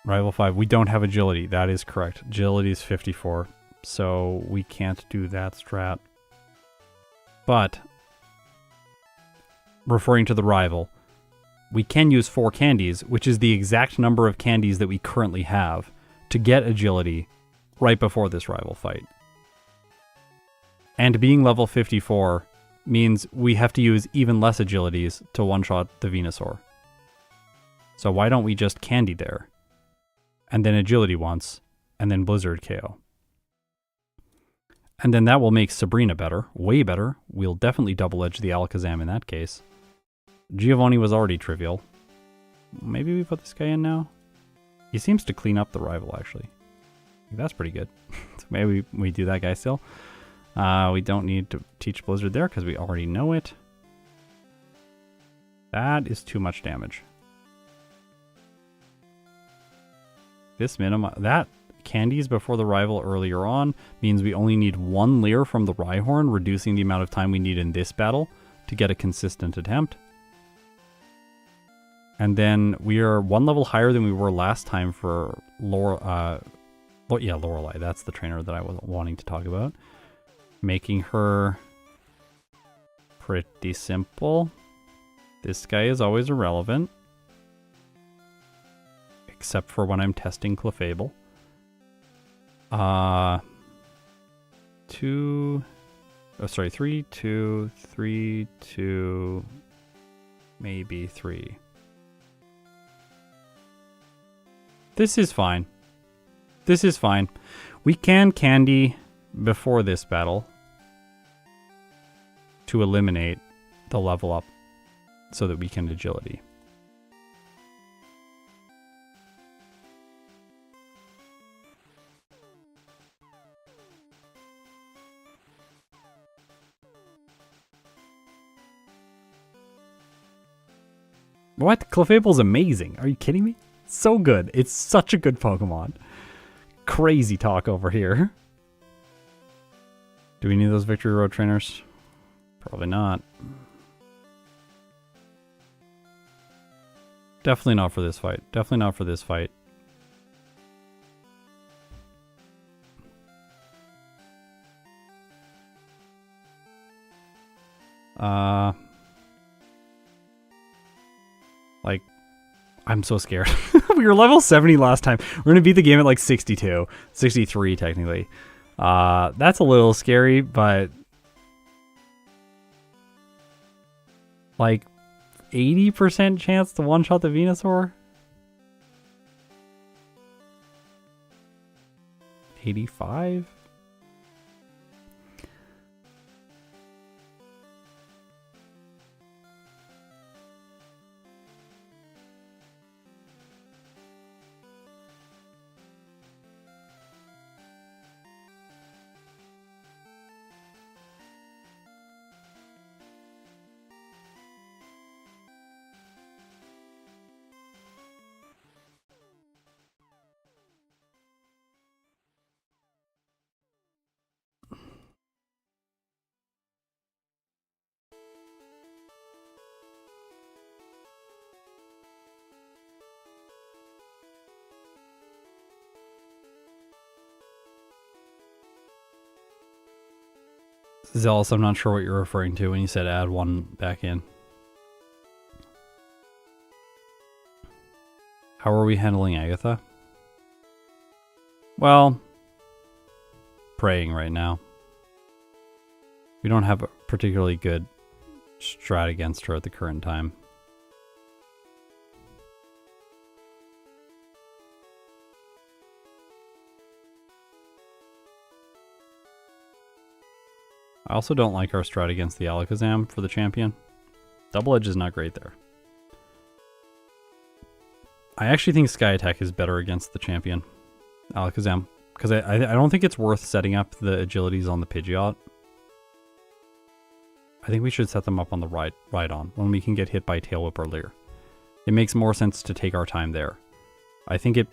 Rival 5. We don't have agility. That is correct. Agility is 54. So we can't do that strat. But, referring to the rival, we can use 4 candies, which is the exact number of candies that we currently have, to get agility right before this rival fight. And being level 54 means we have to use even less agilities to one-shot the Venusaur. So why don't we just candy there? And then agility once, and then Blizzard KO. And then that will make Sabrina better, way better. We'll definitely double edge the Alakazam in that case. Giovani was already trivial. Maybe we put this guy in now? He seems to clean up the rival, actually. That's pretty good. So maybe we do that guy still. We don't need to teach Blizzard there because we already know it. That is too much damage. This minimum, that candies before the rival earlier on means we only need 1 Leer from the Rhyhorn, reducing the amount of time we need in this battle to get a consistent attempt. And then we are 1 level higher than we were last time for Lorelei. That's the trainer that I was wanting to talk about. Making her pretty simple. This guy is always irrelevant. Except for when I'm testing Clefable. 3, 2, 3, 2, maybe 3. This is fine. This is fine. We can candy before this battle to eliminate the level up so that we can agility. What? Clefable's amazing. Are you kidding me? So good. It's such a good Pokemon. Crazy talk over here. Do we need those Victory Road trainers? Probably not. Definitely not for this fight. Definitely not for this fight. Like, I'm so scared. We were level 70 last time. We're going to beat the game at like 62. 63, technically. That's a little scary, but... like, 80% chance to one-shot the Venusaur? 85? Zealous, I'm not sure what you're referring to when you said add one back in. How are we handling Agatha? Well, praying right now. We don't have a particularly good strat against her at the current time. I also don't like our strat against the Alakazam for the champion. Double Edge is not great there. I actually think Sky Attack is better against the champion, Alakazam, because I don't think it's worth setting up the agilities on the Pidgeot. I think we should set them up on the right on, when we can get hit by Tail Whip earlier. It makes more sense to take our time there. I think it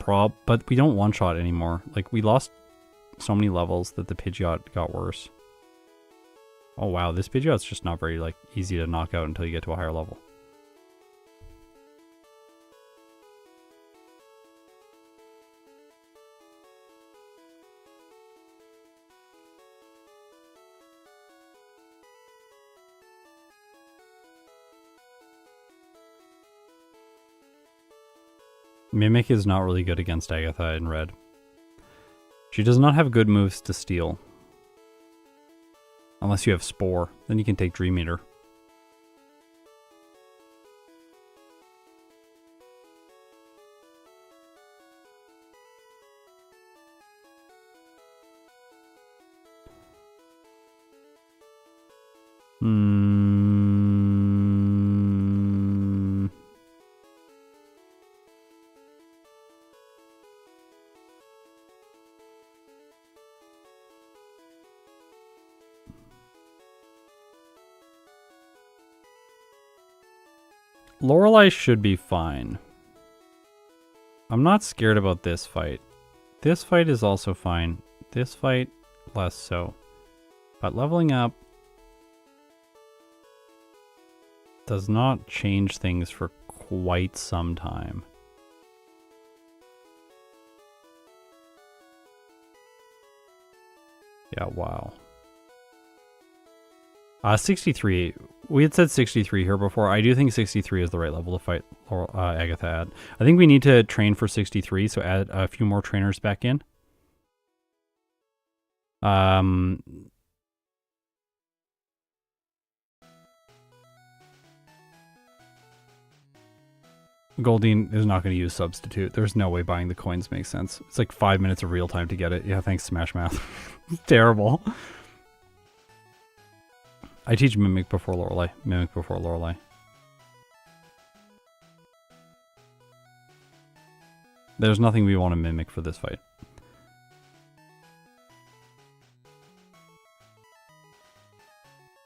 but we don't one-shot anymore. Like, we lost so many levels that the Pidgeot got worse. Oh wow, this Pidgeot's just not very like easy to knock out until you get to a higher level. Mimic is not really good against Agatha in red. She does not have good moves to steal. Unless you have Spore, then you can take Dream Eater. Lorelei should be fine. I'm not scared about this fight. This fight is also fine. This fight, less so. But leveling up does not change things for quite some time. Yeah, wow. 63. We had said 63 here before. I do think 63 is the right level to fight Agatha at. I think we need to train for 63, so add a few more trainers back in. Goldine is not going to use Substitute. There's no way buying the coins makes sense. It's like 5 minutes of real time to get it. Yeah, thanks Smash Mouth. It's terrible. I teach Mimic before Lorelei. Mimic before Lorelei. There's nothing we want to Mimic for this fight.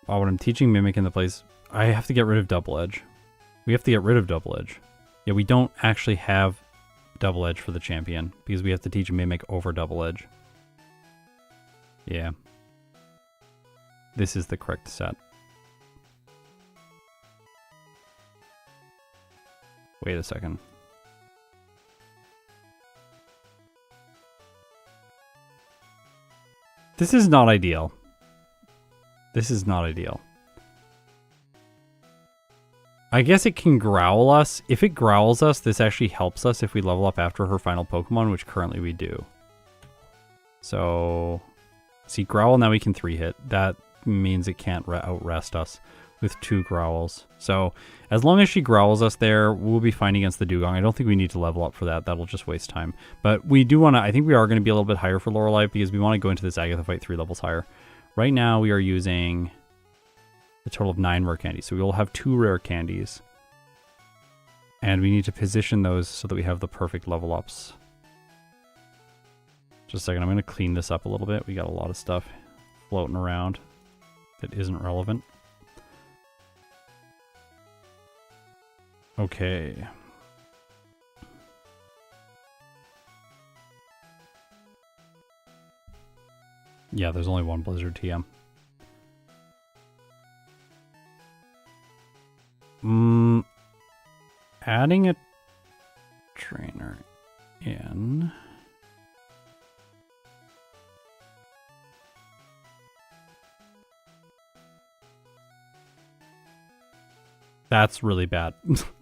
Oh, when I'm teaching Mimic in the place, I have to get rid of Double Edge. We have to get rid of double edge. Yeah, we don't actually have double edge for the champion because we have to teach Mimic over double edge. Yeah. This is the correct set. Wait a second. This is not ideal. This is not ideal. I guess it can growl us. If it growls us, this actually helps us if we level up after her final Pokemon, which currently we do. So, see, growl, now we can 3-hit. That means it can't outrest us with 2 growls. So, as long as she growls us there, we'll be fine against the Dugong. I don't think we need to level up for that. That'll just waste time. But we do want to, I think we are going to be a little bit higher for Lorelei because we want to go into this Agatha fight 3 levels higher. Right now, we are using a total of 9 rare candies. So we will have 2 rare candies. And we need to position those so that we have the perfect level ups. Just a second, I'm going to clean this up a little bit. We got a lot of stuff floating around that isn't relevant. Okay. Yeah, there's only one Blizzard TM. Adding a trainer in. That's really bad.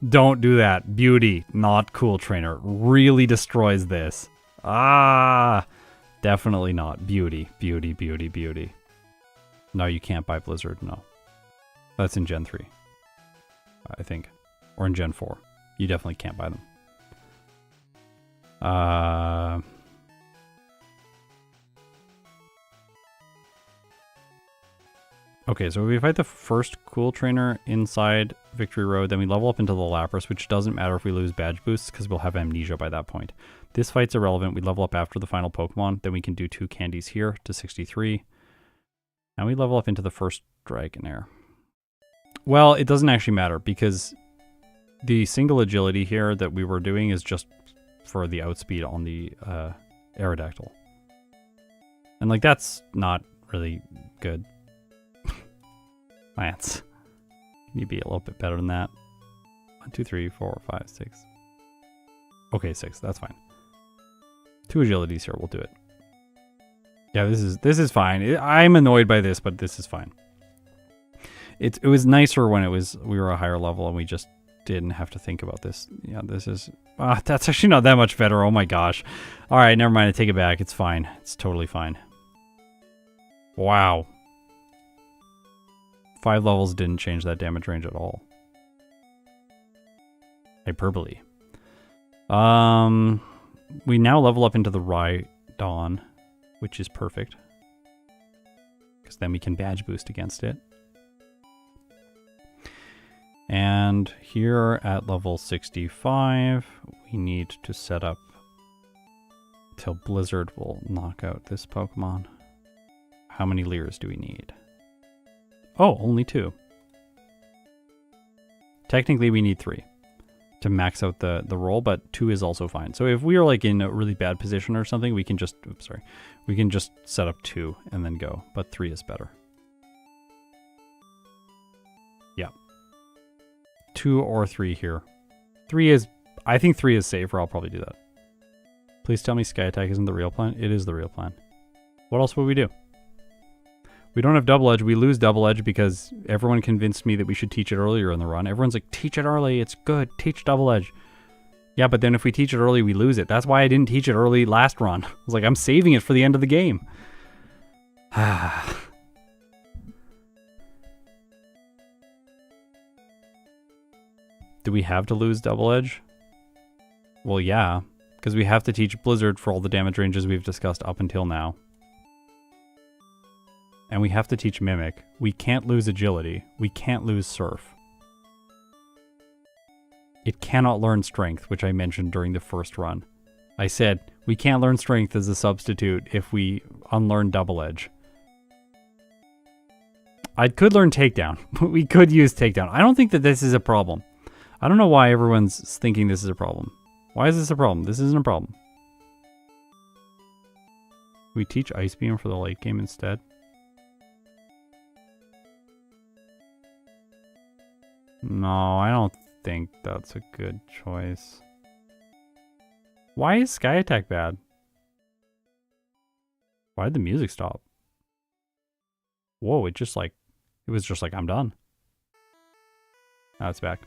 Don't do that. Beauty, not cool trainer. Really destroys this. Ah, definitely not. Beauty, beauty, beauty, beauty. No, you can't buy Blizzard, no. That's in Gen 3, I think. Or in Gen 4. You definitely can't buy them. Okay, so we fight the first cool trainer inside Victory Road, then we level up into the Lapras, which doesn't matter if we lose badge boosts because we'll have Amnesia by that point. This fight's irrelevant. We level up after the final Pokemon, then we can do 2 candies here to 63. And we level up into the first Dragonair. Well, it doesn't actually matter because the single agility here that we were doing is just for the outspeed on the Aerodactyl. And like, that's not really good. Lance, can you be a little bit better than that? 1, 2, 3, 4, 5, 6. Okay, 6, that's fine. 2 agilities here, we'll do it. Yeah, this is fine. I'm annoyed by this, but this is fine. It was nicer when we were a higher level and we just didn't have to think about this. Yeah, this is... that's actually not that much better. Oh my gosh. Alright, never mind. I take it back. It's fine. It's totally fine. Wow. 5 levels didn't change that damage range at all. Hyperbole. We now level up into the Rhydon, which is perfect. Because then we can badge boost against it. And here at level 65, we need to set up till Blizzard will knock out this Pokemon. How many Leers do we need? Oh, only 2. Technically, we need 3 to max out the roll, but 2 is also fine. So if we are like in a really bad position or something, we can just, oops, sorry, we can just set up 2 and then go, but 3 is better. Yeah. 2 or 3 here. 3 is, I think 3 is safer. I'll probably do that. Please tell me Sky Attack isn't the real plan. It is the real plan. What else would we do? We don't have double edge. We lose double edge because everyone convinced me that we should teach it earlier in the run. Everyone's like, teach it early. It's good. Teach double edge. Yeah, but then if we teach it early, we lose it. That's why I didn't teach it early last run. I was like, I'm saving it for the end of the game. Do we have to lose double edge? Well, yeah, because we have to teach Blizzard for all the damage ranges we've discussed up until now. And we have to teach Mimic. We can't lose Agility. We can't lose Surf. It cannot learn Strength, which I mentioned during the first run. I said, we can't learn Strength as a substitute if we unlearn Double Edge. I could learn Takedown. We could use Takedown. I don't think that this is a problem. I don't know why everyone's thinking this is a problem. Why is this a problem? This isn't a problem. We teach Ice Beam for the late game instead. No, I don't think that's a good choice. Why is Sky Attack bad? Why did the music stop? Whoa, it was just like, I'm done. Now it's back.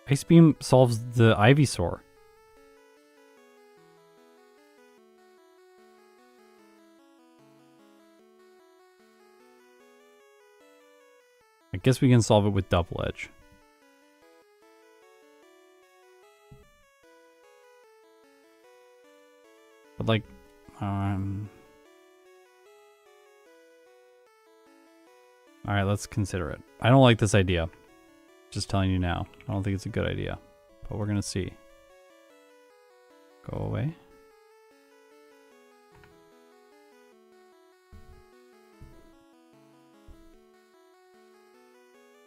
Ice Beam solves the Ivysaur. I guess we can solve it with Double Edge. But like, alright, let's consider it. I don't like this idea. Just telling you now. I don't think it's a good idea. But we're gonna see. Go away.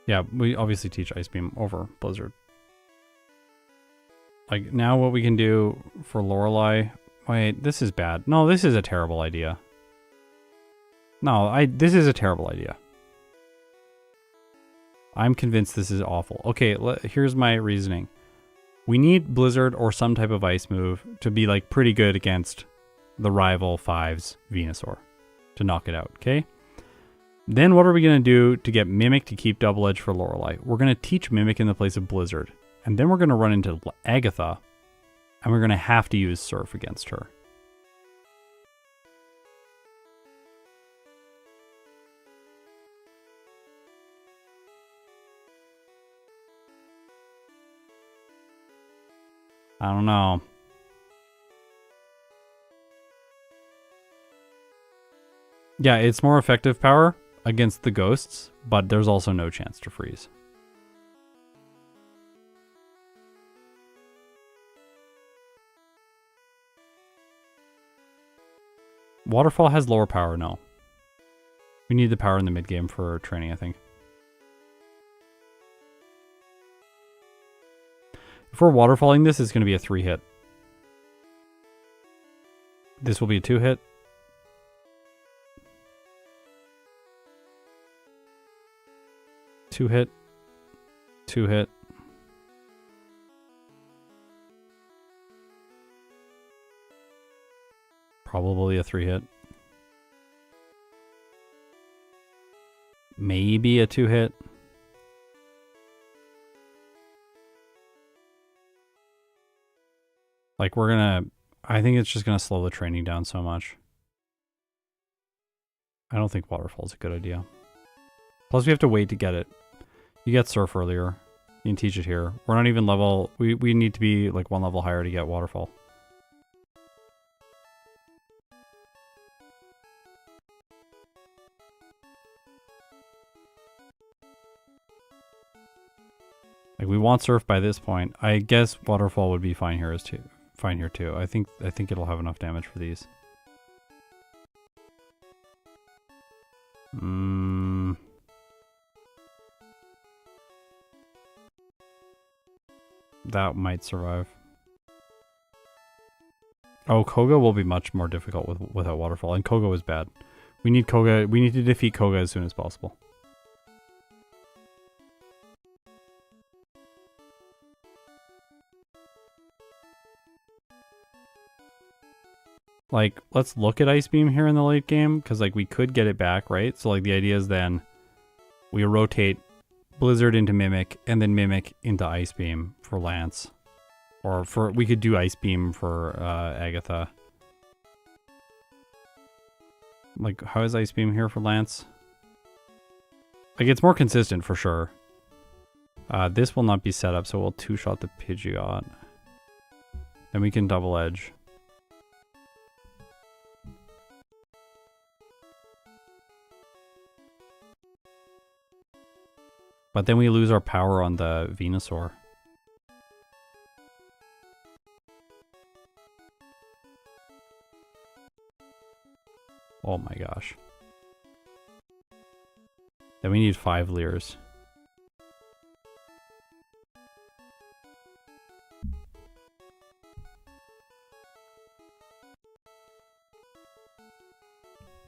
Yeah, we obviously teach Ice Beam over Blizzard. Like, now what we can do for Lorelei... Wait, this is bad. No, this is a terrible idea. No, this is a terrible idea. I'm convinced this is awful. Okay, here's my reasoning. We need Blizzard or some type of ice move to be like pretty good against the rival 5's Venusaur to knock it out, okay? Then what are we going to do to get Mimic to keep Double Edge for Lorelei? We're going to teach Mimic in the place of Blizzard. And then we're going to run into Agatha and we're going to have to use Surf against her. I don't know. Yeah, it's more effective power against the ghosts, but there's also no chance to freeze. Waterfall has lower power, no. We need the power in the mid game for training, I think. If we're waterfalling this, it's going to be a 3-hit. This will be a 2-hit. Two-hit. 2-hit. Probably a 3-hit. Maybe a 2-hit. Like, we're gonna... I think it's just gonna slow the training down so much. I don't think Waterfall is a good idea. Plus, we have to wait to get it. You get Surf earlier. You can teach it here. We're not even level... We need to be, like, 1 level higher to get Waterfall. Like, we want Surf by this point. I guess Waterfall would be fine here too. Fine here too. I think it'll have enough damage for these. That might survive. Oh, Koga will be much more difficult without Waterfall, and Koga is bad. We need Koga. We need to defeat Koga as soon as possible. Like, let's look at Ice Beam here in the late game, because, like, we could get it back, right? So, like, the idea is then we rotate Blizzard into Mimic, and then Mimic into Ice Beam for Lance. Or we could do Ice Beam for Agatha. Like, how is Ice Beam here for Lance? Like, it's more consistent for sure. This will not be set up, so we'll two-shot the Pidgeot. Then we can double edge. But then we lose our power on the Venusaur. Oh my gosh. Then we need 5 Leers.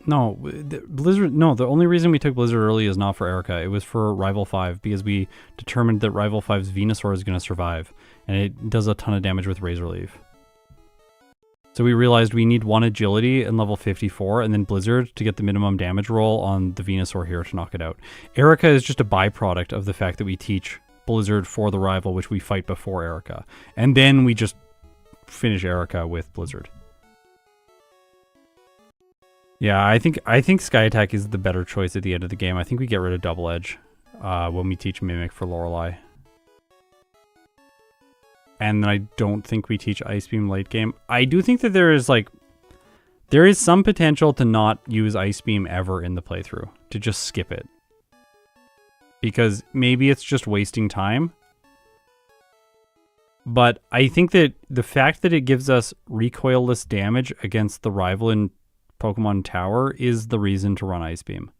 No, Blizzard. No, the only reason we took Blizzard early is not for Erica. It was for Rival 5 because we determined that Rival 5's Venusaur is going to survive, and it does a ton of damage with Razor Leaf. So we realized we need 1 agility in level 54, and then Blizzard to get the minimum damage roll on the Venusaur here to knock it out. Erica is just a byproduct of the fact that we teach Blizzard for the rival, which we fight before Erica, and then we just finish Erica with Blizzard. Yeah, I think Sky Attack is the better choice at the end of the game. I think we get rid of Double Edge when we teach Mimic for Lorelei. And then I don't think we teach Ice Beam late game. I do think that there is some potential to not use Ice Beam ever in the playthrough, to just skip it. Because maybe it's just wasting time. But I think that the fact that it gives us recoilless damage against the rival in Pokemon Tower is the reason to run Ice Beam.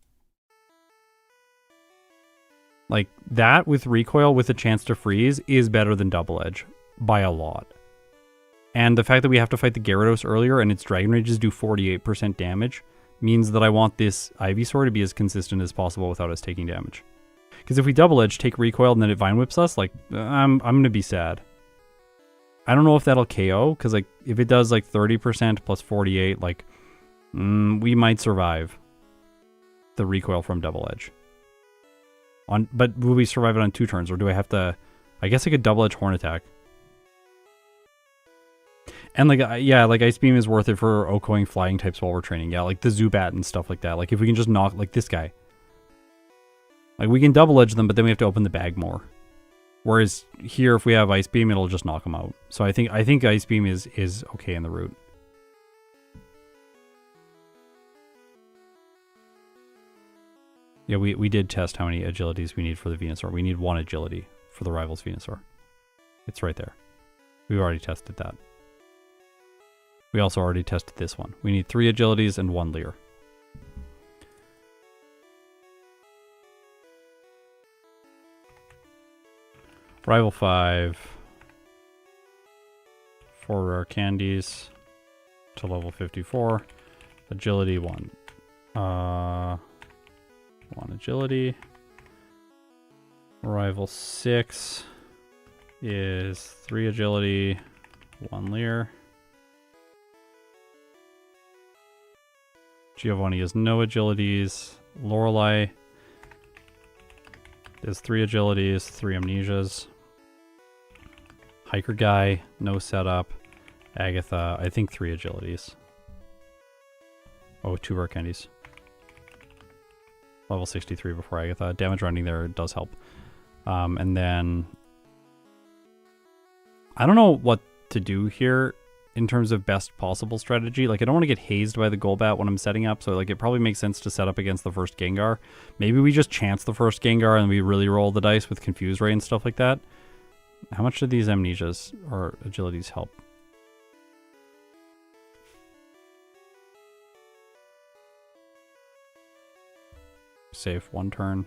Like, that with recoil with a chance to freeze is better than Double Edge by a lot. And the fact that we have to fight the Gyarados earlier and its Dragon Rages do 48% damage means that I want this Ivysaur to be as consistent as possible without us taking damage. Because if we Double Edge, take recoil, and then it Vine Whips us, like, I'm going to be sad. I don't know if that'll KO, because like if it does like 30% plus 48, like, we might survive the recoil from Double Edge. But will we survive it on 2 turns, or do I have to... I guess I could Double Edge Horn Attack. And like, yeah, like Ice Beam is worth it for Okoing flying types while we're training. Yeah, like the Zubat and stuff like that. Like if we can just knock, like this guy. Like we can Double Edge them, but then we have to open the bag more. Whereas here, if we have Ice Beam, it'll just knock them out. So I think Ice Beam is okay in the route. Yeah, we did test how many agilities we need for the Venusaur. We need 1 agility for the rival's Venusaur. It's right there. We've already tested that. We also already tested this one. We need 3 agilities and 1 Leer. Rival 5. 4 rare candies to level 54. Agility 1. 1 agility. Rival 6 is 3 agility, 1 Leer. Giovani has no agilities. Lorelei is 3 agilities, 3 amnesias. Hiker guy, no setup. Agatha, I think 3 agilities. Oh, 2 rare candies. Level 63 before Agatha. Damage running there does help. And then... I don't know what to do here in terms of best possible strategy. Like, I don't want to get hazed by the Golbat when I'm setting up, so like it probably makes sense to set up against the first Gengar. Maybe we just chance the first Gengar and we really roll the dice with Confuse Ray and stuff like that. How much do these amnesias or agilities help? Save 1 turn.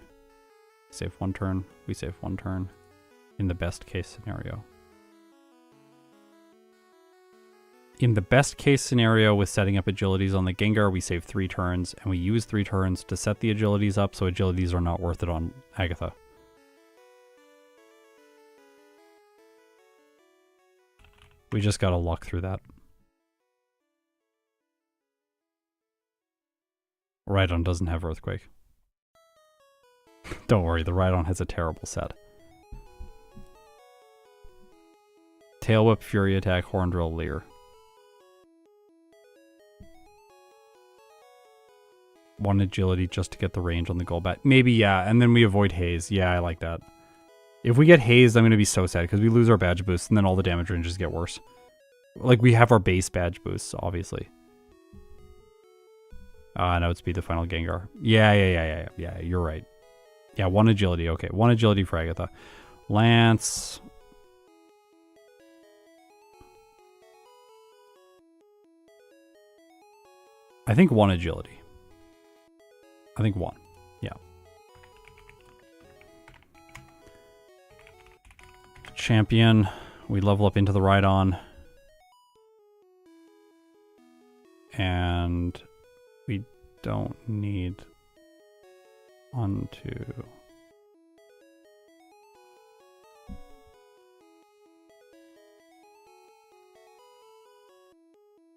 Save 1 turn. We save 1 turn. In the best case scenario. In the best case scenario with setting up agilities on the Gengar, we save 3 turns, and we use 3 turns to set the agilities up, so agilities are not worth it on Agatha. We just gotta luck through that. Rhydon doesn't have Earthquake. Don't worry, the Rhydon has a terrible set. Tail Whip, Fury Attack, Horn Drill, Leer. 1 agility just to get the range on the Golbat. Maybe, yeah, and then we avoid haze. Yeah, I like that. If we get hazed, I'm going to be so sad, because we lose our badge boosts, and then all the damage ranges get worse. Like, we have our base badge boosts, obviously. Now it's be the final Gengar. Yeah, you're right. Yeah, 1 agility. Okay, 1 agility for Agatha. Lance. I think 1 agility. I think 1. Yeah. Champion. We level up into the ride-on. And we don't need onto...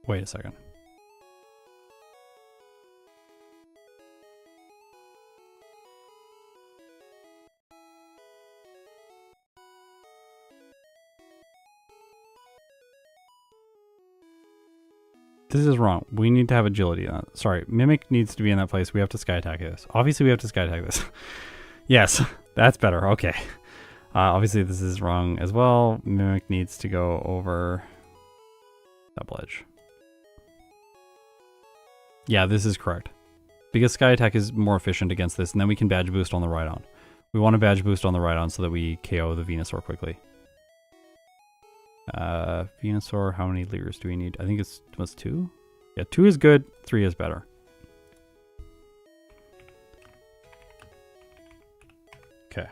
Wait a second. This is wrong. We need to have agility. Sorry, Mimic needs to be in that place. We have to sky attack this. Obviously, we have to sky attack this. Yes, that's better. Okay. Obviously, this is wrong as well. Mimic needs to go over double edge. Yeah, this is correct. Because sky attack is more efficient against this, and then we can badge boost on the ride-on. We want to badge boost on the ride-on so that we KO the Venusaur quickly. Venusaur, how many leers do we need? I think it was 2. Yeah, 2 is good, 3 is better. Okay.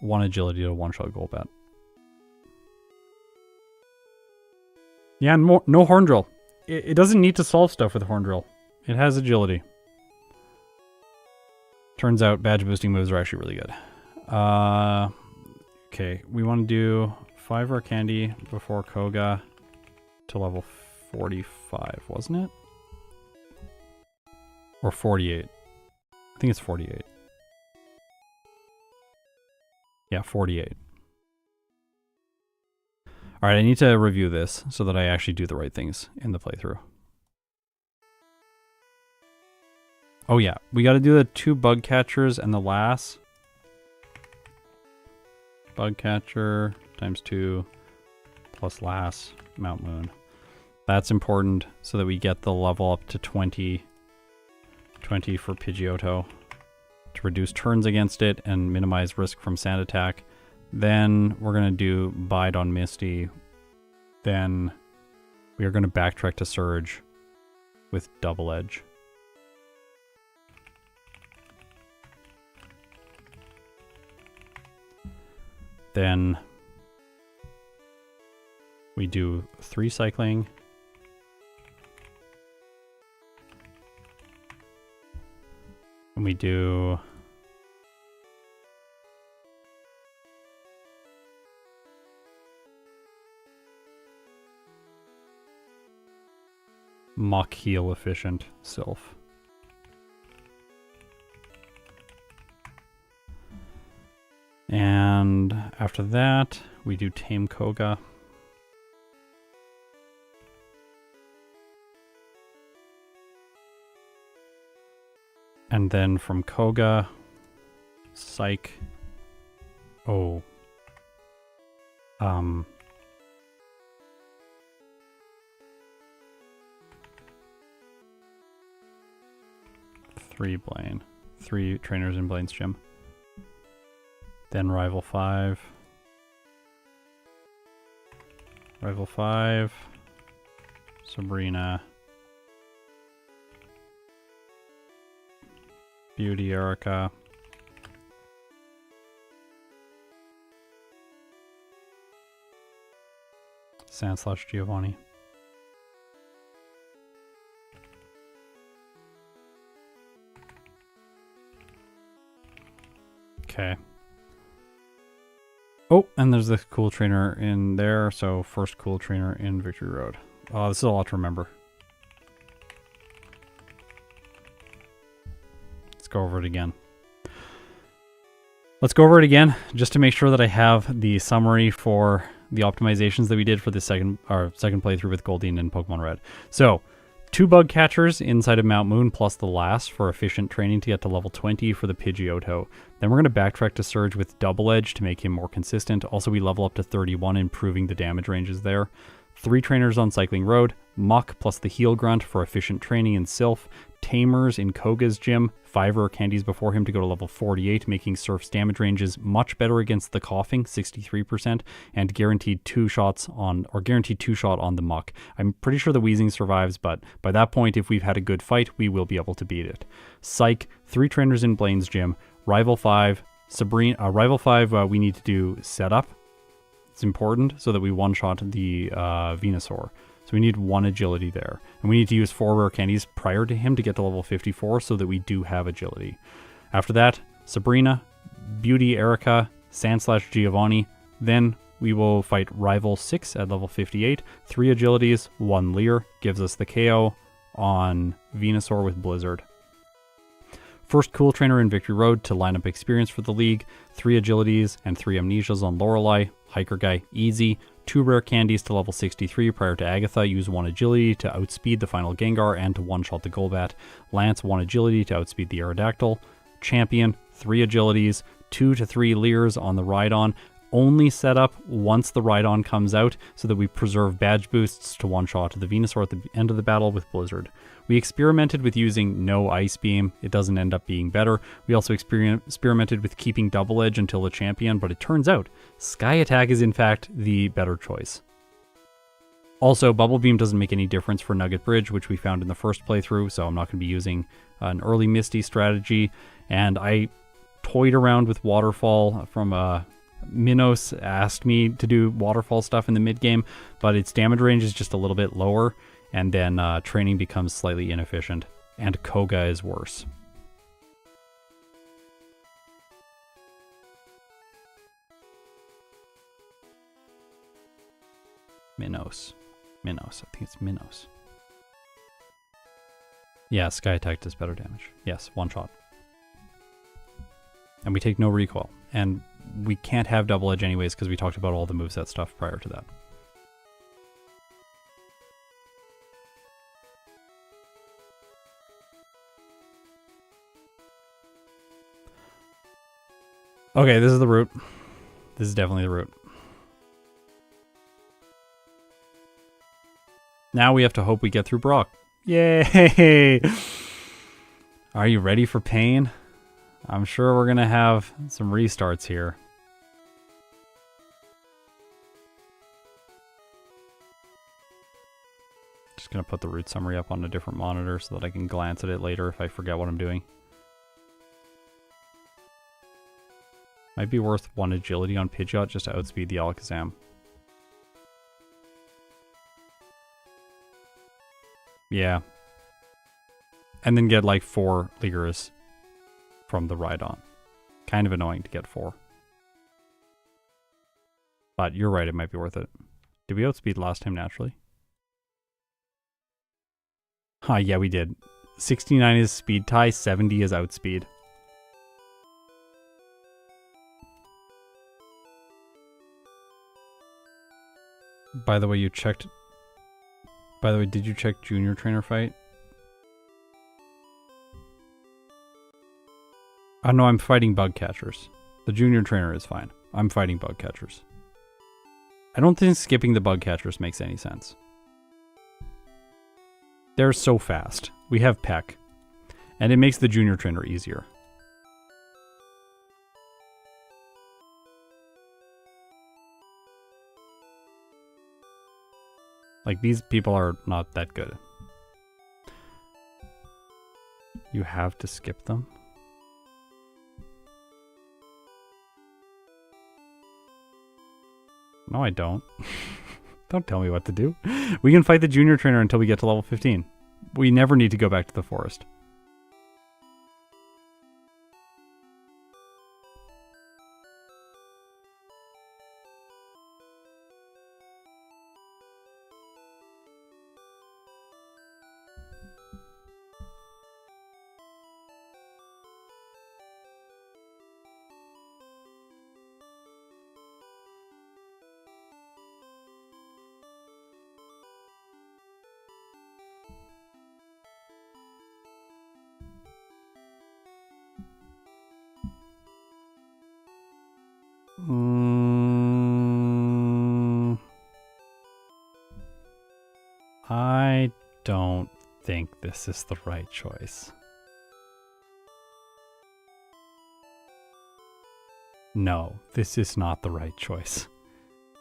One agility to one-shot goal bat. Yeah, and no horn drill. It doesn't need to solve stuff with horn drill. It has agility. Turns out badge boosting moves are actually really good. Okay, we want to do 5 rare candy before Koga to level 45, wasn't it? Or 48. I think it's 48. Yeah, 48. Alright, I need to review this so that I actually do the right things in the playthrough. Oh yeah, we gotta do the 2 bug catchers and the lass. Bug catcher times 2 plus lass, Mount Moon. That's important so that we get the level up to 20 for Pidgeotto, to reduce turns against it and minimize risk from sand attack. Then we're going to do Bide on Misty. Then we are going to backtrack to Surge with Double Edge. Then we do 3 cycling. And we do mock heal efficient Silph. And after that, we do tame Koga. And then from Koga, Psych. Oh. 3 Blaine. 3 trainers in Blaine's gym. Then Rival 5. Rival 5. Sabrina. Beauty Erica. Sand/Giovani. Okay. Oh, and there's this cool trainer in there, so first cool trainer in Victory Road. Oh, this is a lot to remember. Let's go over it again. Let's go over it again, just to make sure that I have the summary for the optimizations that we did for the second playthrough with Goldine and Pokemon Red. So, 2 bug catchers inside of Mount Moon plus the last for efficient training to get to level 20 for the Pidgeotto. Then we're going to backtrack to Surge with Double Edge to make him more consistent. Also, we level up to 31, improving the damage ranges there. 3 trainers on Cycling Road, Muck plus the Heal Grunt for efficient training in Silph, Tamers in Koga's gym, 5 rare candies before him to go to level 48, making Surf's damage ranges much better against the Coughing, 63%, and guaranteed 2 shot on the Muck. I'm pretty sure the Wheezing survives, but by that point, if we've had a good fight, we will be able to beat it. Psych, 3 trainers in Blaine's gym, Rival 5, we need to do Setup. It's important so that we one-shot the Venusaur. So we need 1 agility there. And we need to use 4 rare candies prior to him to get to level 54 so that we do have agility. After that, Sabrina, Beauty Erica, Sand/Giovani. Then we will fight Rival 6 at level 58. 3 agilities, 1 Leer gives us the KO on Venusaur with Blizzard. First Cool Trainer in Victory Road to line up experience for the league. 3 agilities and 3 amnesias on Lorelei. Hiker Guy, easy. 2 rare candies to level 63 prior to Agatha. Use 1 agility to outspeed the final Gengar and to one-shot the Golbat. Lance, 1 agility to outspeed the Aerodactyl. Champion, 3 agilities, 2 to 3 Leers on the Rhydon. Only set up once the Rhydon comes out so that we preserve badge boosts to one-shot the Venusaur at the end of the battle with Blizzard. We experimented with using no Ice Beam. It doesn't end up being better. We also experimented with keeping Double Edge until the champion, but it turns out Sky Attack is in fact the better choice. Also, Bubble Beam doesn't make any difference for Nugget Bridge, which we found in the first playthrough, so I'm not going to be using an early Misty strategy. And I toyed around with Waterfall from Minos asked me to do Waterfall stuff in the mid-game, but its damage range is just a little bit lower, and then training becomes slightly inefficient, and Koga is worse. Minos. I think it's Minos. Yeah, Sky Attack does better damage. Yes, one shot. And we take no recoil. And we can't have Double Edge anyways because we talked about all the moveset stuff prior to that. Okay, this is the route. This is definitely the route. Now we have to hope we get through Brock. Yay! Are you ready for pain? I'm sure we're going to have some restarts here. Just going to put the route summary up on a different monitor so that I can glance at it later if I forget what I'm doing. Might be worth 1 agility on Pidgeot just to outspeed the Alakazam. Yeah. And then get like 4 Ligurus from the Rhydon. Kind of annoying to get 4. But you're right, it might be worth it. Did we outspeed last time naturally? Huh, yeah, we did. 69 is speed tie, 70 is outspeed. By the way, did you check Junior Trainer fight? Oh no, I'm fighting bug catchers. The Junior Trainer is fine. I'm fighting bug catchers. I don't think skipping the bug catchers makes any sense. They're so fast. We have Peck. And it makes the Junior Trainer easier. Like, these people are not that good. You have to skip them? No, I don't. Don't tell me what to do. We can fight the Junior Trainer until we get to level 15. We never need to go back to the forest. I don't think this is the right choice. No, this is not the right choice.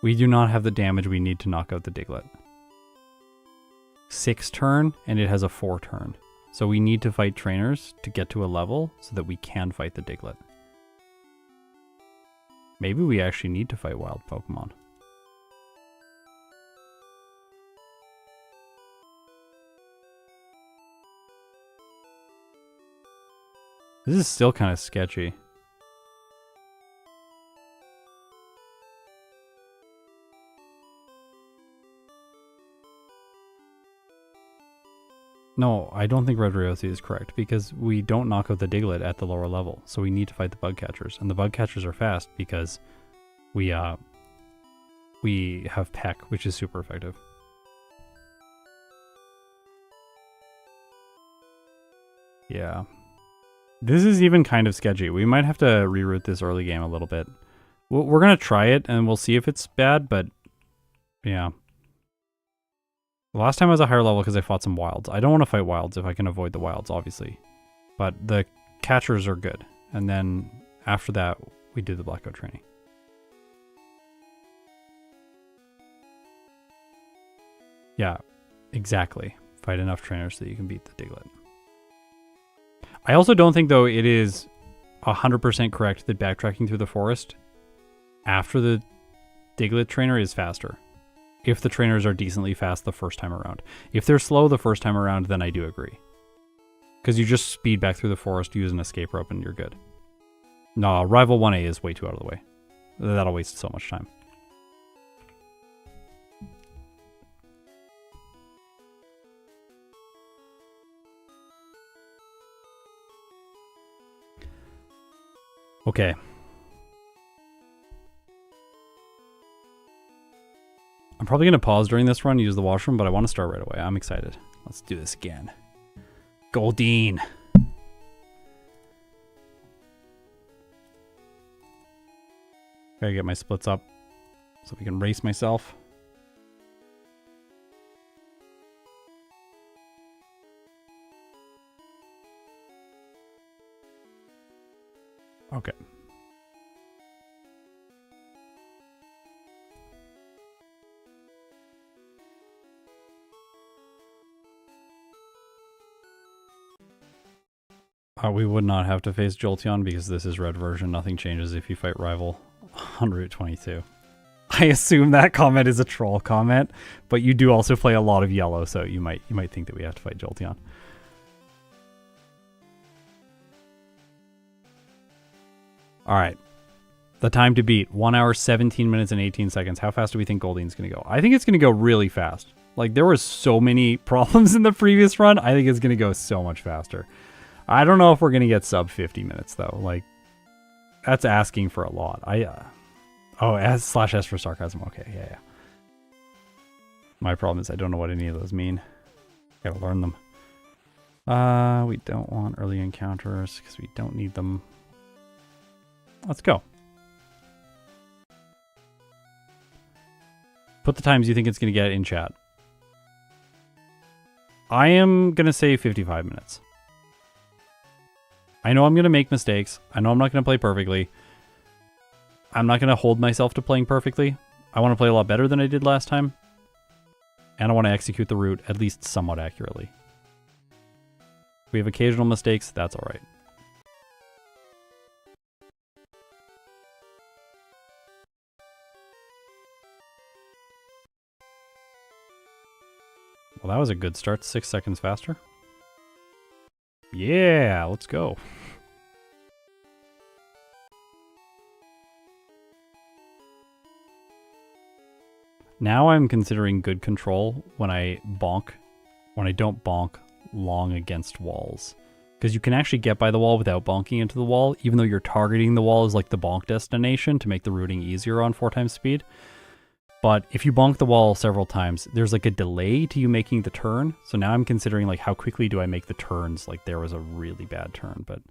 We do not have the damage we need to knock out the Diglett. 6 turn, and it has a 4 turn. So we need to fight trainers to get to a level so that we can fight the Diglett. Maybe we actually need to fight wild Pokemon. This is still kind of sketchy. No, I don't think Red Ryosi is correct because we don't knock out the Diglett at the lower level, so we need to fight the bug catchers, and the bug catchers are fast because we have Peck, which is super effective. Yeah. This is even kind of sketchy. We might have to reroute this early game a little bit. We're going to try it, and we'll see if it's bad, but yeah. The last time I was a higher level because I fought some wilds. I don't want to fight wilds if I can avoid the wilds, obviously. But the catchers are good. And then after that, we do the Blackout training. Yeah, exactly. Fight enough trainers so that you can beat the Diglett. I also don't think, though, it is 100% correct that backtracking through the forest after the Diglett trainer is faster. If the trainers are decently fast the first time around. If they're slow the first time around, then I do agree. Because you just speed back through the forest, use an escape rope, and you're good. No, Rival 1A is way too out of the way. That'll waste so much time. Okay. I'm probably going to pause during this run, use the washroom, but I want to start right away. I'm excited. Let's do this again. Goldine. Gotta get my splits up so we can race myself. Okay. We would not have to face Jolteon because this is red version. Nothing changes if you fight rival on Route 22. I assume that comment is a troll comment, but you do also play a lot of yellow, so you might think that we have to fight Jolteon. All right. The time to beat, 1 hour, 17 minutes, and 18 seconds. How fast do we think Goldine's going to go? I think it's going to go really fast. Like, there were so many problems in the previous run. I think it's going to go so much faster. I don't know if we're going to get sub 50 minutes, though. Like, that's asking for a lot. Oh, /S for sarcasm. Okay, yeah. My problem is I don't know what any of those mean. Gotta learn them. We don't want early encounters because we don't need them. Let's go. Put the times you think it's going to get in chat. I am going to say 55 minutes. I know I'm going to make mistakes. I know I'm not going to play perfectly. I'm not going to hold myself to playing perfectly. I want to play a lot better than I did last time. And I want to execute the route at least somewhat accurately. If we have occasional mistakes, that's all right. Well, that was a good start. 6 seconds faster. Yeah, let's go. Now I'm considering good control when I don't bonk long against walls. Because you can actually get by the wall without bonking into the wall, even though you're targeting the wall as like the bonk destination to make the routing easier on 4 times speed. But if you bonk the wall several times, there's like a delay to you making the turn. So now I'm considering like how quickly do I make the turns? Like there was a really bad turn, but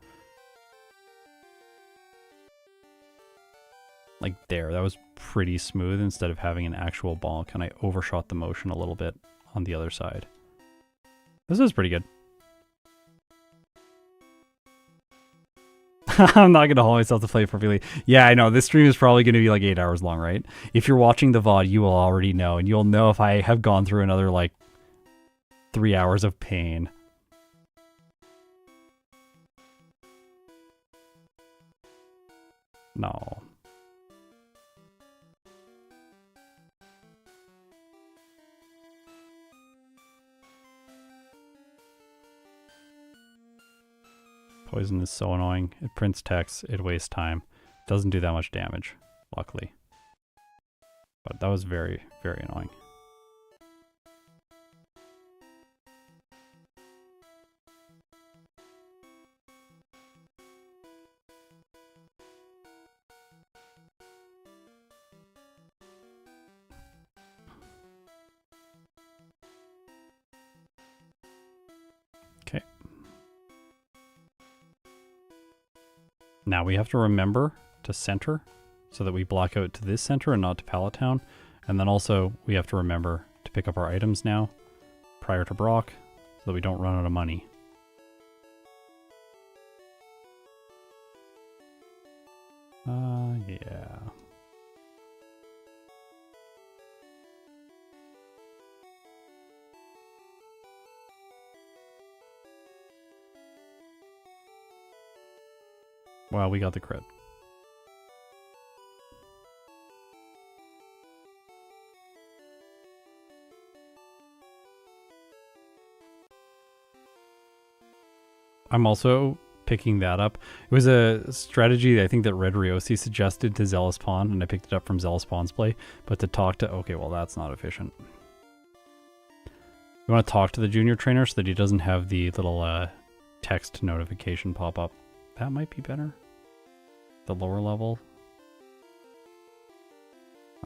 Like there, that was pretty smooth instead of having an actual bonk, and I overshot the motion a little bit on the other side. This is pretty good. I'm not going to hold myself to play it perfectly. Yeah, I know. This stream is probably going to be like 8 hours long, right? If you're watching the VOD, you will already know, and you'll know if I have gone through another, like, 3 hours of pain. No. Poison is so annoying. It prints text, it wastes time. It doesn't do that much damage, luckily. But that was very, very annoying. Okay. Now we have to remember to center so that we block out to this center and not to Pallet Town. And then also we have to remember to pick up our items now prior to Brock so that we don't run out of money. Yeah. Wow, we got the crit. I'm also picking that up. It was a strategy I think that Red Riosi suggested to Zealous Pawn, and I picked it up from Zealous Pawn's play, but to talk to... Okay, well that's not efficient. You want to talk to the junior trainer so that he doesn't have the little text notification pop up. That might be better. The lower level.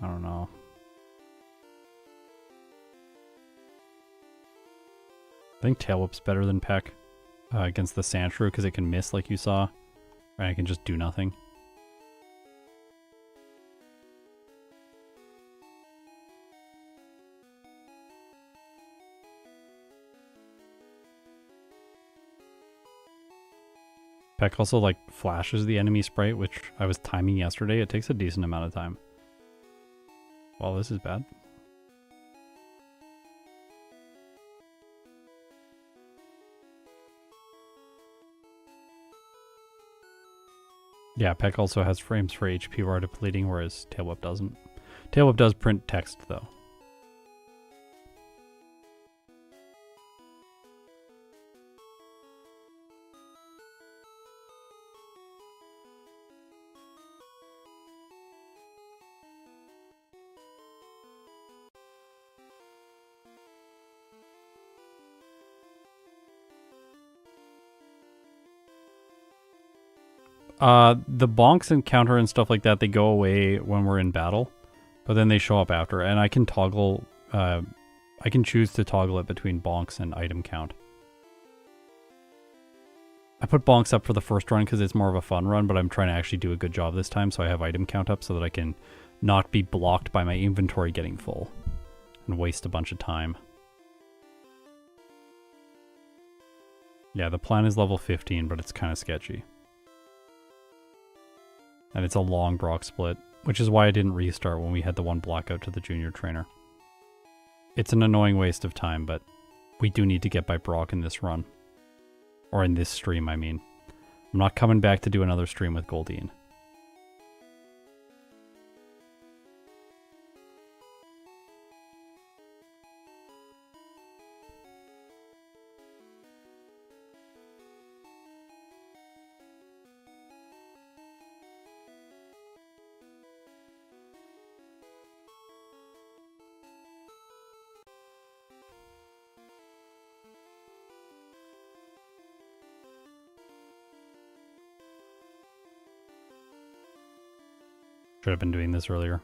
I don't know. I think Tail Whip's better than Peck against the Sandshrew because it can miss like you saw. And I can just do nothing. Peck also like flashes the enemy sprite, which I was timing yesterday. It takes a decent amount of time. Well, this is bad. Yeah, Peck also has frames for HP while depleting, whereas Tail Whip doesn't. Tail Whip does print text, though. The bonks and counter and stuff like that, they go away when we're in battle, but then they show up after, and I can toggle, I can choose to toggle it between bonks and item count. I put bonks up for the first run because it's more of a fun run, but I'm trying to actually do a good job this time, so I have item count up so that I can not be blocked by my inventory getting full and waste a bunch of time. Yeah, the plan is level 15, but it's kind of sketchy. And it's a long Brock split, which is why I didn't restart when we had the one Blackout to the junior trainer. It's an annoying waste of time, but we do need to get by Brock in this run. Or in this stream, I mean. I'm not coming back to do another stream with Goldine. Should have been doing this earlier.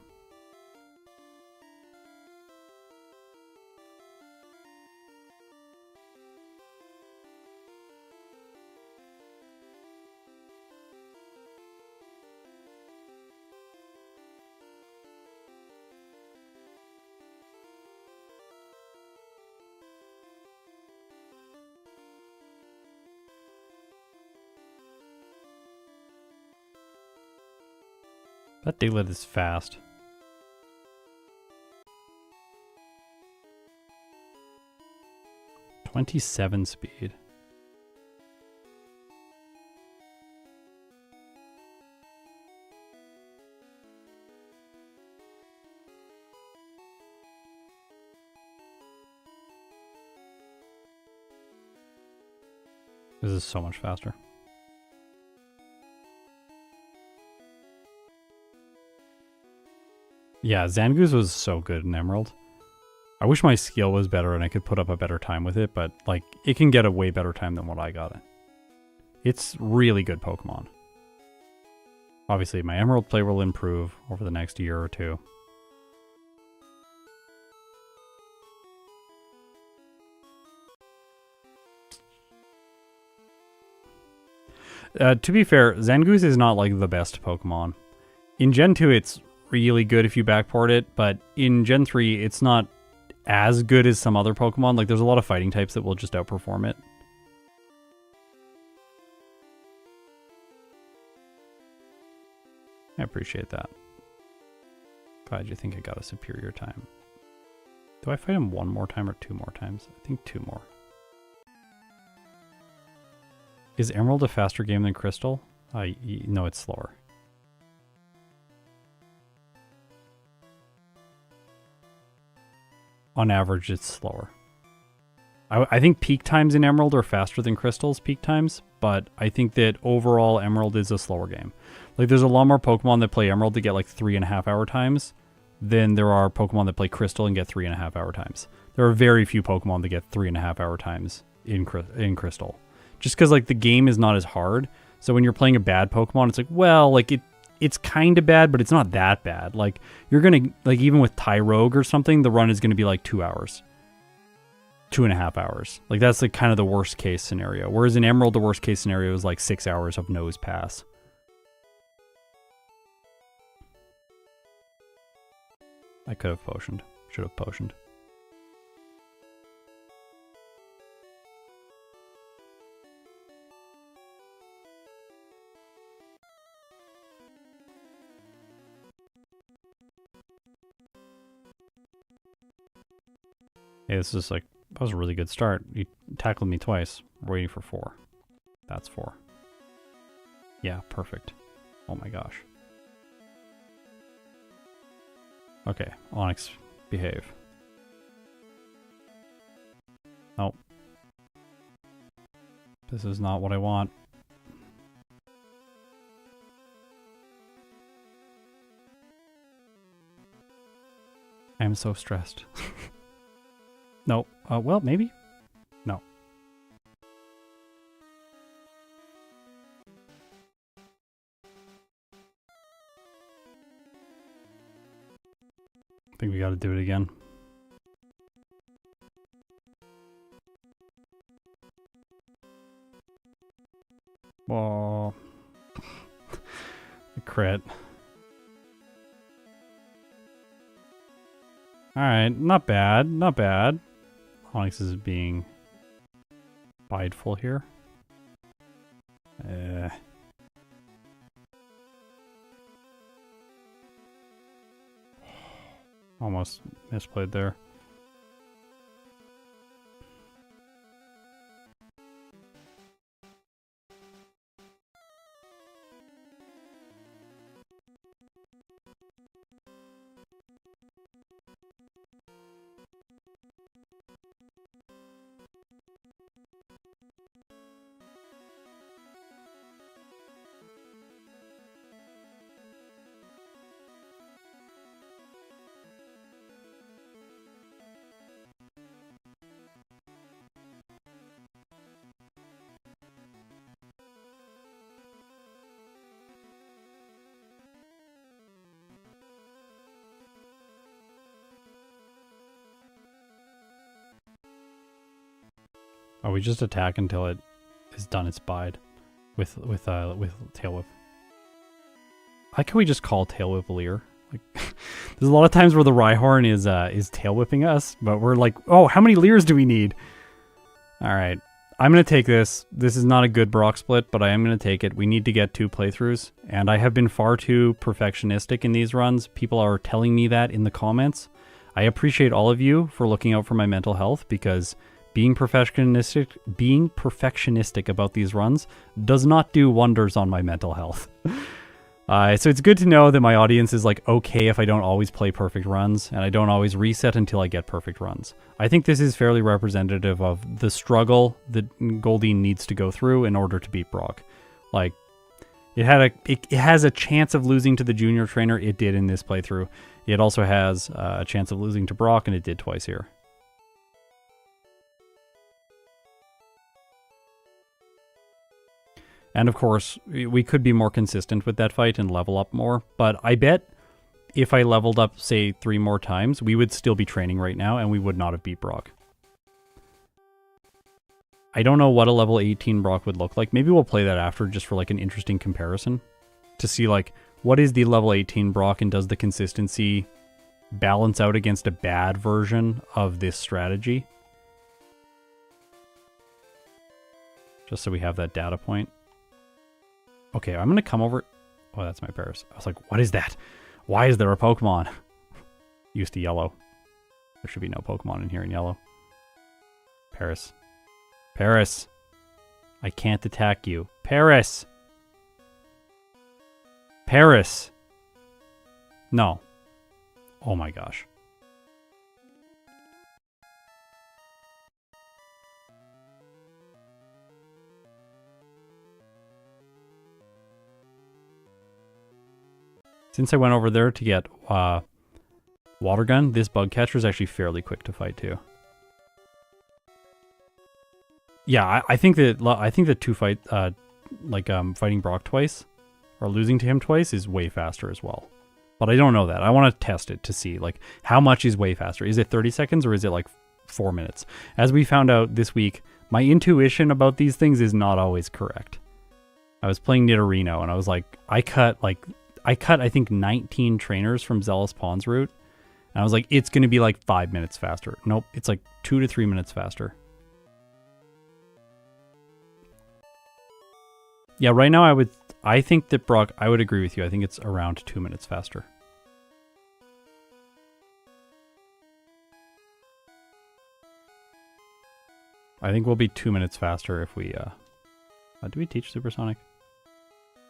That Diglett is fast. .27 speed. This is so much faster. Yeah, Zangoose was so good in Emerald. I wish my skill was better and I could put up a better time with it, but like it can get a way better time than what I got it. It's really good Pokemon. Obviously, my Emerald play will improve over the next year or two. To be fair, Zangoose is not like the best Pokemon. In Gen 2, it's really good if you backport it, but in Gen 3, it's not as good as some other Pokemon. Like, there's a lot of fighting types that will just outperform it. I appreciate that. Glad you think I got a superior time. Do I fight him one more time or two more times? I think two more. Is Emerald a faster game than Crystal? No, it's slower. On average, it's slower. I think peak times in Emerald are faster than Crystal's peak times, but I think that overall Emerald is a slower game. Like, there's a lot more Pokemon that play Emerald to get like 3.5 hour times than there are Pokemon that play Crystal and get 3.5 hour times. There are very few Pokemon that get 3.5 hour times in Crystal. Just because like the game is not as hard. So when you're playing a bad Pokemon, it's like, well, like it's kind of bad, but it's not that bad. Like, you're going to, like, even with Tyrogue or something, the run is going to be like 2 hours. 2.5 hours. Like, that's like kind of the worst case scenario. Whereas in Emerald, the worst case scenario is like 6 hours of nose pass. I could have potioned. Should have potioned. Hey, this is like, that was a really good start. You tackled me twice. We're waiting for 4. That's 4. Yeah, perfect. Oh my gosh. Okay, Onix, behave. Nope. This is not what I want. I am so stressed. No. Well, maybe. No. I think we got to do it again. Whoa. The crit. Alright, not bad, not bad. Onix is being prideful here. Almost misplayed there. Oh, we just attack until it is done its bide with Tail Whip. I like how we just call Tail Whip Leer. Like, there's a lot of times where the Rhyhorn is tail whipping us, but we're like, oh, how many Leers do we need? All right, I'm going to take this. This is not a good Brock split, but I am going to take it. We need to get 2 playthroughs, and I have been far too perfectionistic in these runs. People are telling me that in the comments. I appreciate all of you for looking out for my mental health, because being perfectionistic about these runs does not do wonders on my mental health. So it's good to know that my audience is like okay if I don't always play perfect runs, and I don't always reset until I get perfect runs. I think this is fairly representative of the struggle that Goldine needs to go through in order to beat Brock. Like, it has a chance of losing to the junior trainer. It did in this playthrough. It also has a chance of losing to Brock, and it did twice here. And of course, we could be more consistent with that fight and level up more, but I bet if I leveled up, say, 3 more times, we would still be training right now, and we would not have beat Brock. I don't know what a level 18 Brock would look like. Maybe we'll play that after, just for like an interesting comparison, to see like, what is the level 18 Brock, and does the consistency balance out against a bad version of this strategy? Just so we have that data point. Okay, I'm going to come over... Oh, that's my Paris. I was like, what is that? Why is there a Pokemon? Used to yellow. There should be no Pokemon in here in yellow. Paris. Paris! I can't attack you. Paris! Paris! No. Oh my gosh. Since I went over there to get water gun, this bug catcher is actually fairly quick to fight too. Yeah, I think that fighting Brock twice or losing to him twice is way faster as well. But I don't know that. I want to test it to see like how much is way faster. Is it 30 seconds or is it like 4 minutes? As we found out this week, my intuition about these things is not always correct. I was playing Nidorino and I was like, I cut I think 19 trainers from Zealous Pawns route, and I was like, it's going to be like 5 minutes faster. Nope, it's like 2 to 3 minutes faster. Yeah, right now I think that Brock, I would agree with you. I think it's around 2 minutes faster. I think we'll be 2 minutes faster if we, do we teach Supersonic?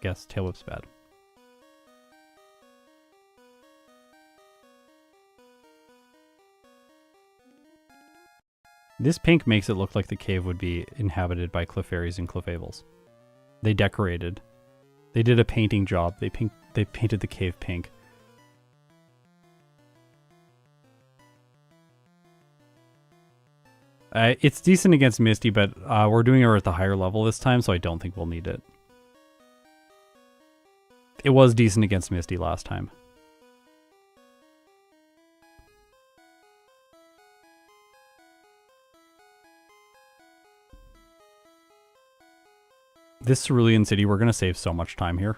Guess Tail Whip's bad. This pink makes it look like the cave would be inhabited by Clefairies and Clefables. They decorated. They did a painting job. They painted the cave pink. It's decent against Misty, but we're doing her at the higher level this time, so I don't think we'll need it. It was decent against Misty last time. This Cerulean City, we're going to save so much time here.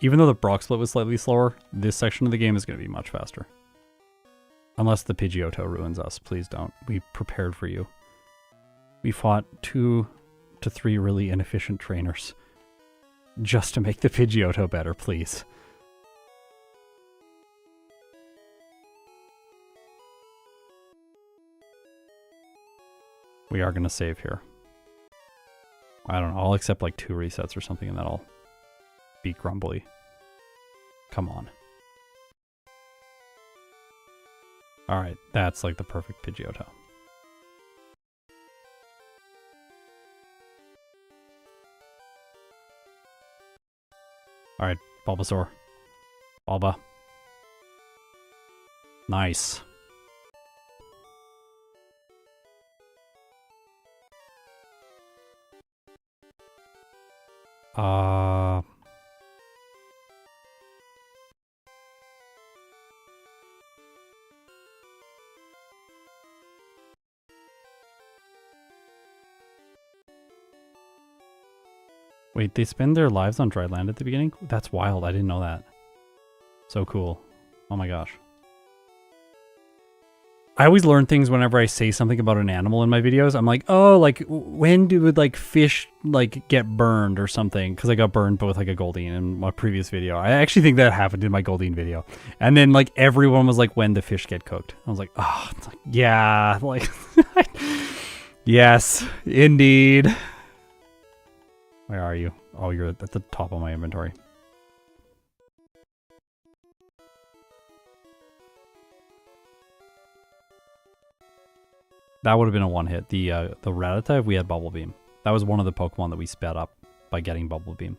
Even though the Brock split was slightly slower, this section of the game is going to be much faster. Unless the Pidgeotto ruins us. Please don't. We prepared for you. We fought 2 to 3 really inefficient trainers. Just to make the Pidgeotto better, please. We are going to save here. I don't know, I'll accept like 2 resets or something and then I'll be grumbly. Come on. Alright, that's like the perfect Pidgeotto. Alright, Bulbasaur. Bulba. Nice. Wait, they spend their lives on dry land at the beginning? That's wild. I didn't know that. So cool. Oh my gosh. I always learn things whenever I say something about an animal in my videos. I'm like, oh, like when do like fish like get burned or something? Because I got burned with like a Goldine in my previous video. I actually think that happened in my Goldine video. And then like everyone was like, when the fish get cooked. I was like, oh, it's like, yeah, like yes, indeed. Where are you? Oh, you're at the top of my inventory. That would have been a one hit. The Rattata if we had Bubble Beam. That was one of the Pokemon that we sped up by getting Bubble Beam.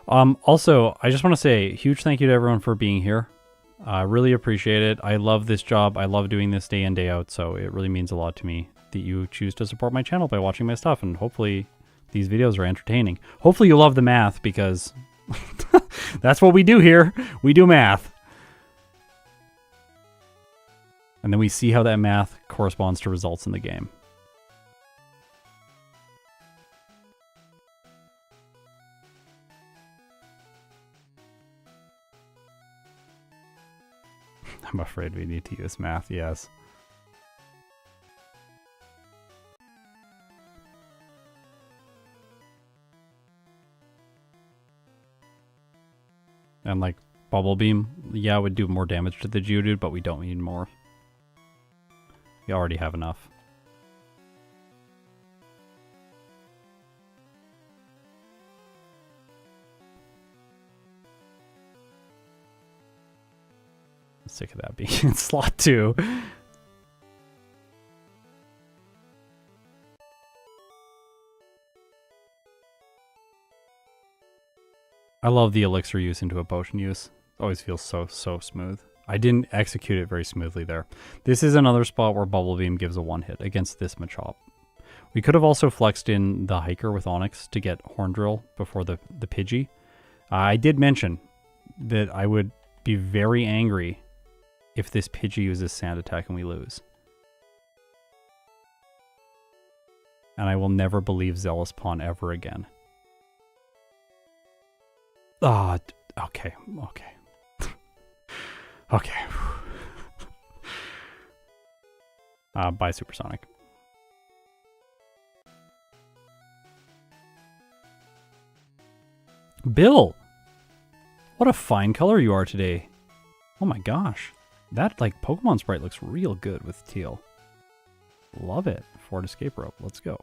Also, I just want to say huge thank you to everyone for being here. I really appreciate it. I love this job. I love doing this day in, day out, so it really means a lot to me that you choose to support my channel by watching my stuff, and hopefully these videos are entertaining. Hopefully you love the math, because that's what we do here. We do math. And then we see how that math corresponds to results in the game. I'm afraid we need to use math, yes. And like Bubble Beam, yeah, it would do more damage to the Geodude, but we don't need more. We already have enough. I'm sick of that being in slot 2. I love the elixir use into a potion use. It always feels so smooth. I didn't execute it very smoothly there. This is another spot where Bubble Beam gives a one hit against this Machop. We could have also flexed in the Hiker with Onyx to get Horn Drill before the Pidgey. I did mention that I would be very angry if this Pidgey uses Sand Attack and we lose. And I will never believe Zealous Pawn ever again. Ah, okay. Okay. Bye, Supersonic. Bill! What a fine color you are today. Oh my gosh. That, like, Pokemon sprite looks real good with teal. Love it. Ford Escape Rope. Let's go.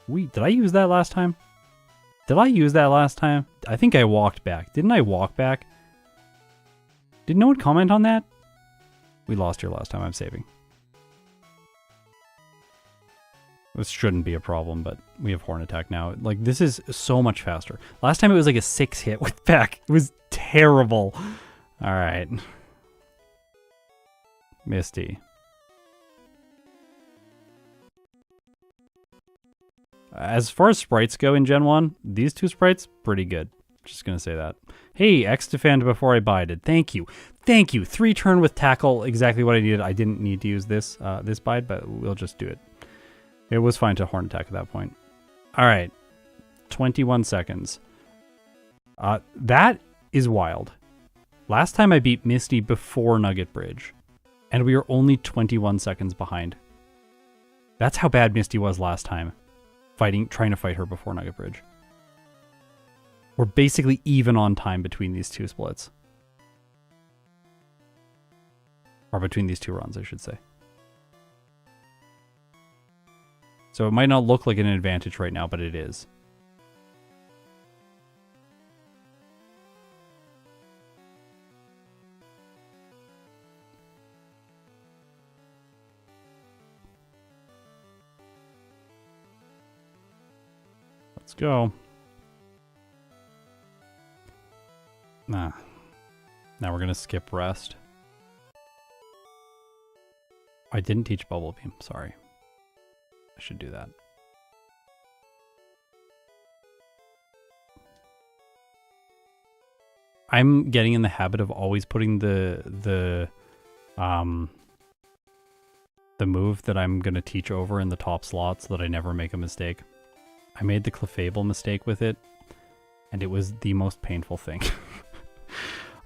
Did I use that last time? I think I walked back. Didn't I walk back? Did no one comment on that? We lost here last time. I'm saving. This shouldn't be a problem, but we have Horn Attack now. Like, this is so much faster. Last time it was like a 6 hit with back. It was terrible. All right. Misty. As far as sprites go in Gen 1, these two sprites, pretty good. Just going to say that. Hey, X defend before I bided. Thank you. Thank you. 3 turn with tackle, exactly what I needed. I didn't need to use this this bide, but we'll just do it. It was fine to Horn Attack at that point. All right. 21 seconds. That is wild. Last time I beat Misty before Nugget Bridge, and we are only 21 seconds behind. That's how bad Misty was last time. Trying to fight her before Nugget Bridge. We're basically even on time between these two splits. Or between these two runs, I should say. So it might not look like an advantage right now, but it is. Let's go. Nah. Now we're gonna skip rest. I didn't teach Bubble Beam, sorry. I should do that. I'm getting in the habit of always putting the move that I'm gonna teach over in the top slot so that I never make a mistake. I made the Clefable mistake with it, and it was the most painful thing.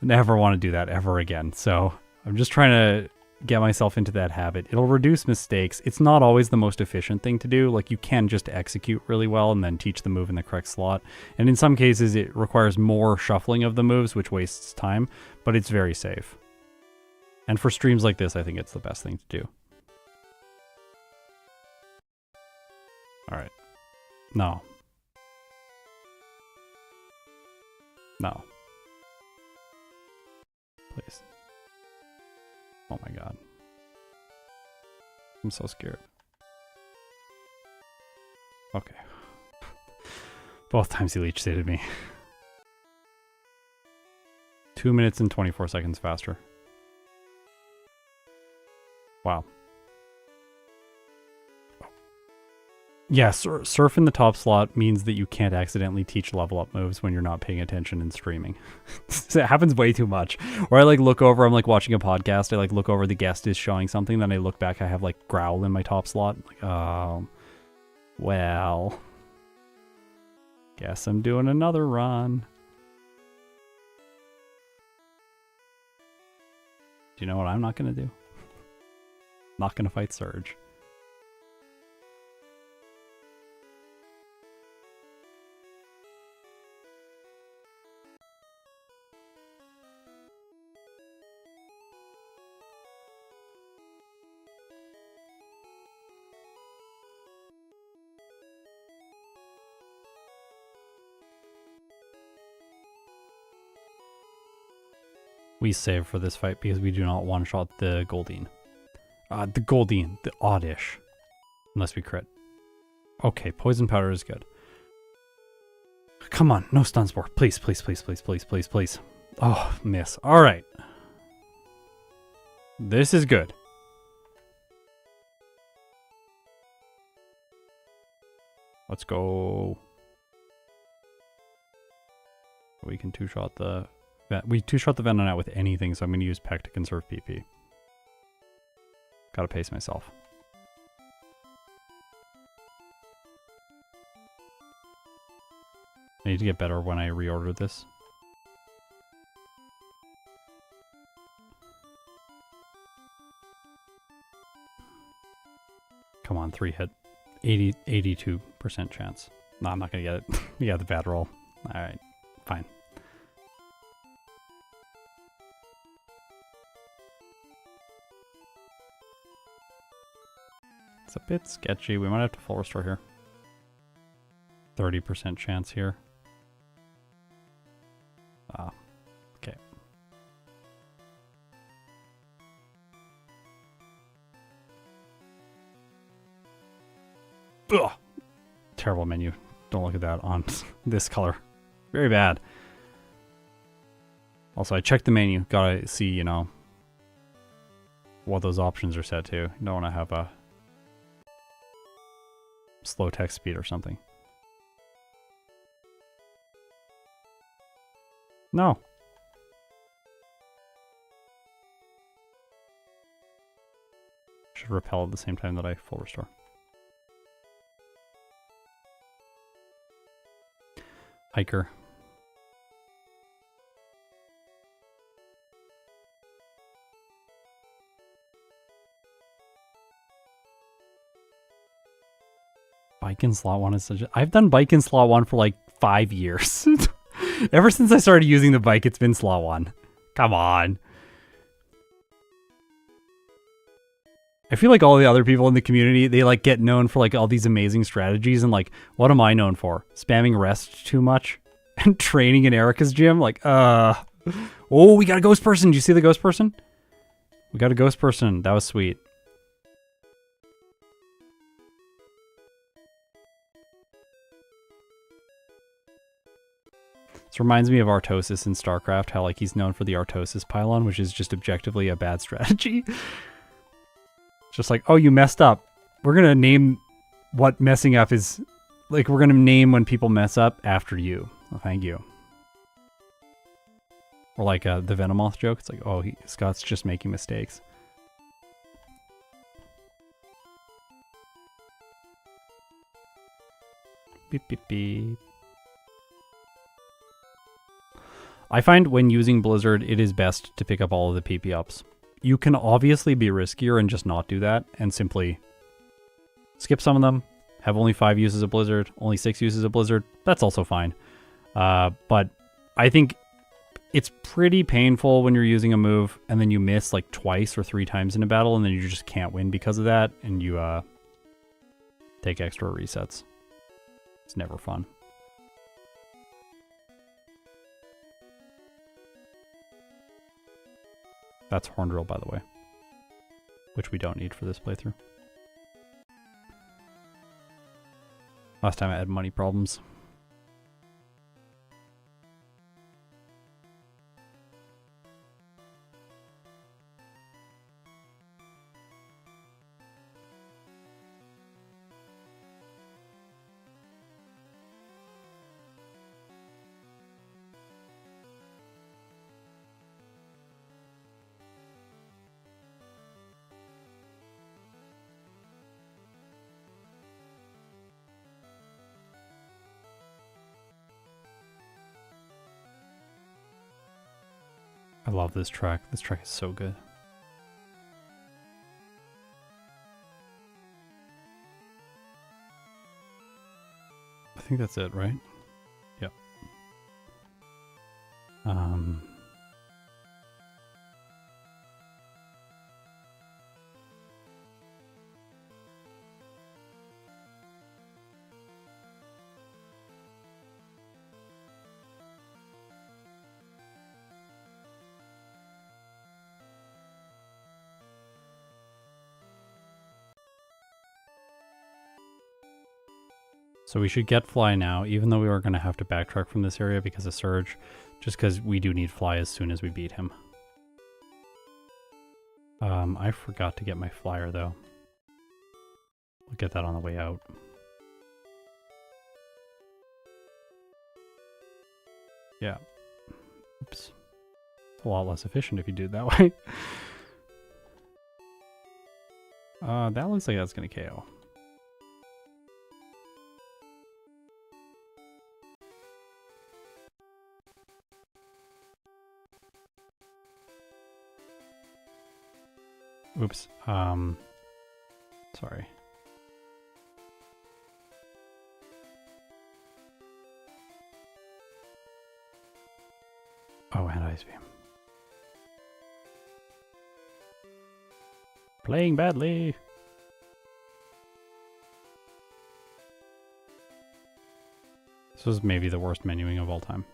Never want to do that ever again. So I'm just trying to get myself into that habit. It'll reduce mistakes. It's not always the most efficient thing to do. Like, you can just execute really well and then teach the move in the correct slot. And in some cases, it requires more shuffling of the moves, which wastes time, but it's very safe. And for streams like this, I think it's the best thing to do. All right. No. No. Please. Oh my god. I'm so scared. Okay. Both times he leech seated me. 2 minutes and 24 seconds faster. Wow. Yeah, surf in the top slot means that you can't accidentally teach level up moves when you're not paying attention and streaming. It happens way too much. Or I like look over, I'm like watching a podcast, I like look over, the guest is showing something, then I look back, I have like growl in my top slot. Like, oh, well, guess I'm doing another run. Do you know what I'm not gonna do? Not gonna fight Surge. We save for this fight because we do not one-shot the Goldine. The Goldine, the oddish. Unless we crit. Okay, poison powder is good. Come on, no stun spore. Please, please, please, please, please, please, please. Oh, miss. Alright. This is good. Let's go. We can two-shot the... We two-shot the Venom out with anything, so I'm going to use Peck to conserve PP. Gotta pace myself. I need to get better when I reorder this. Come on, 3 hit. 82% chance. No, I'm not going to get it. We got the bad roll. Alright, fine. It's a bit sketchy. We might have to full restore here. 30% chance here. Ah, okay. Ugh! Terrible menu. Don't look at that on this color. Very bad. Also, I checked the menu. Gotta see, you know, what those options are set to. You don't want to have a slow text speed or something. No. Should repel at the same time that I full restore. Hiker. Bike in slot 1 is such a... I've done bike in slot 1 for like 5 years. Ever since I started using the bike, it's been slot 1. Come on. I feel like all the other people in the community, they like get known for like all these amazing strategies, and like, what am I known for? Spamming rest too much and training in Erica's gym? Like, oh, we got a ghost person. Did you see the ghost person? We got a ghost person. That was sweet. This reminds me of Artosis in StarCraft, how like he's known for the Artosis pylon, which is just objectively a bad strategy. Just like, oh, you messed up. We're going to name what messing up is. Like, we're going to name when people mess up after you. Well, thank you. Or like the Venomoth joke. It's like, oh, Scott's just making mistakes. Beep, beep, beep. I find when using Blizzard, it is best to pick up all of the PP ups. You can obviously be riskier and just not do that and simply skip some of them, have only 5 uses of Blizzard, only 6 uses of Blizzard. That's also fine. But I think it's pretty painful when you're using a move and then you miss like twice or 3 times in a battle and then you just can't win because of that and you take extra resets. It's never fun. That's Horn Drill, by the way, which we don't need for this playthrough. Last time I had money problems. I love this track. This track is so good. I think that's it, right? Yep. So we should get Fly now, even though we are going to have to backtrack from this area because of Surge, just because we do need Fly as soon as we beat him. I forgot to get my flyer, though. We'll get that on the way out. Yeah. Oops. It's a lot less efficient if you do it that way. That looks like that's going to KO. Oops. Sorry. Oh, and Ice Beam. Playing badly. This was maybe the worst menuing of all time.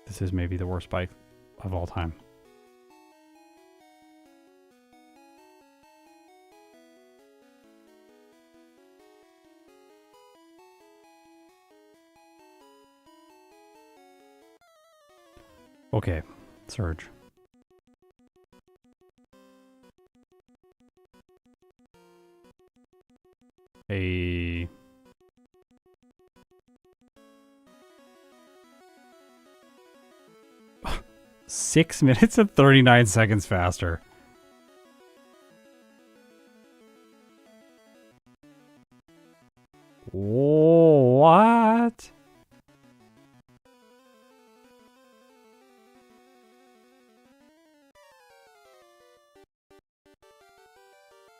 This is maybe the worst bike of all time. Okay, Surge. A 6 minutes and 39 seconds faster. What?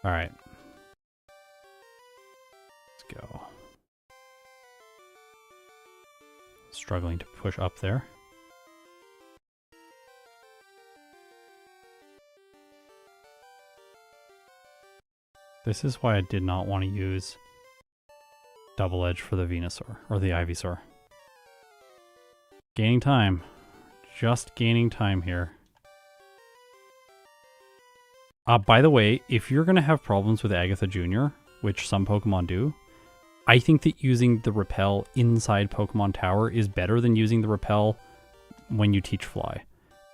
All right. Let's go. Struggling to push up there. This is why I did not want to use Double Edge for the Venusaur, or the Ivysaur. Gaining time. Just gaining time here. By the way, if you're going to have problems with Agatha Jr., which some Pokemon do, I think that using the Repel inside Pokemon Tower is better than using the Repel when you teach Fly.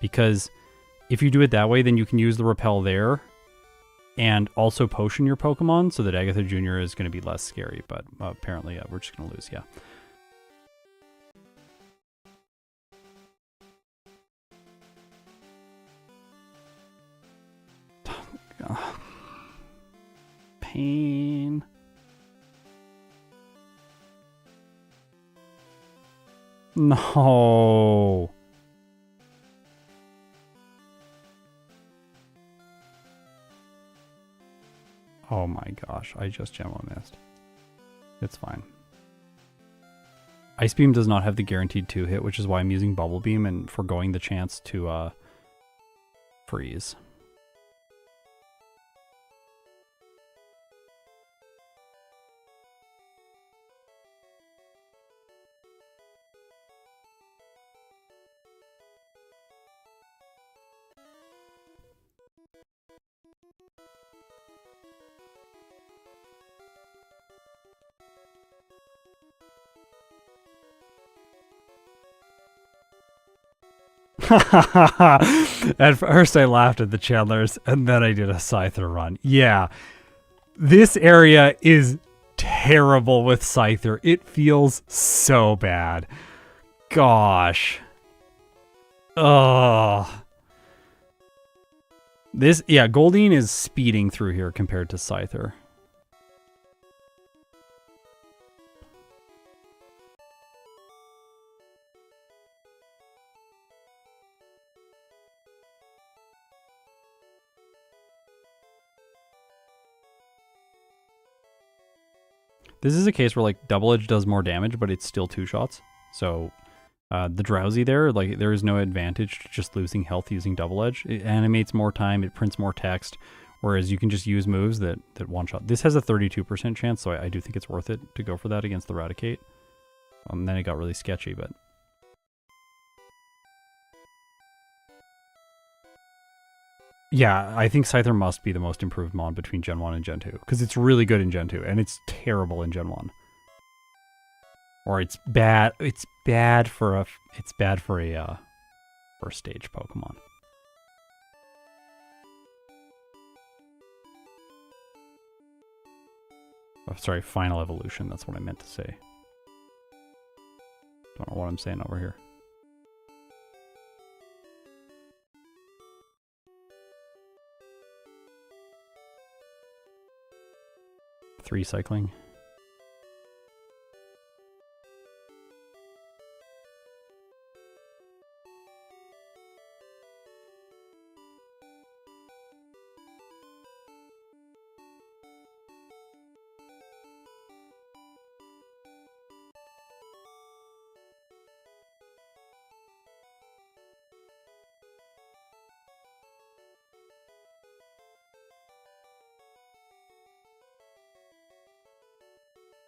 Because if you do it that way, then you can use the Repel there and also potion your Pokemon so that Agatha Jr. is going to be less scary. But apparently we're just going to lose, yeah. Pain. No. Oh my gosh, I just Gemma missed. It's fine. Ice Beam does not have the guaranteed 2-hit, which is why I'm using Bubble Beam and foregoing the chance to freeze. At first I laughed at the Chandlers, and then I did a Scyther run. Yeah, this area is terrible with Scyther. It feels so bad. Gosh. Ugh. This, yeah, Goldine is speeding through here compared to Scyther. This is a case where like Double Edge does more damage, but it's still 2 shots. So the Drowsy there, like there is no advantage to just losing health using Double Edge. It animates more time, it prints more text, whereas you can just use moves that one shot. This has a 32% chance, so I do think it's worth it to go for that against the Raticate. And then it got really sketchy, but... Yeah, I think Scyther must be the most improved mon between Gen 1 and Gen 2, because it's really good in Gen 2, and it's terrible in Gen 1. Or it's bad for a first stage Pokemon. Oh, sorry, final evolution, that's what I meant to say. Don't know what I'm saying over here. Three cycling.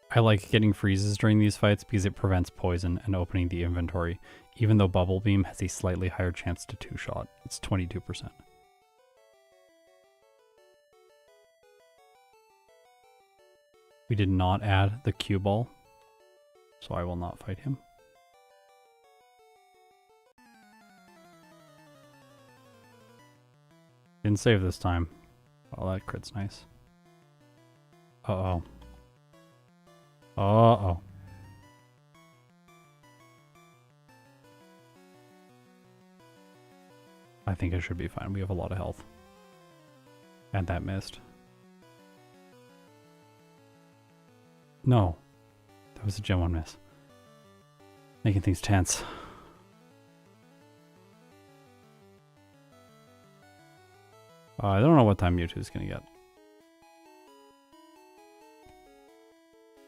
I like getting freezes during these fights because it prevents poison and opening the inventory, even though Bubble Beam has a slightly higher chance to 2-shot. It's 22%. We did not add the cue ball, so I will not fight him. Didn't save this time. Oh, that crit's nice. Uh-oh. Uh-oh. I think I should be fine. We have a lot of health. And that missed. No. That was a Gen 1 miss. Making things tense. I don't know what time Mewtwo's gonna get.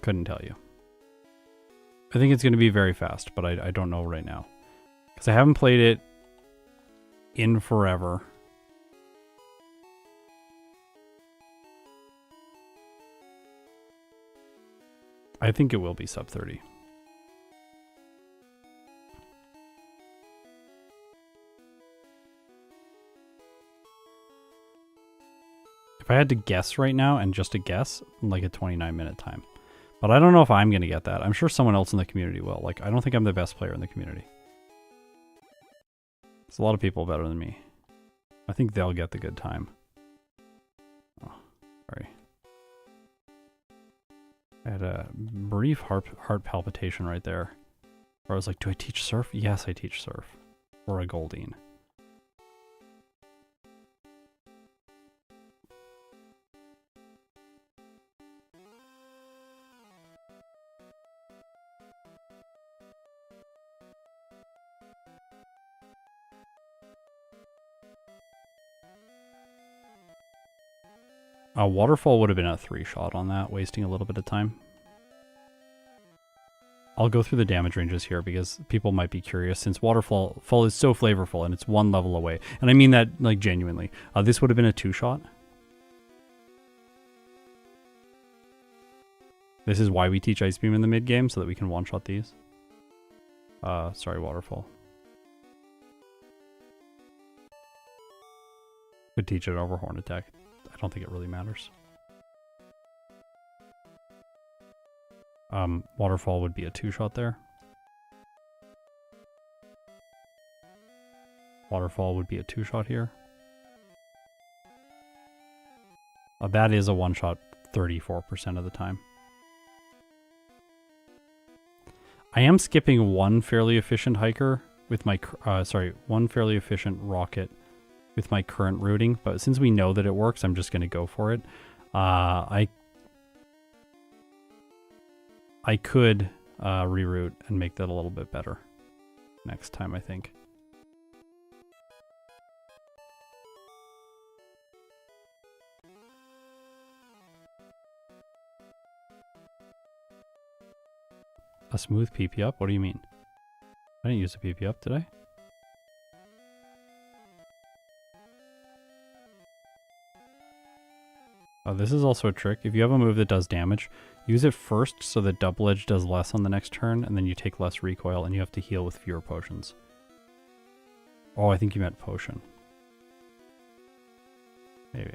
Couldn't tell you. I think it's going to be very fast, but I don't know right now. Because I haven't played it in forever. I think it will be sub 30. If I had to guess right now, and just a guess, like a 29-minute time. But I don't know if I'm going to get that. I'm sure someone else in the community will. Like, I don't think I'm the best player in the community. There's a lot of people better than me. I think they'll get the good time. Oh, sorry. I had a brief heart palpitation right there. Where I was like, do I teach Surf? Yes, I teach Surf. Or a Goldine. Waterfall would have been a 3-shot on that, wasting a little bit of time. I'll go through the damage ranges here because people might be curious, since Waterfall is so flavorful and it's 1 level away. And I mean that like genuinely. This would have been a 2-shot. This is why we teach Ice Beam in the mid-game, so that we can one-shot these. Sorry, Waterfall. Could teach it over Horn Attack. I don't think it really matters. Waterfall would be a 2-shot there. Waterfall would be a 2-shot here. That is a 1-shot 34% of the time. I am skipping one fairly efficient hiker with my, one fairly efficient rocket with my current routing, but since we know that it works, I'm just going to go for it. I could reroute and make that a little bit better next time, I think. A smooth PP up? What do you mean? I didn't use a PP up, did I? Oh, this is also a trick. If you have a move that does damage, use it first so that Double Edge does less on the next turn, and then you take less recoil, and you have to heal with fewer potions. Oh, I think you meant potion. Maybe.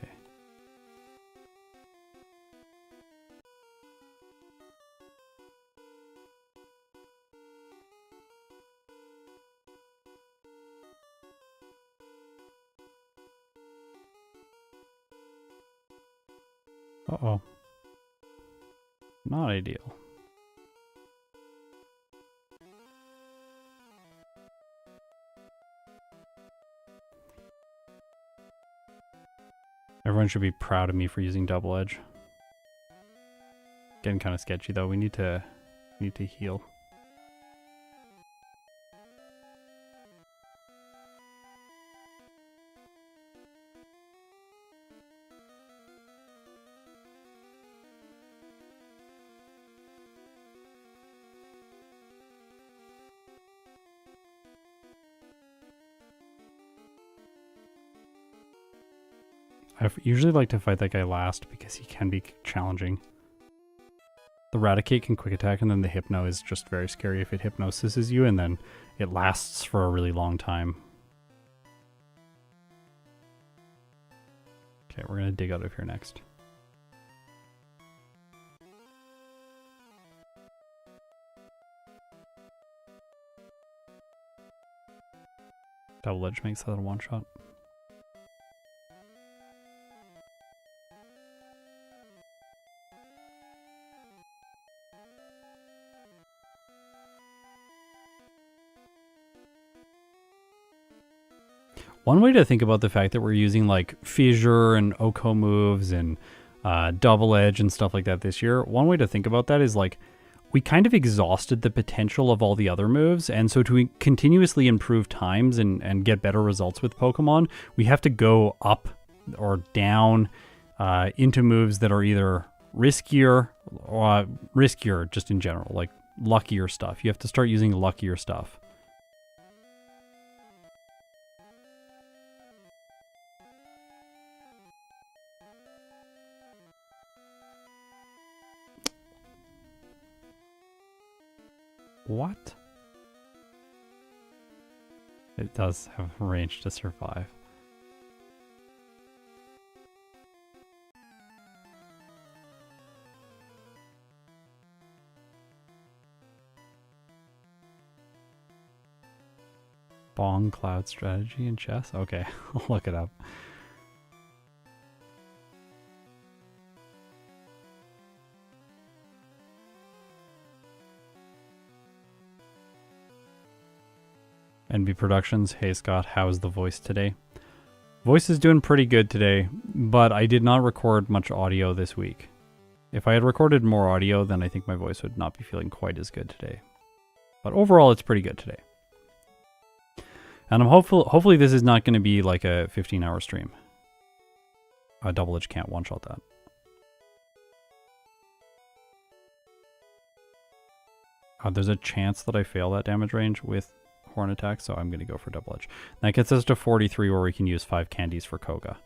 Uh-oh. Not ideal. Everyone should be proud of me for using Double Edge. Getting kind of sketchy though. We need to heal. I usually like to fight that guy last because he can be challenging. The Raticate can quick attack, and then the Hypno is just very scary if it hypnosises you, and then it lasts for a really long time. Okay, we're going to dig out of here next. Double Edge makes that a one-shot. One way to think about the fact that we're using like Fissure and Oko moves and Double Edge and stuff like that this year, one way to think about that is like we kind of exhausted the potential of all the other moves, and so to continuously improve times and get better results with Pokemon, we have to go up or down into moves that are either riskier or riskier just in general, like luckier stuff. You have to start using luckier stuff. What? It does have range to survive. Bong Cloud strategy in chess? Okay, I'll look it up. NB Productions, hey Scott, how is the voice today? Voice is doing pretty good today, but I did not record much audio this week. If I had recorded more audio, then I think my voice would not be feeling quite as good today. But overall, it's pretty good today. And I'm hopefully this is not going to be like a 15-hour stream. Double Edge can't one-shot that. There's a chance that I fail that damage range with Horn Attack, so I'm going to go for Double Edge. That gets us to 43, where we can use 5 candies for Koga.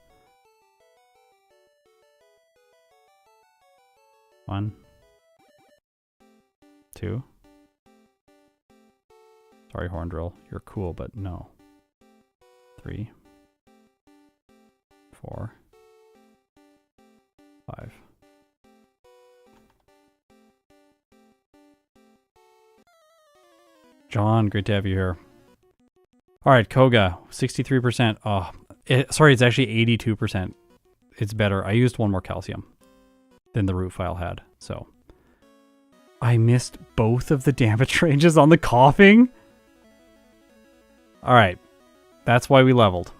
1, 2. Sorry, Horn Drill. You're cool, but no. 3, 4, 5. John, great to have you here. All right, Koga, 63%. Oh, sorry, it's actually 82%. It's better. I used 1 more calcium than the root file had, so. I missed both of the damage ranges on the coughing. All right, that's why we leveled.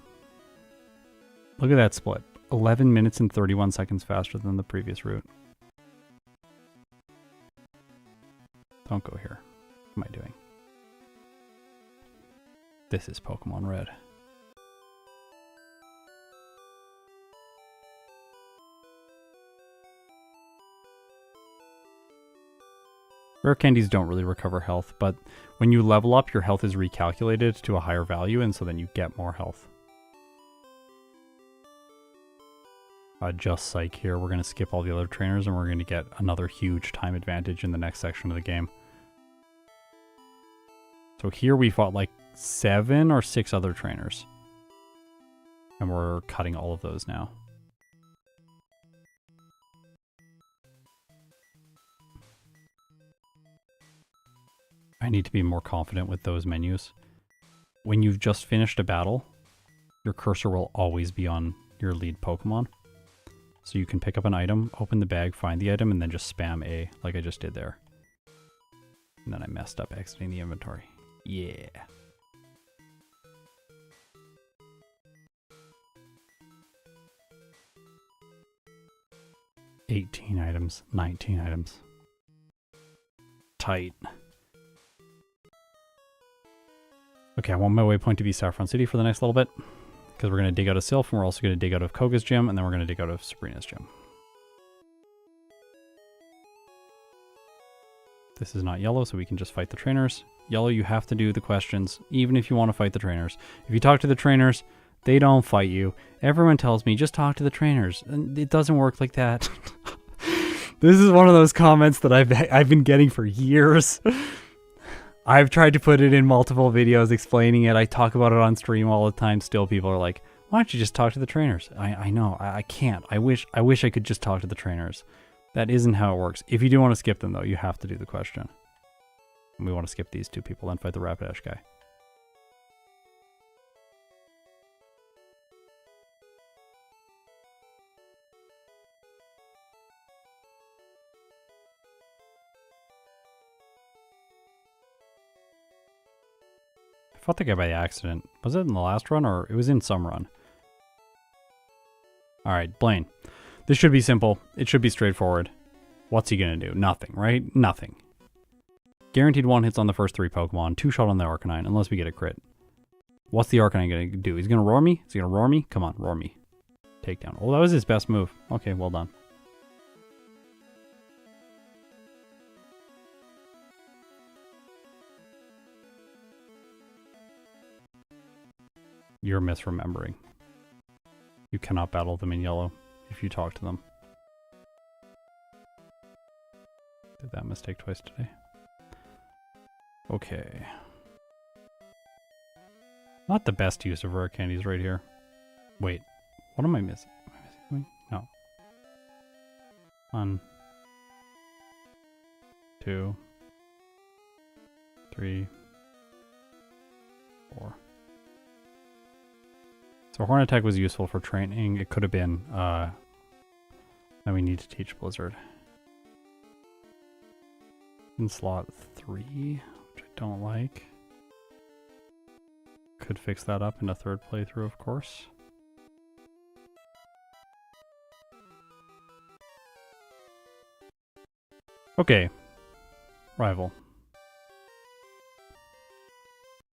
Look at that split. 11 minutes and 31 seconds faster than the previous route. Don't go here. What am I doing? This is Pokemon Red. Rare candies don't really recover health, but when you level up, your health is recalculated to a higher value, and so then you get more health. Just Psych here. We're going to skip all the other trainers, and we're going to get another huge time advantage in the next section of the game. So here we fought like 7 or 6 other trainers. And we're cutting all of those now. I need to be more confident with those menus. When you've just finished a battle, your cursor will always be on your lead Pokemon. So you can pick up an item, open the bag, find the item, and then just spam A like I just did there. And then I messed up exiting the inventory. Yeah. $18 items, 19 items. Tight. Okay, I want my waypoint to be Saffron City for the next little bit, because we're going to dig out of Silph, and we're also going to dig out of Koga's gym, and then we're going to dig out of Sabrina's gym. This is not yellow, so we can just fight the trainers. Yellow, you have to do the questions, even if you want to fight the trainers. If you talk to the trainers, they don't fight you. Everyone tells me, just talk to the trainers. And it doesn't work like that. This is one of those comments that I've been getting for years. I've tried to put it in multiple videos explaining it. I talk about it on stream all the time. Still, people are like, why don't you just talk to the trainers? I know, I can't. I wish I could just talk to the trainers. That isn't how it works. If you do want to skip them, though, you have to do the question. And we want to skip these 2 people and fight the Rapidash guy. I fought the guy by accident. Was it in the last run, or it was in some run? Alright, Blaine. This should be simple. It should be straightforward. What's he going to do? Nothing, right? Nothing. Guaranteed 1 hits on the first 3 Pokemon. 2-shot on the Arcanine, unless we get a crit. What's the Arcanine going to do? He's going to roar me? Is he going to roar me? Come on, roar me. Takedown. Oh, that was his best move. Okay, well done. You're misremembering. You cannot battle them in yellow if you talk to them. Did that mistake twice today. Okay. Not the best use of rare candies right here. Wait, what am I missing? Am I missing something? No. 1, 2, 3, 4. So Horn Attack was useful for training. It could have been, that we need to teach Blizzard. In slot 3, which I don't like. Could fix that up in a 3rd playthrough, of course. Okay. Rival.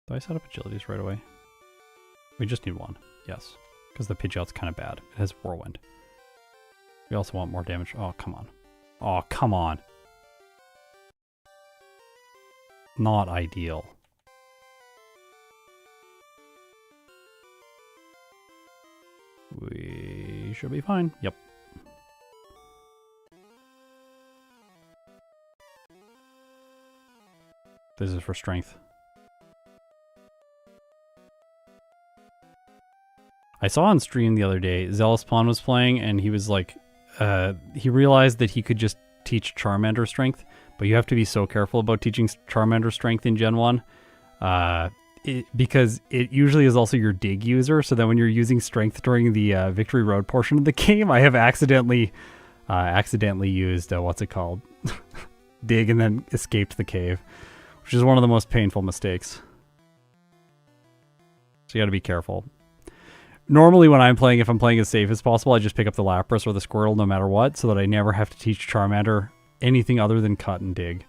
Do I set up agilities right away? We just need one. Yes. Because the Pidgeot's kind of bad. It has Whirlwind. We also want more damage. Oh, come on. Oh, come on. Not ideal. We should be fine. Yep. This is for strength. I saw on stream the other day, Zealous Pawn was playing, and he was like, he realized that he could just teach Charmander strength, but you have to be so careful about teaching Charmander strength in Gen 1, because it usually is also your dig user, so that when you're using strength during the Victory Road portion of the game, I have accidentally used, what's it called? Dig and then escaped the cave, which is one of the most painful mistakes. So you gotta be careful. Normally when I'm playing, if I'm playing as safe as possible, I just pick up the Lapras or the Squirtle no matter what, so that I never have to teach Charmander anything other than cut and dig.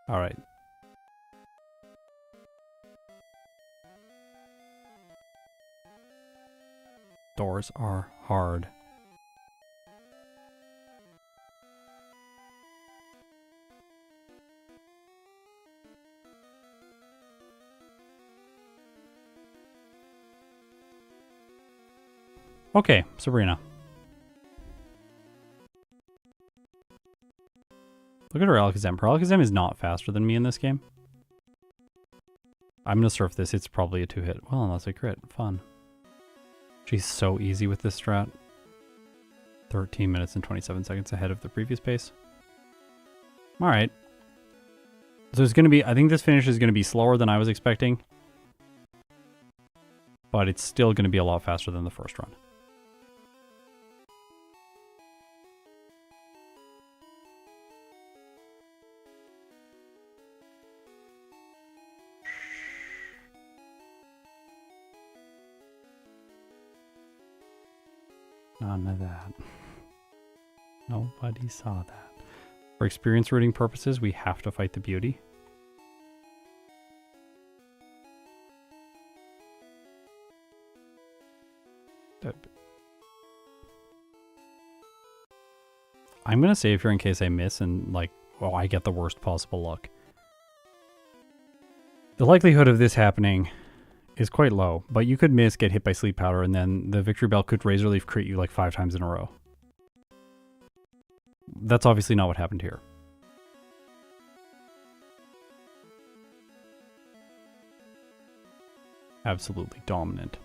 Alright. Doors are hard. Okay, Sabrina. Look at her Alakazam. Her Alakazam is not faster than me in this game. I'm gonna surf this. It's probably a 2-hit. Well, unless I crit. Fun. She's so easy with this strat. 13 minutes and 27 seconds ahead of the previous pace. Alright. So it's gonna be... I think this finish is gonna be slower than I was expecting. But it's still gonna be a lot faster than the first run. None of that. Nobody saw that. For experience rooting purposes, we have to fight the beauty. I'm gonna save here in case I miss and, like, well, I get the worst possible luck. The likelihood of this happening is quite low, but you could miss, get hit by Sleep Powder, and then the Victory Bell could Razor Leaf crit you like 5 times in a row. That's obviously not what happened here. Absolutely dominant.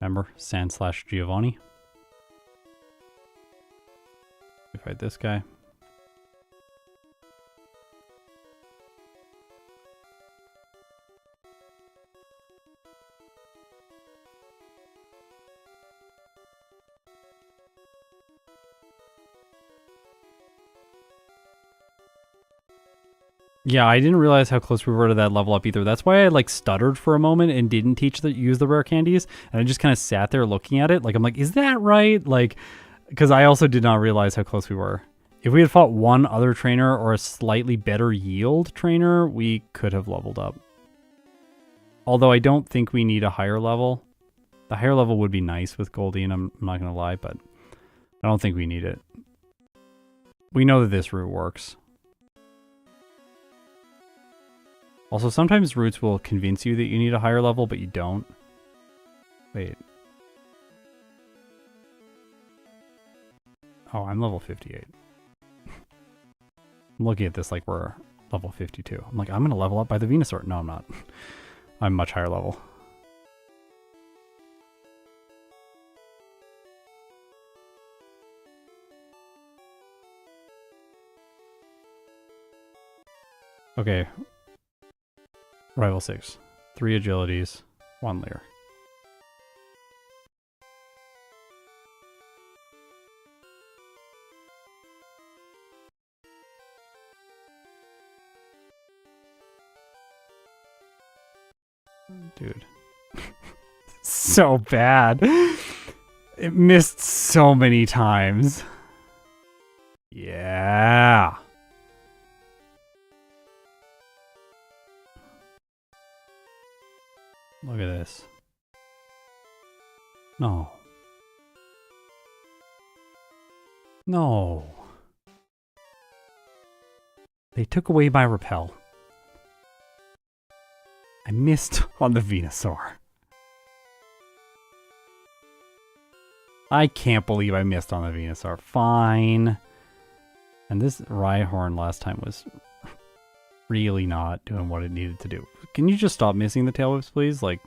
Remember, Sand/Giovani. We fight this guy. Yeah, I didn't realize how close we were to that level up either. That's why I like stuttered for a moment and didn't use the rare candies. And I just kind of sat there looking at it. Like, I'm like, is that right? Like, because I also did not realize how close we were. If we had fought one other trainer or a slightly better yield trainer, we could have leveled up. Although I don't think we need a higher level. The higher level would be nice with Goldine, I'm not going to lie, but I don't think we need it. We know that this route works. Also, sometimes routes will convince you that you need a higher level, but you don't. Wait. Oh, I'm level 58. I'm looking at this like we're level 52. I'm like, I'm going to level up by the Venusaur. No, I'm not. I'm much higher level. Okay. Rival 6. 3 agilities, 1 Leer. Dude. So bad. It missed so many times. Yeah. Look at this. No. No. They took away my repel. I missed on the Venusaur. I can't believe I missed on the Venusaur. Fine. And this Rhyhorn last time was really not doing what it needed to do. Can you just stop missing the tail whips, please? Like,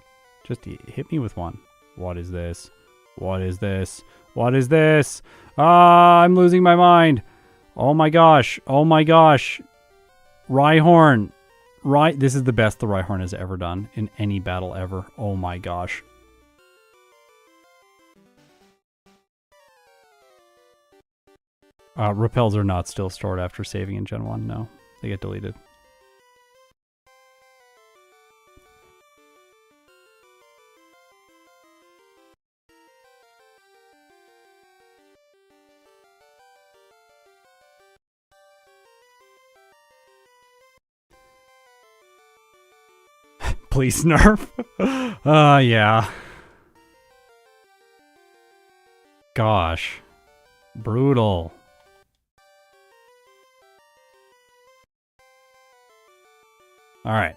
just hit me with one. What is this? What is this? What is this? Ah, I'm losing my mind. Oh my gosh. Oh my gosh. Rhyhorn. This is the best the Rhyhorn has ever done in any battle ever. Oh my gosh. Repels are not still stored after saving in Gen 1. No, they get deleted. Please nerf. Yeah. Gosh. Brutal. All right.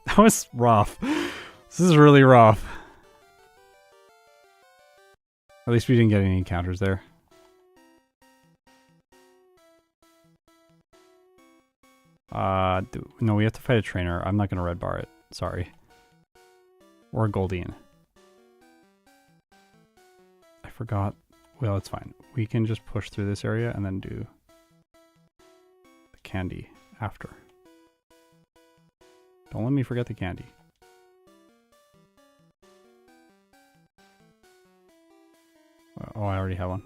That was rough. This is really rough. At least we didn't get any encounters there. No, we have to fight a trainer. I'm not going to red bar it. Sorry. Or a Goldeen. I forgot. Well, it's fine. We can just push through this area and then do the candy after. Don't let me forget the candy. Oh, I already have one.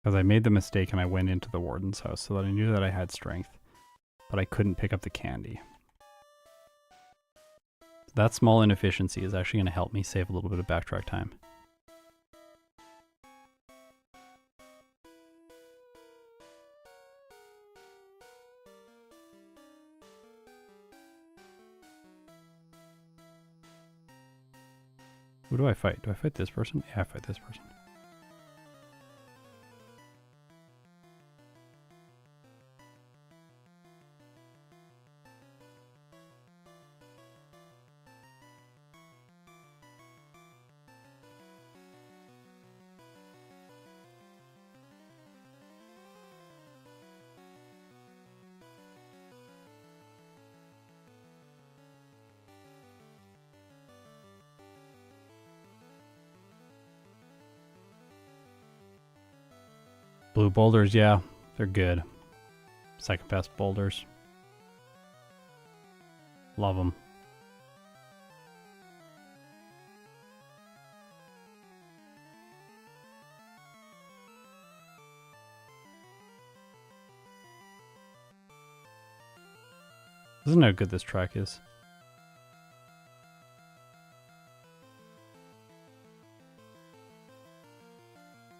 Because I made the mistake and I went into the warden's house so that I knew that I had strength, but I couldn't pick up the candy. That small inefficiency is actually going to help me save a little bit of backtrack time. Who do I fight? Do I fight this person? Yeah, I fight this person. Blue boulders, yeah, they're good. Psychopath boulders. Love them. Doesn't know how good this track is.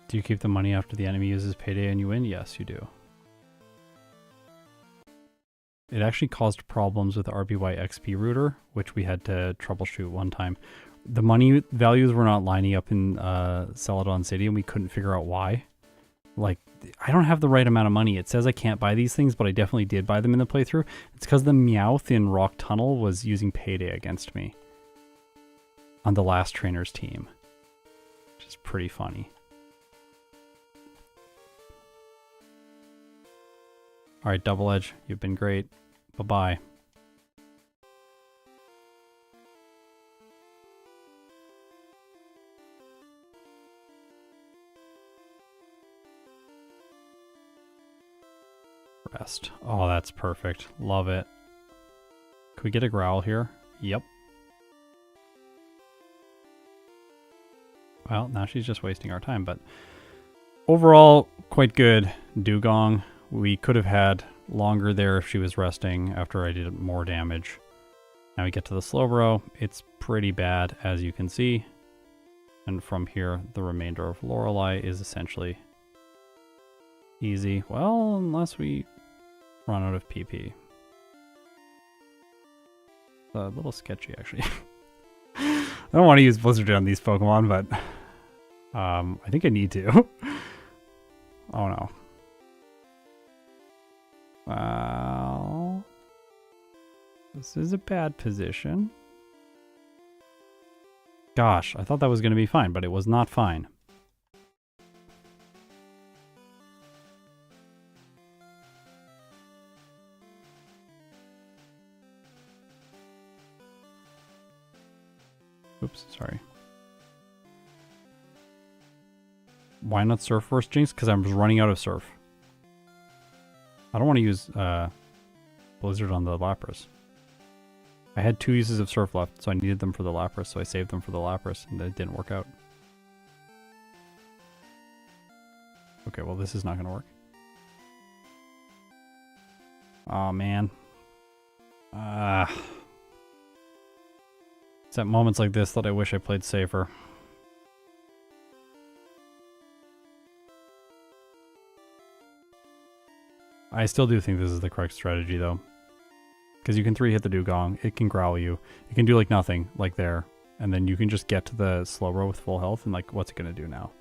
Do you keep the money after the enemy uses payday and you win? Yes, you do. It actually caused problems with RBY XP router, which we had to troubleshoot one time. The money values were not lining up in Celadon City, and we couldn't figure out why. Like, I don't have the right amount of money. It says I can't buy these things, but I definitely did buy them in the playthrough. It's because the Meowth in Rock Tunnel was using payday against me on the last trainer's team, which is pretty funny. All right, Double Edge, you've been great. Bye-bye. Rest. Oh, that's perfect. Love it. Can we get a growl here? Yep. Well, now she's just wasting our time, but overall, quite good. Dugong. We could have had longer there if she was resting after I did more damage. Now we get to the Slowbro. It's pretty bad, as you can see. And from here, the remainder of Lorelei is essentially easy. Well, unless we run out of PP. It's a little sketchy, actually. I don't want to use Blizzard on these Pokemon, but I think I need to. Oh no. Well, this is a bad position. Gosh, I thought that was going to be fine, but it was not fine. Oops, sorry. Why not Surf first, Jinx? Because I'm running out of Surf. I don't want to use Blizzard on the Lapras. I had 2 uses of Surf left, so I needed them for the Lapras, so I saved them for the Lapras, and that didn't work out. Okay, well this is not going to work. Oh man. It's at moments like this that I wish I played safer. I still do think this is the correct strategy, though. Because you can 3-hit the Dugong, it can growl you, it can do like nothing, like there, and then you can just get to the Slowbro with full health, and like, what's it going to do now?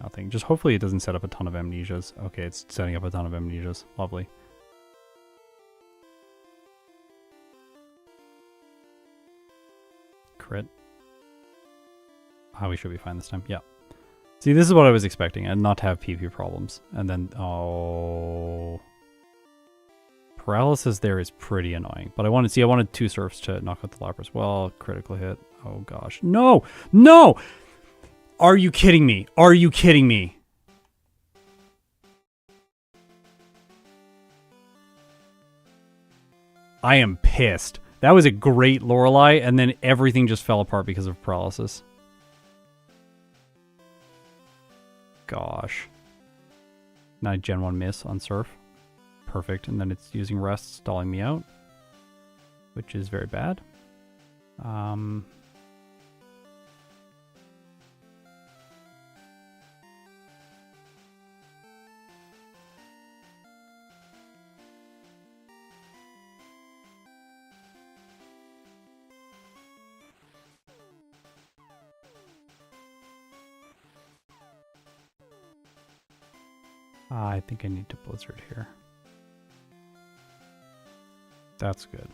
Nothing. Just hopefully it doesn't set up a ton of amnesias. Okay, it's setting up a ton of amnesias. Lovely. Crit. We should be fine this time. Yeah. See, this is what I was expecting, and not to have PP problems. And then, oh... Paralysis there is pretty annoying. But I wanted 2 Surfs to knock out the Lapras. Well, critical hit. Oh gosh. No! No! Are you kidding me? Are you kidding me? I am pissed. That was a great Lorelei, and then everything just fell apart because of paralysis. Gosh. Now Gen 1 miss on Surf. Perfect, and then it's using Rest, stalling me out, which is very bad. I think I need to Blizzard here. That's good.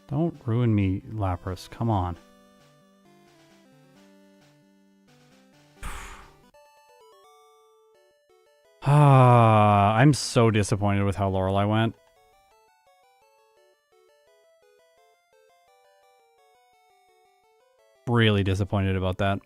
Don't ruin me, Lapras. Come on. I'm so disappointed with how Lorelei went. Really disappointed about that.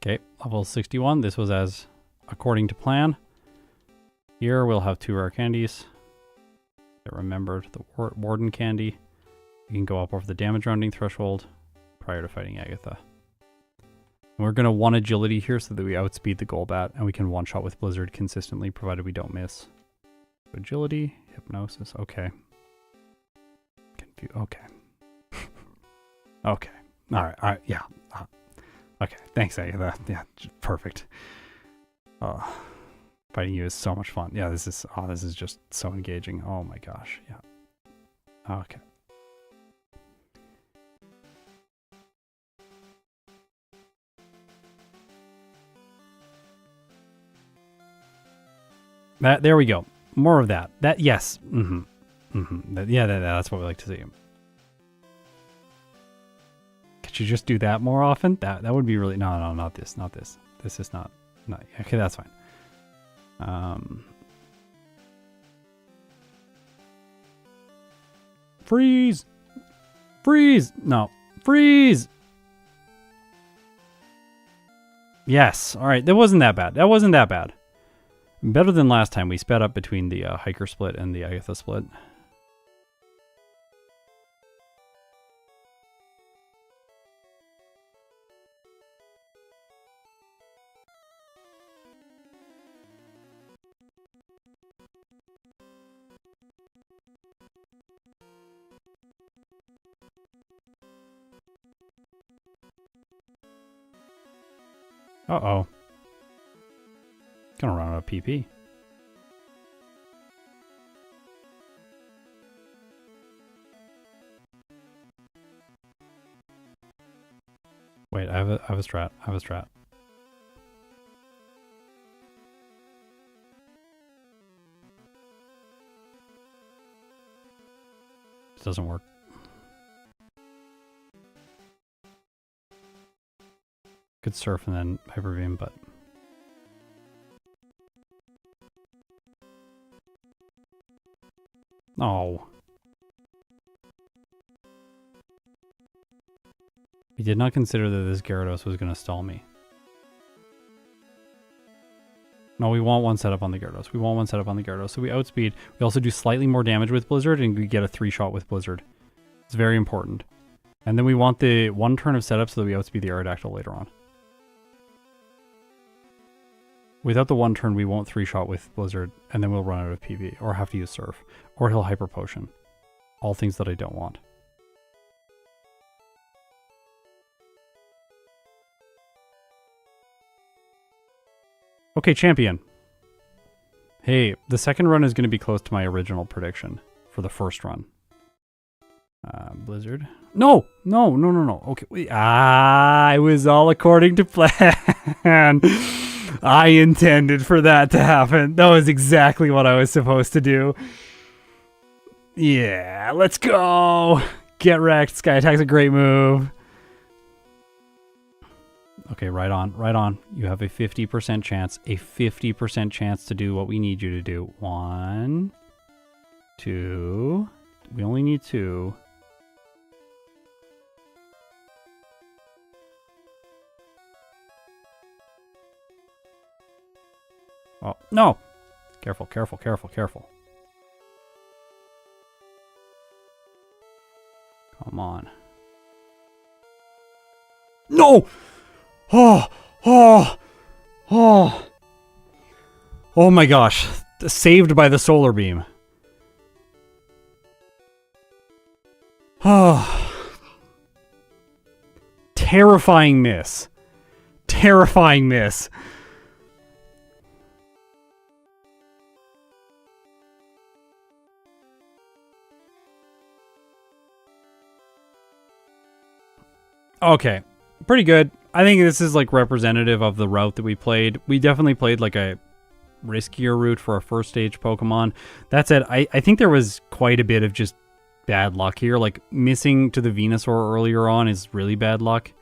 Okay, level 61. This was as according to plan. Here we'll have 2 rare candies. I remembered the Warden candy. We can go up over the damage rounding threshold prior to fighting Agatha. And we're going to 1 agility here so that we outspeed the Golbat, and we can 1-shot with Blizzard consistently, provided we don't miss. Agility, hypnosis, okay. Okay. Okay. Alright, yeah. Okay, thanks, Agatha. Yeah, perfect. Fighting you is so much fun. Yeah, this is just so engaging. Oh my gosh, yeah. Okay. There we go. More of that. Yes. Yeah, that's what we like to see. Could you just do that more often? That would be really... No, not this. This is not... No, okay, that's fine. Freeze! Freeze! No. Freeze! Yes. All right. That wasn't that bad. That wasn't that bad. Better than last time. We sped up between the hiker split and the Agatha split. Uh-oh. Gonna run out of PP. Wait, I have a strat. I have a strat. This doesn't work. Could surf and then hyper beam, but no. We did not consider that this Gyarados was going to stall me. No, we want one setup on the Gyarados. We want one setup on the Gyarados. So we outspeed. We also do slightly more damage with Blizzard, and we get a 3-shot with Blizzard. It's very important. And then we want the 1 turn of setup so that we outspeed the Aerodactyl later on. Without the 1 turn, we won't 3-shot with Blizzard, and then we'll run out of PB, or have to use Surf, or he'll Hyper Potion. All things that I don't want. Okay, champion. Hey, the second run is going to be close to my original prediction for the first run. Blizzard. No! No, no, no, no. Okay. It was all according to plan. I intended for that to happen. That was exactly what I was supposed to do. Yeah, let's go. Get wrecked. Sky Attack's a great move. Okay, right on, right on. You have a 50% chance, to do what we need you to do. 1, 2. We only need 2. Oh, no! Careful, careful, careful, careful. Come on. No! Oh, oh, oh. Oh my gosh. Saved by the solar beam. Oh. Terrifying miss. Terrifying miss. Okay. Pretty good. I think this is like representative of the route that we played. We definitely played like a riskier route for a first stage Pokemon. That said, I think there was quite a bit of just bad luck here. Like missing to the Venusaur earlier on is really bad luck.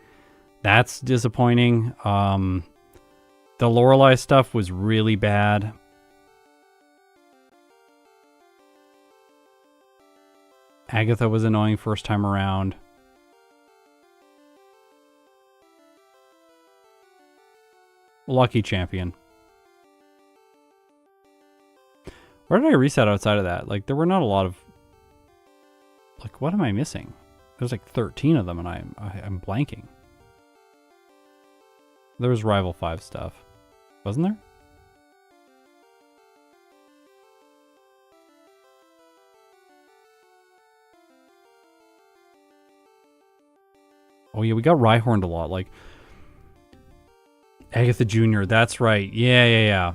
That's disappointing. The Lorelei stuff was really bad. Agatha was annoying first time around. Lucky champion. Where did I reset outside of that? Like, there were not a lot of... Like, what am I missing? There's like 13 of them and I'm blanking. There was Rival 5 stuff. Wasn't there? Oh yeah, we got Rhyhorned a lot. Like... Agatha Jr., that's right. Yeah.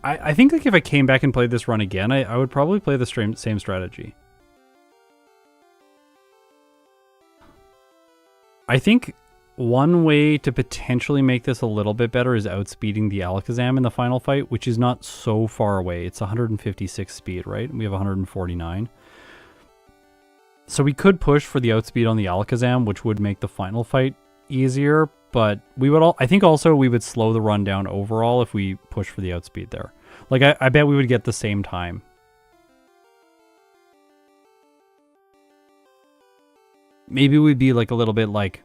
I think like if I came back and played this run again, I would probably play the same strategy. I think one way to potentially make this a little bit better is outspeeding the Alakazam in the final fight, which is not so far away. It's 156 speed, right? We have 149. So we could push for the outspeed on the Alakazam, which would make the final fight easier, but we would I think also we would slow the run down overall if we push for the outspeed there. Like I bet we would get the same time. maybe we'd be like a little bit like,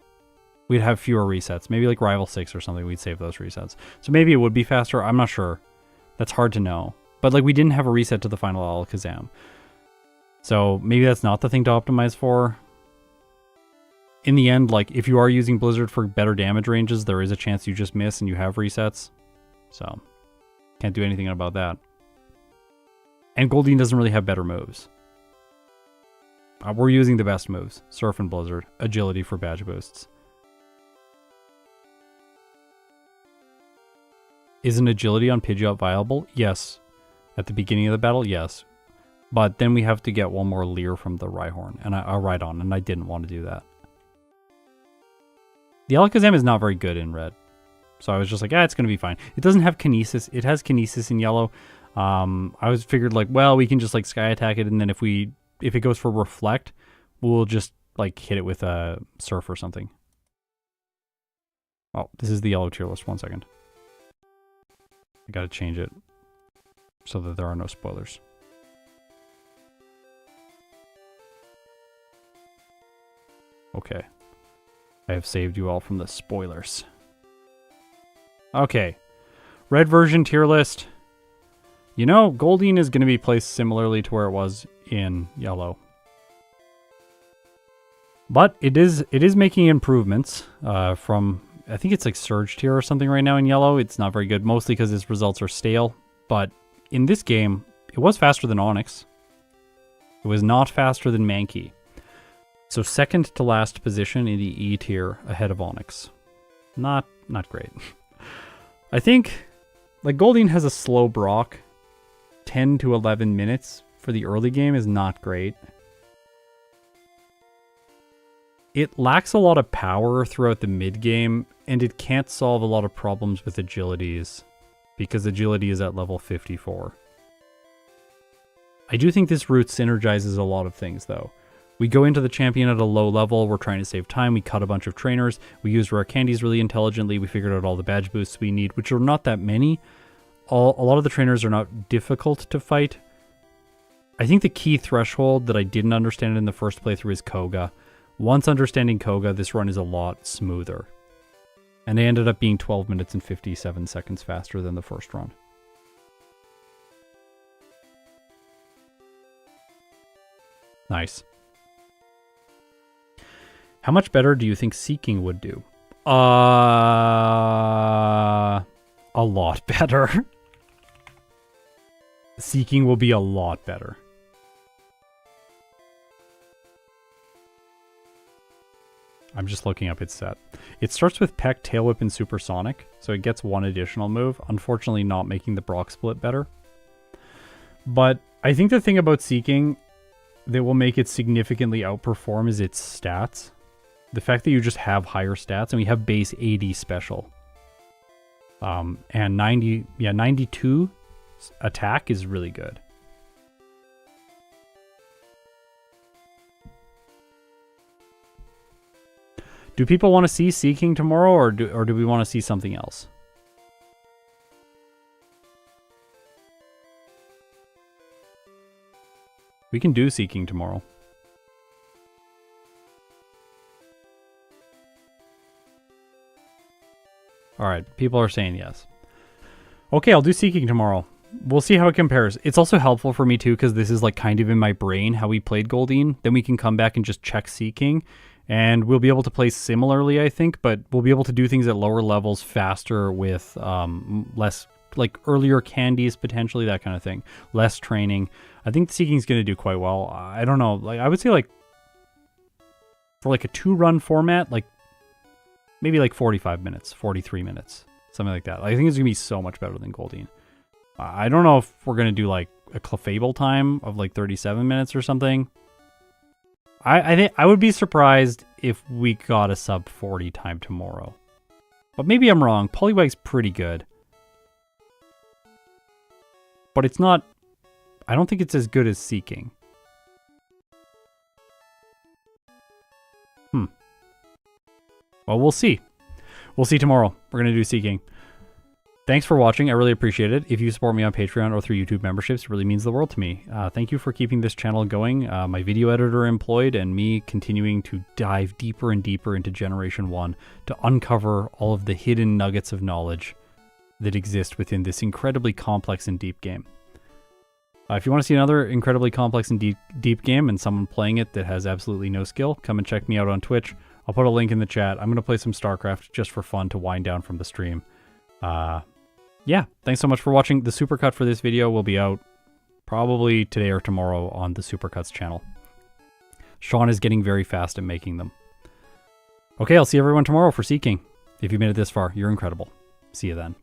we'd have fewer resets. Maybe like Rival 6 or something, we'd save those resets. So maybe it would be faster. I'm not sure. That's hard to know. But like we didn't have a reset to the final Alakazam. So maybe that's not the thing to optimize for. In the end, like if you are using Blizzard for better damage ranges, there is a chance you just miss and you have resets. So can't do anything about that. And Goldeen doesn't really have better moves. We're using the best moves. Surf and Blizzard. Agility for badge boosts. Is an agility on Pidgeot viable? Yes. At the beginning of the battle, yes. But then we have to get one more Leer from the Rhyhorn, and Rhydon, and I didn't want to do that. The Alakazam is not very good in red. So I was just like, it's going to be fine. It doesn't have Kinesis. It has Kinesis in yellow. I was figured like, well, we can just like Sky Attack it, and then if it goes for Reflect, we'll just like hit it with a Surf or something. Oh, this is the yellow tier list. 1 second. I got to change it so that there are no spoilers. Okay. I have saved you all from the spoilers. Okay. Red version tier list. You know, Goldeen is going to be placed similarly to where it was in yellow. But it is making improvements from, I think it's like Surge tier or something right now in yellow. It's not very good, mostly because its results are stale. But in this game, it was faster than Onix. It was not faster than Mankey. So second to last position in the E tier ahead of Onix. Not great. I think like Goldeen has a slow Brock. 10 to 11 minutes for the early game is not great. It lacks a lot of power throughout the mid game, and it can't solve a lot of problems with agilities because agility is at level 54. I do think this route synergizes a lot of things though. We go into the champion at a low level, we're trying to save time, we cut a bunch of trainers, we use rare candies really intelligently, we figured out all the badge boosts we need, which are not that many. A lot of the trainers are not difficult to fight. I think the key threshold that I didn't understand in the first playthrough is Koga. Once understanding Koga, this run is a lot smoother. And I ended up being 12 minutes and 57 seconds faster than the first run. Nice. How much better do you think Seeking would do? A lot better. Seeking will be a lot better. I'm just looking up its set. It starts with Peck, Tail Whip, and Supersonic, so it gets one additional move, unfortunately not making the Brock split better. But I think the thing about Seeking that will make it significantly outperform is its stats. The fact that you just have higher stats, and we have base 80 special. And 92 attack is really good. Do people want to see Seeking tomorrow, or do we want to see something else? We can do Seeking tomorrow. Alright, people are saying yes. Okay, I'll do Seeking tomorrow. We'll see how it compares. It's also helpful for me too, because this is like kind of in my brain how we played Goldeen. Then we can come back and just check Seeking. And we'll be able to play similarly, I think, but we'll be able to do things at lower levels faster with less, like earlier candies, potentially, that kind of thing. Less training. I think Seeking's going to do quite well. I don't know. Like I would say like for like a 2-run format, like maybe like 45 minutes, 43 minutes, something like that. I think it's going to be so much better than Goldeen. I don't know if we're going to do like a Clefable time of like 37 minutes or something. I think I would be surprised if we got a sub 40 time tomorrow. But maybe I'm wrong. Poliwag's pretty good. But it's not... I don't think it's as good as Seeking. Well, we'll see. We'll see tomorrow. We're going to do Seeking. Thanks for watching. I really appreciate it. If you support me on Patreon or through YouTube memberships, it really means the world to me. Thank you for keeping this channel going, my video editor employed, and me continuing to dive deeper and deeper into Generation 1 to uncover all of the hidden nuggets of knowledge that exist within this incredibly complex and deep game. If you want to see another incredibly complex and deep game and someone playing it that has absolutely no skill, come and check me out on Twitch. I'll put a link in the chat. I'm going to play some StarCraft just for fun to wind down from the stream. Yeah, thanks so much for watching. The Supercut for this video will be out probably today or tomorrow on the Supercuts channel. Sean is getting very fast at making them. Okay, I'll see everyone tomorrow for Sea King. If you made it this far, you're incredible. See you then.